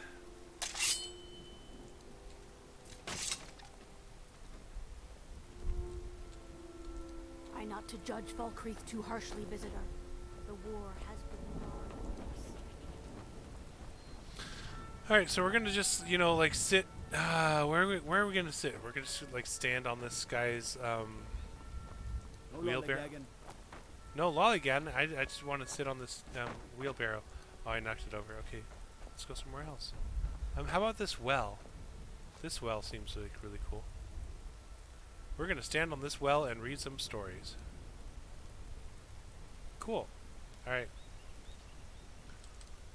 Try not to judge Falkreath too harshly, visitor. The war has been marvelous. Alright, so we're gonna just, you know, like sit, where are we gonna sit? We're gonna like stand on this guy's, No wheelbarrow? lollygagging. No, lollygagging. I just want to sit on this, wheelbarrow. Oh, I knocked it over. Okay, let's go somewhere else. How about this well? This well seems like really cool. We're gonna stand on this well and read some stories. Cool. Alright.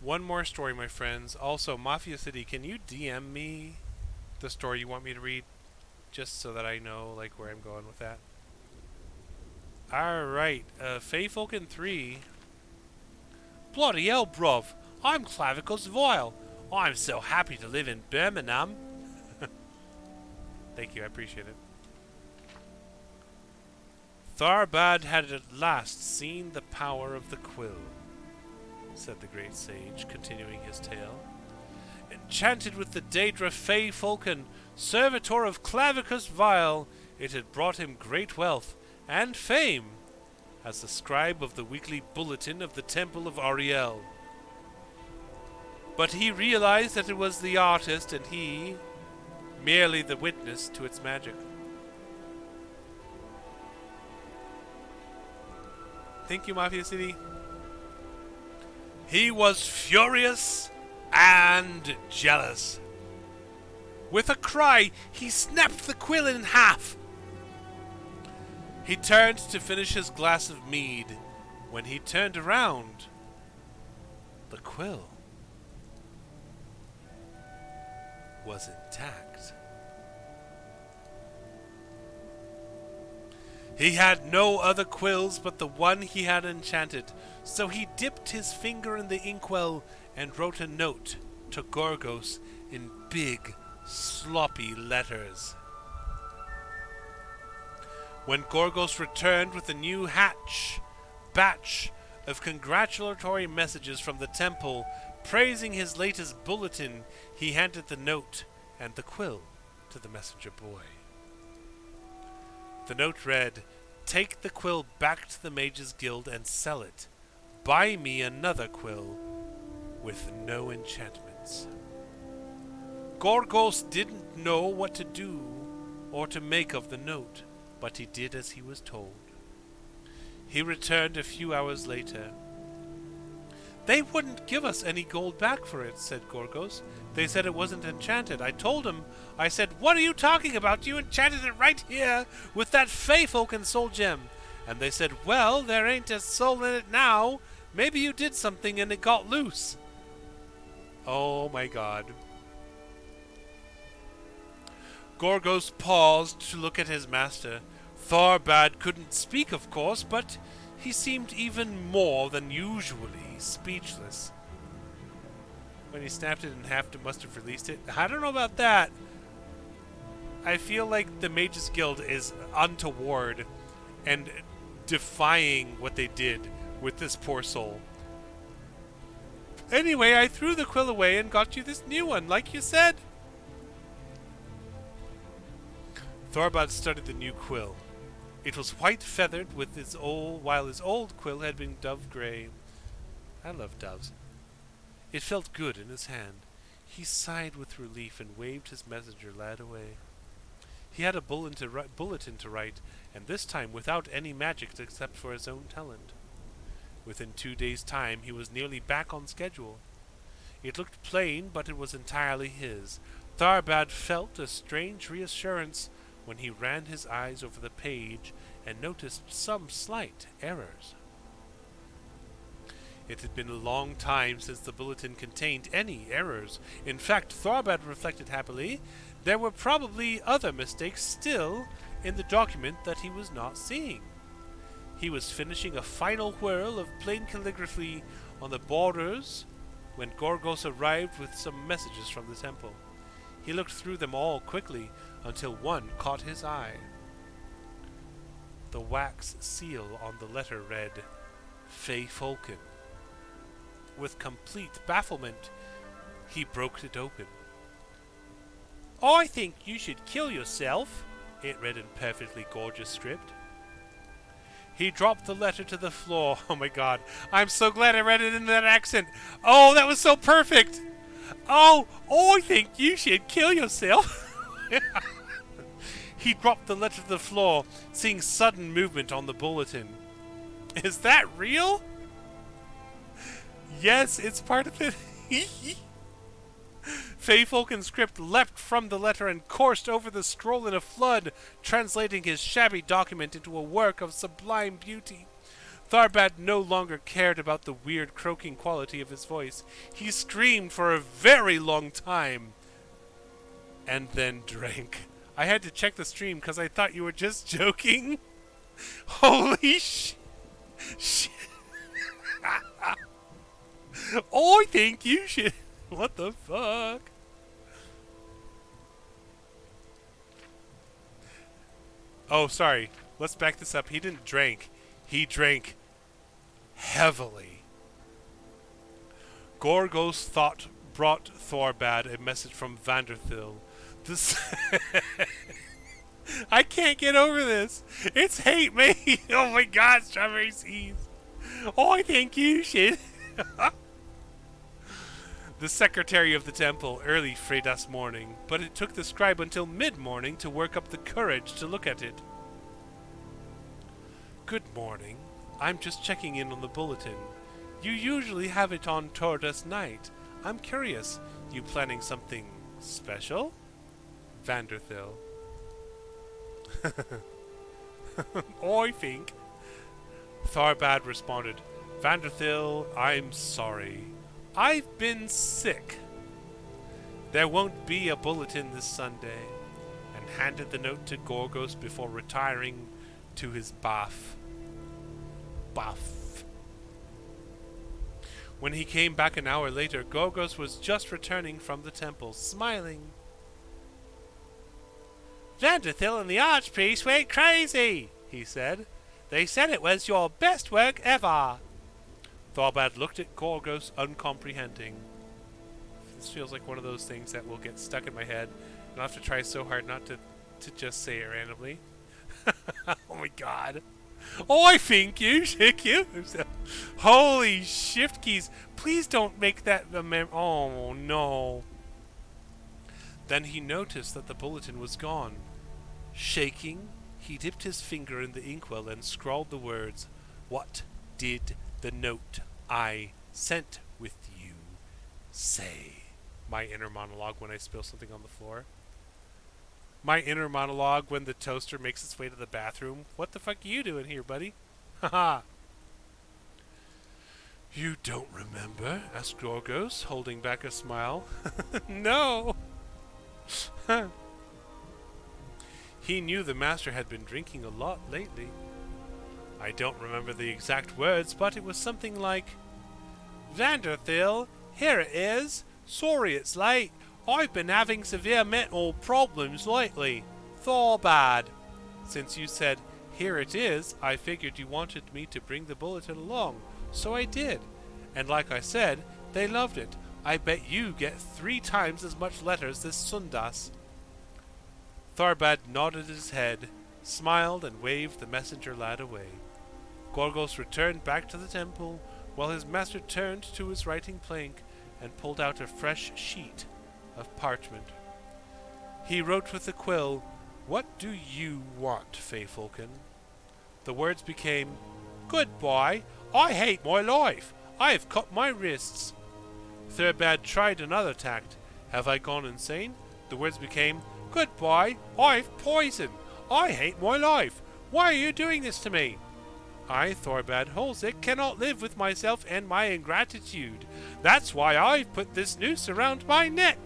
One more story, my friends. Also, Mafia City, can you DM me the story you want me to read? Just so that I know, like, where I'm going with that. Alright, Fey Falcon 3. Bloody hell, bruv. I'm Clavicus Vial. I'm so happy to live in Birmingham. Thank you, I appreciate it. Tharbad had at last seen the power of the quill, said the great sage, continuing his tale. Enchanted with the Daedra Fey Falcon, servitor of Clavicus Vial, it had brought him great wealth and fame as the scribe of the weekly bulletin of the Temple of Ariel. But he realized that it was the artist and he merely the witness to its magic. Thank you, Mafia City. He was furious and jealous. With a cry, he snapped the quill in half. He turned to finish his glass of mead. When he turned around, the quill was intact. He had no other quills but the one he had enchanted, so he dipped his finger in the inkwell and wrote a note to Gorgos in big, sloppy letters. When Gorgos returned with a new batch of congratulatory messages from the temple praising his latest bulletin, he handed the note and the quill to the messenger boy. The note read, "Take the quill back to the Mages Guild and sell it. Buy me another quill with no enchantments." Gorgos didn't know what to do or to make of the note, but he did as he was told. He returned a few hours later. "They wouldn't give us any gold back for it," said Gorgos. "They said it wasn't enchanted. I told them, I said, 'What are you talking about? You enchanted it right here with that Fey Falcon soul gem.' And they said, 'Well, there ain't a soul in it now. Maybe you did something and it got loose.'" Oh my god. Gorgos paused to look at his master. Tharbad couldn't speak, of course, but he seemed even more than usually speechless. When he snapped it in half, it must have released it. I don't know about that. I feel like the Mages Guild is untoward and defying what they did with this poor soul. Anyway, I threw the quill away and got you this new one, like you said. Thorbad studied the new quill. It was white feathered with while his old quill had been dove gray. I love doves. It felt good in his hand. He sighed with relief and waved his messenger lad away. He had a bulletin to write, and this time without any magic except for his own talent. Within 2 days' time, he was nearly back on schedule. It looked plain, but it was entirely his. Tharbad felt a strange reassurance when he ran his eyes over the page and noticed some slight errors. It had been a long time since the bulletin contained any errors. In fact, Tharbad reflected happily, there were probably other mistakes still in the document that he was not seeing. He was finishing a final whirl of plain calligraphy on the borders when Gorgos arrived with some messages from the temple. He looked through them all quickly until one caught his eye. The wax seal on the letter read, Fey Falcon. With complete bafflement, he broke it open. I think you should kill yourself, it read in perfectly gorgeous script. He dropped the letter to the floor. Oh my god, I'm so glad I read it in that accent. Oh, that was so perfect. Oh, I think you should kill yourself. He dropped the letter to the floor, seeing sudden movement on the bulletin. Is that real? Yes, it's part of it. Fey Falcon's script leapt from the letter and coursed over the scroll in a flood, translating his shabby document into a work of sublime beauty. Tharbad no longer cared about the weird croaking quality of his voice. He screamed for a very long time, and then drank. I had to check the stream because I thought you were just joking. Holy shit. I think you should... What the fuck? Oh, sorry. Let's back this up. He didn't drink. He drank heavily. Gorgos thought brought Thorbad a message from Vanderthil. This I can't get over this. It's hate me. Oh my god, strawberry seeds. Oh, I think you should. The secretary of the temple early Fredas morning, but it took the scribe until mid-morning to work up the courage to look at it. Good morning. I'm just checking in on the bulletin. You usually have it on Tordas night. I'm curious, you planning something special? Vanderthil. I think. Tharbad responded, Vanderthil, I'm sorry. I've been sick. There won't be a bulletin this Sunday, and handed the note to Gorgos before retiring to his bath. When he came back an hour later, Gorgos was just returning from the temple, smiling. Vanderthil and the Archpriest went crazy, he said. They said it was your best work ever. Tharbad looked at Gorgos, uncomprehending. This feels like one of those things that will get stuck in my head, and I'll have to try so hard not to just say it randomly. Oh my god. Oh, I think you should kill yourself. Holy shift keys. Please don't make that the oh no. Then he noticed that the bulletin was gone. Shaking, he dipped his finger in the inkwell and scrawled the words, What did the note I sent with you say? My inner monologue when I spill something on the floor. My inner monologue when the toaster makes its way to the bathroom. What the fuck are you doing here, buddy? Haha. You don't remember? Asked Gorgos, holding back a smile. No. He knew the master had been drinking a lot lately. I don't remember the exact words, but it was something like, Vanderthil, here it is. Sorry it's late. I've been having severe mental problems lately. Thorbad. Since you said, here it is, I figured you wanted me to bring the bulletin along, so I did. And like I said, they loved it. I bet you get 3 times as much letters this Sundas. Thorbad nodded his head, smiled, and waved the messenger lad away. Gorgos returned back to the temple, while his master turned to his writing plank and pulled out a fresh sheet of parchment. He wrote with the quill, "What do you want, Fay Falcon?" The words became, "Goodbye. I hate my life. I have cut my wrists." Thorbad tried another tact. "Have I gone insane?" The words became, "Goodbye. I've poison. I hate my life. Why are you doing this to me?" "I, Thorbad Holzik, cannot live with myself and my ingratitude. That's why I've put this noose around my neck."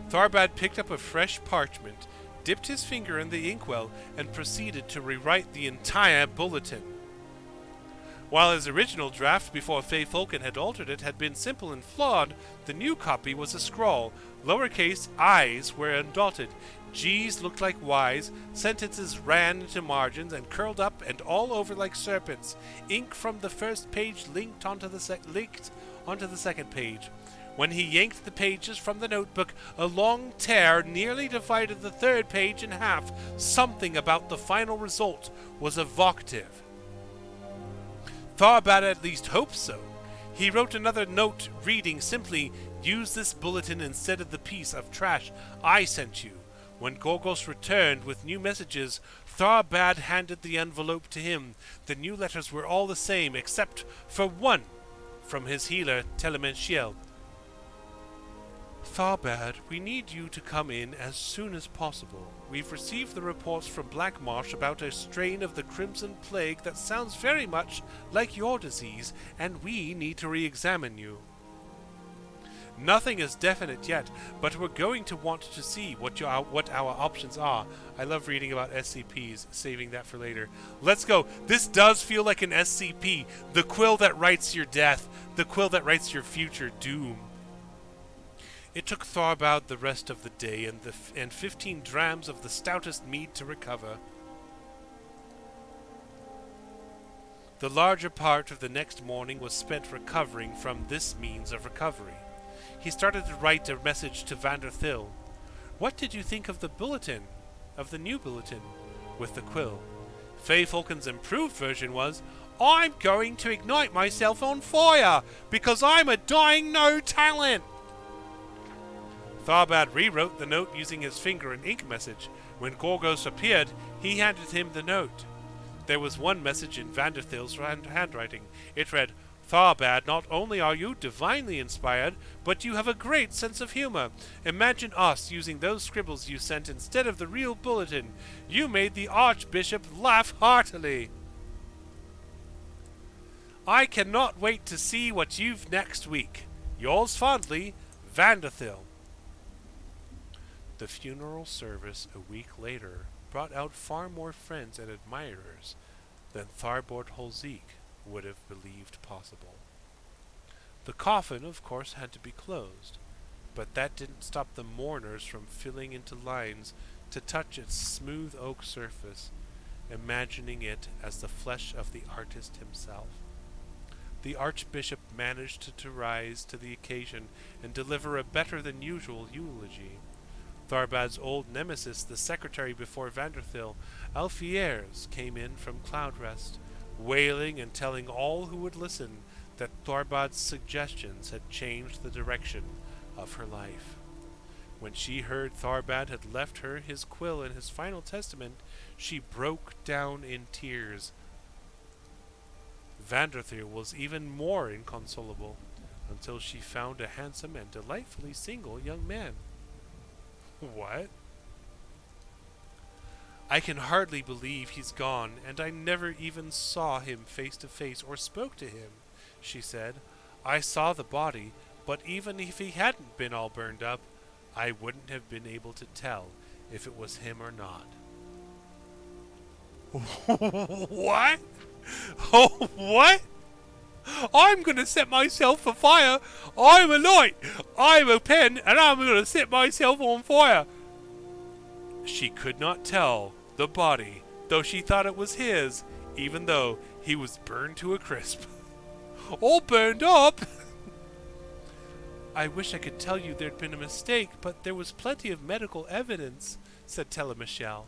Thorbad picked up a fresh parchment, dipped his finger in the inkwell, and proceeded to rewrite the entire bulletin. While his original draft before Fay Falcon had altered it had been simple and flawed, the new copy was a scrawl. Lowercase i's were undotted, G's looked like Y's, sentences ran into margins and curled up and all over like serpents. Ink from the first page linked onto the second page. When he yanked the pages from the notebook, a long tear nearly divided the third page in half. Something about the final result was evocative. Thorbad at least hoped so. He wrote another note reading simply, "Use this bulletin instead of the piece of trash I sent you." When Gorgos returned with new messages, Thorbad handed the envelope to him. The new letters were all the same, except for one from his healer, Telementiel. "Thorbad, we need you to come in as soon as possible. We've received the reports from Blackmarsh about a strain of the Crimson Plague that sounds very much like your disease, and we need to re-examine you. Nothing is definite yet, but we're going to want to see what our options are." I love reading about SCPs, saving that for later. Let's go. This does feel like an SCP. The quill that writes your death. The quill that writes your future doom. It took Thorbad the rest of the day and 15 drams of the stoutest mead to recover. The larger part of the next morning was spent recovering from this means of recovery. He started to write a message to Vanderthil. "What did you think of the bulletin? Of the new bulletin?" With the quill. Fay Falcon's improved version was, "I'm going to ignite myself on fire, because I'm a dying no talent." Thorbad rewrote the note using his finger and ink message. When Gorgos appeared, he handed him the note. There was one message in Vanderthil's handwriting. It read, "Thorbad, not only are you divinely inspired, but you have a great sense of humor. Imagine us using those scribbles you sent instead of the real bulletin. You made the Archbishop laugh heartily. I cannot wait to see what you've next week. Yours fondly, Vanderthil." The funeral service a week later brought out far more friends and admirers than Thorbad Holzik would have believed possible. The coffin, of course, had to be closed, but that didn't stop the mourners from filling into lines to touch its smooth oak surface, imagining it as the flesh of the artist himself. The Archbishop managed to rise to the occasion and deliver a better-than-usual eulogy. Thorbad's old nemesis, the secretary before Vanderthil, Alfiers, came in from Cloudrest, wailing and telling all who would listen that Thorbad's suggestions had changed the direction of her life. When she heard Thorbad had left her his quill and his final testament, she broke down in tears. Vanderthil was even more inconsolable, until she found a handsome and delightfully single young man. What? "I can hardly believe he's gone, and I never even saw him face to face or spoke to him," she said. "I saw the body, but even if he hadn't been all burned up, I wouldn't have been able to tell if it was him or not." What? Oh, what? "I'm gonna set myself afire. I'm a light. I'm a pen, and I'm gonna set myself on fire." She could not tell the body, though she thought it was his, even though he was burned to a crisp. All burned up! I wish I could tell you there'd been a mistake, but there was plenty of medical evidence, said Telemichel.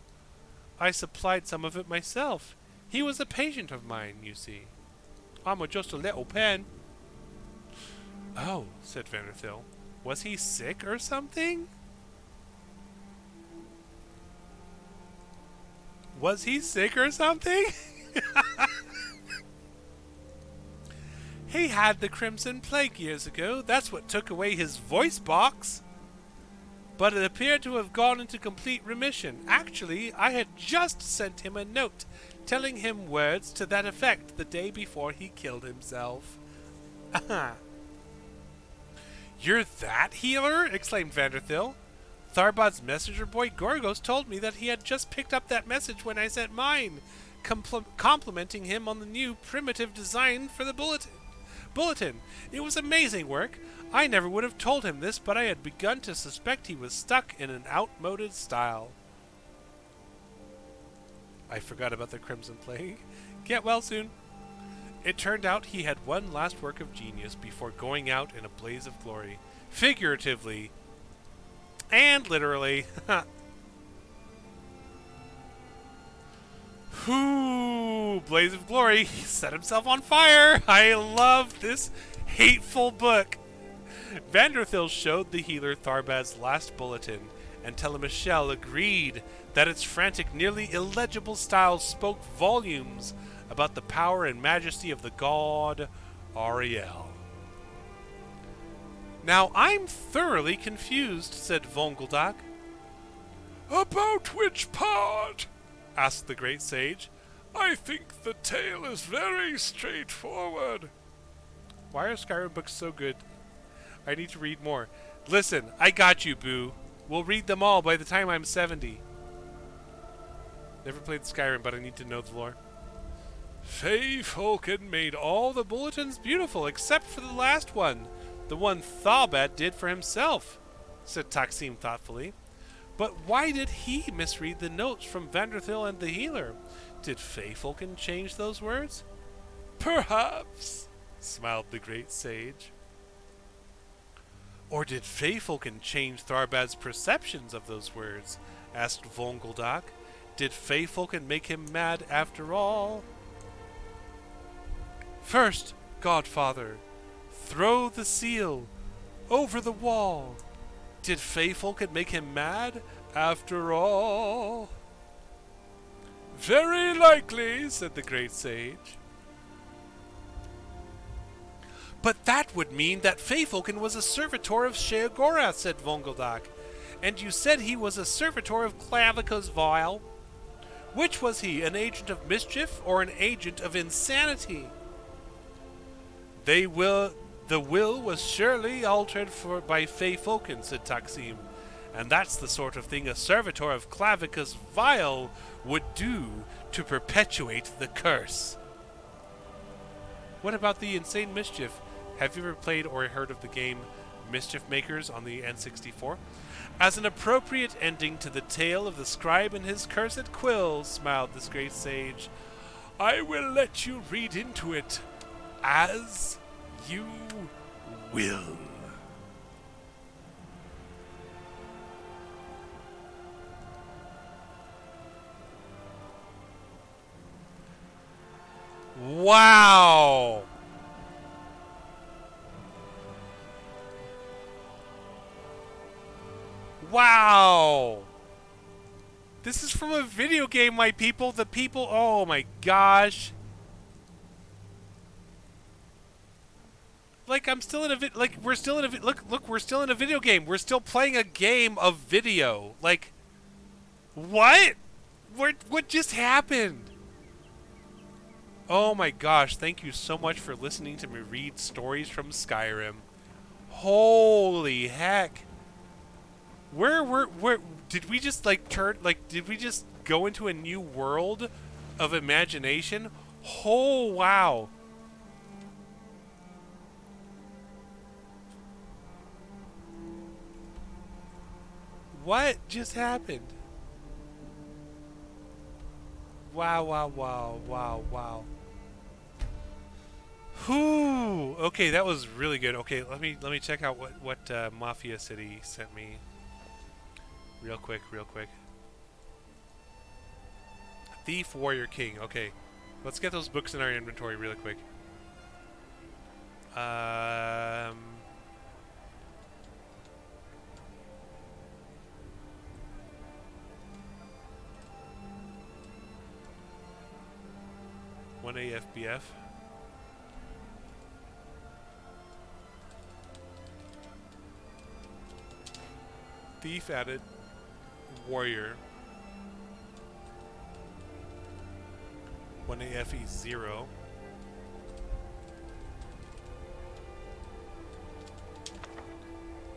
I supplied some of it myself. He was a patient of mine, you see. I'm just a little pen. Oh, said Vanderthil. Was he sick or something? Was he sick or something? He had the Crimson Plague years ago. That's what took away his voice box. But it appeared to have gone into complete remission. Actually, I had just sent him a note telling him words to that effect the day before he killed himself. You're that healer? Exclaimed Vanderthil. Tharbad's messenger boy Gorgos told me that he had just picked up that message when I sent mine, complimenting him on the new primitive design for the bulletin. It was amazing work. I never would have told him this, but I had begun to suspect he was stuck in an outmoded style. I forgot about the Crimson Plague. Get well soon. It turned out he had one last work of genius before going out in a blaze of glory. Figuratively. And literally. Whoo! Blaze of glory. He set himself on fire. I love this hateful book. Vanderthil showed the healer Tharbad's last bulletin, and Telemichel agreed that its frantic, nearly illegible style spoke volumes about the power and majesty of the god Ariel. Now I'm thoroughly confused, said Vongeldak. About which part? Asked the great sage. I think the tale is very straightforward. Why are Skyrim books so good? I need to read more. Listen, I got you, Boo. We'll read them all by the time I'm 70. Never played Skyrim, but I need to know the lore. Faye Falcon made all the bulletins beautiful, except for the last one. The one Tharbad did for himself, said Taksim thoughtfully. But why did he misread the notes from Vanderthil and the healer? Did Faye Falcon change those words? Perhaps, smiled the great sage. Or did Faye Falcon change Tharbad's perceptions of those words? Asked Vongeldak. Did Faye Falcon make him mad after all? First, Godfather, throw the seal over the wall. Did Faye Falcon make him mad after all? Very likely, said the great sage. But that would mean that Faye Falcon was a servitor of Sheogorath, said Vongeldak. And you said he was a servitor of Clavicus Vile. Which was he, an agent of mischief or an agent of insanity? The will was surely altered by Faye Falcon, said Taksim. And that's the sort of thing a servitor of Clavicus Vile would do to perpetuate the curse. What about the insane mischief? Have you ever played or heard of the game Mischief Makers on the N64? As an appropriate ending to the tale of the scribe and his cursed quill, smiled this great sage, I will let you read into it as you will. Wow! Wow! This is from a video game, my people. The people, oh my gosh. Like, I'm still in a we're still in a look, we're still in a video game. We're still playing a game of video. Like, what? What just happened? Oh my gosh, thank you so much for listening to me read stories from Skyrim. Holy heck. Where did we just did we just go into a new world of imagination? Oh wow. What just happened? Wow, wow, wow, wow, wow. Whew. Okay, that was really good. Okay, let me check out what Mafia City sent me. Real quick. Thief, Warrior, King. Okay, let's get those books in our inventory really quick. One AFBF. Thief added. Warrior. 1 AFE 0.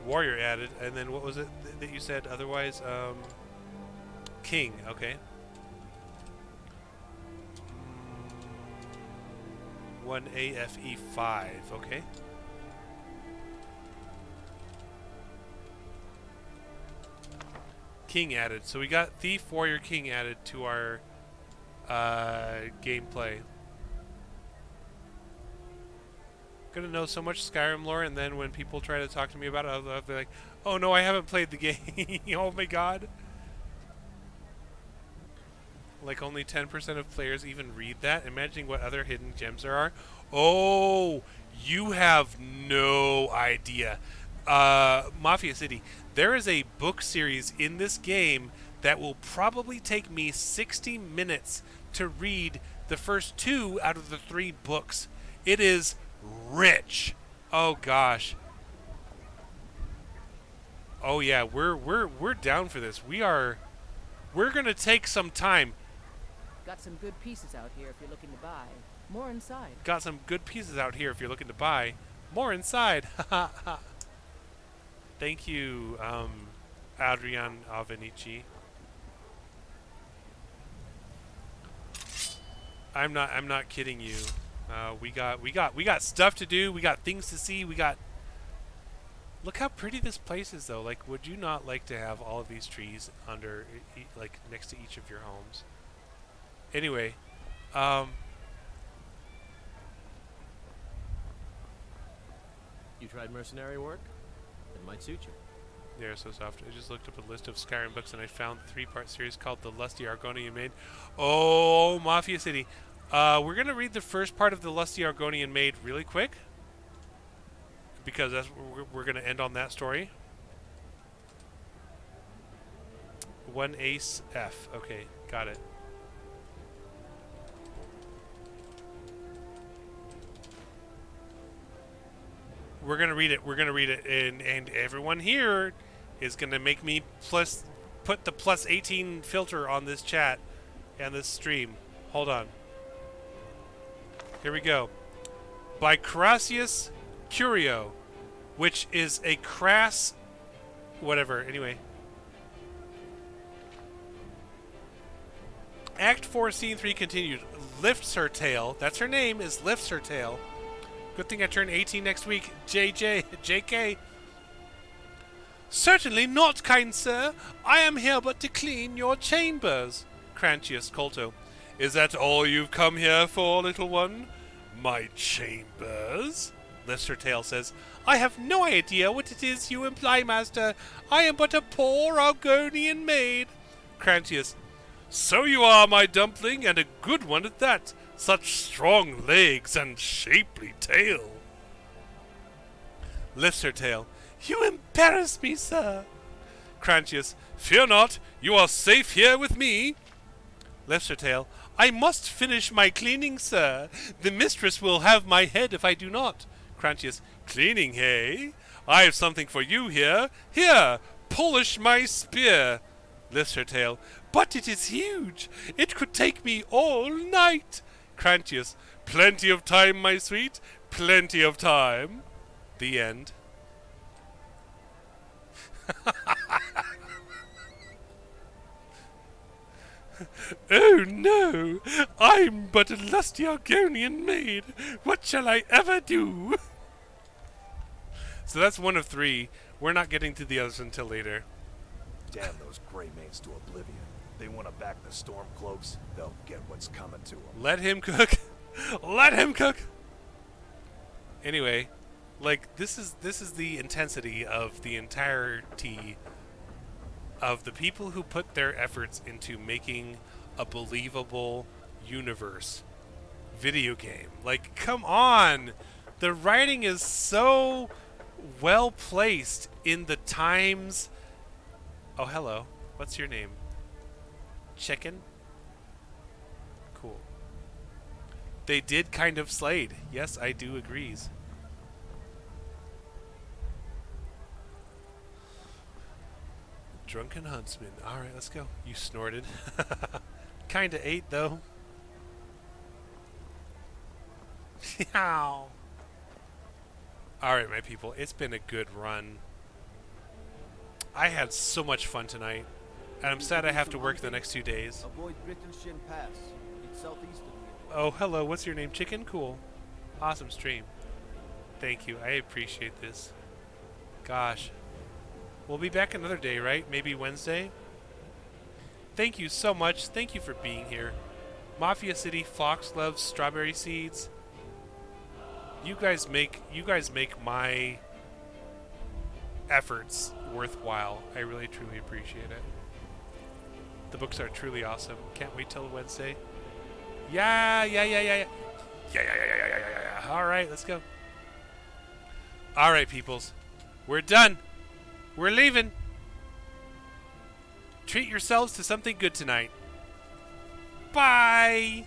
Warrior added, and then what was it that you said otherwise? King, okay. 1 AFE 5, okay. King added. So we got Thief, Warrior, King added to our gameplay. Gonna know so much Skyrim lore, and then when people try to talk to me about it, I'll be like, oh no, I haven't played the game. Oh my god. Like only 10% of players even read that. Imagining what other hidden gems there are. Oh, you have no idea. Mafia City, there is a book series in this game that will probably take me 60 minutes to read the first 2 out of the 3 books. It is rich. Oh gosh. Oh yeah, we're down for this. We're gonna take some time. Got some good pieces out here if you're looking to buy. More inside. Got some good pieces out here if you're looking to buy. More inside. Thank you, Adrian Avenici. I'm not kidding you. We got stuff to do. We got things to see. Look how pretty this place is, though. Like, would you not like to have all of these trees under, like, next to each of your homes? Anyway, You tried mercenary work? It might suit you. They're so soft. I just looked up a list of Skyrim books and I found a 3-part series called The Lusty Argonian Maid. Oh, Mafia City. We're going to read the first part of The Lusty Argonian Maid really quick, because that's we're going to end on that story. 1 Ace F. Okay, got it. We're going to read it. And everyone here is going to make me put the plus 18 filter on this chat and this stream. Hold on. Here we go. By Crassius Curio, which is a crass whatever. Anyway. Act 4, Scene 3 continued. Lifts her tail. That's her name, is Lifts her tail. Good thing I turn 18 next week. JK. Certainly not, kind sir. I am here but to clean your chambers. Crantius Colto. Is that all you've come here for, little one? My chambers? Lifts her tail says, I have no idea what it is you imply, master. I am but a poor Argonian maid. Crantius. So you are, my dumpling, and a good one at that. Such strong legs and shapely tail. Lifts her tail. You embarrass me, sir. Crantius. Fear not, you are safe here with me. Lifts her tail. I must finish my cleaning, sir. The mistress will have my head if I do not. Crantius. Cleaning, hey? I have something for you here. Here, polish my spear. Lifts her tail. But it is huge. It could take me all night. Crantius. Plenty of time, my sweet. Plenty of time. The end. Oh no! I'm but a lusty Argonian maid. What shall I ever do? So that's one of 3. We're not getting to the others until later. Damn those gray maids to oblivion. they want to back the Stormcloaks, they'll get what's coming to them. Let him cook. Let him cook. Anyway, like this is the intensity of the entirety of the people who put their efforts into making a believable universe video game. Like, come on. The writing is so well placed in the times. Oh, hello. What's your name? Chicken? Cool. They did kind of Slade. Yes, I do agrees. Drunken Huntsman. Alright, let's go. You snorted. Kinda ate, though. Alright, my people. It's been a good run. I had so much fun tonight. And I'm sad I have to work the next 2 days. Avoid Brittleshin Pass. It's southeast of here. Oh, hello. What's your name? Chicken? Cool. Awesome stream. Thank you. I appreciate this. Gosh. We'll be back another day, right? Maybe Wednesday? Thank you so much. Thank you for being here. Mafia City Fox loves strawberry seeds. You guys make my efforts worthwhile. I really truly appreciate it. The books are truly awesome. Can't wait till Wednesday. Yeah. All right, let's go. All right, peoples. We're done. We're leaving. Treat yourselves to something good tonight. Bye.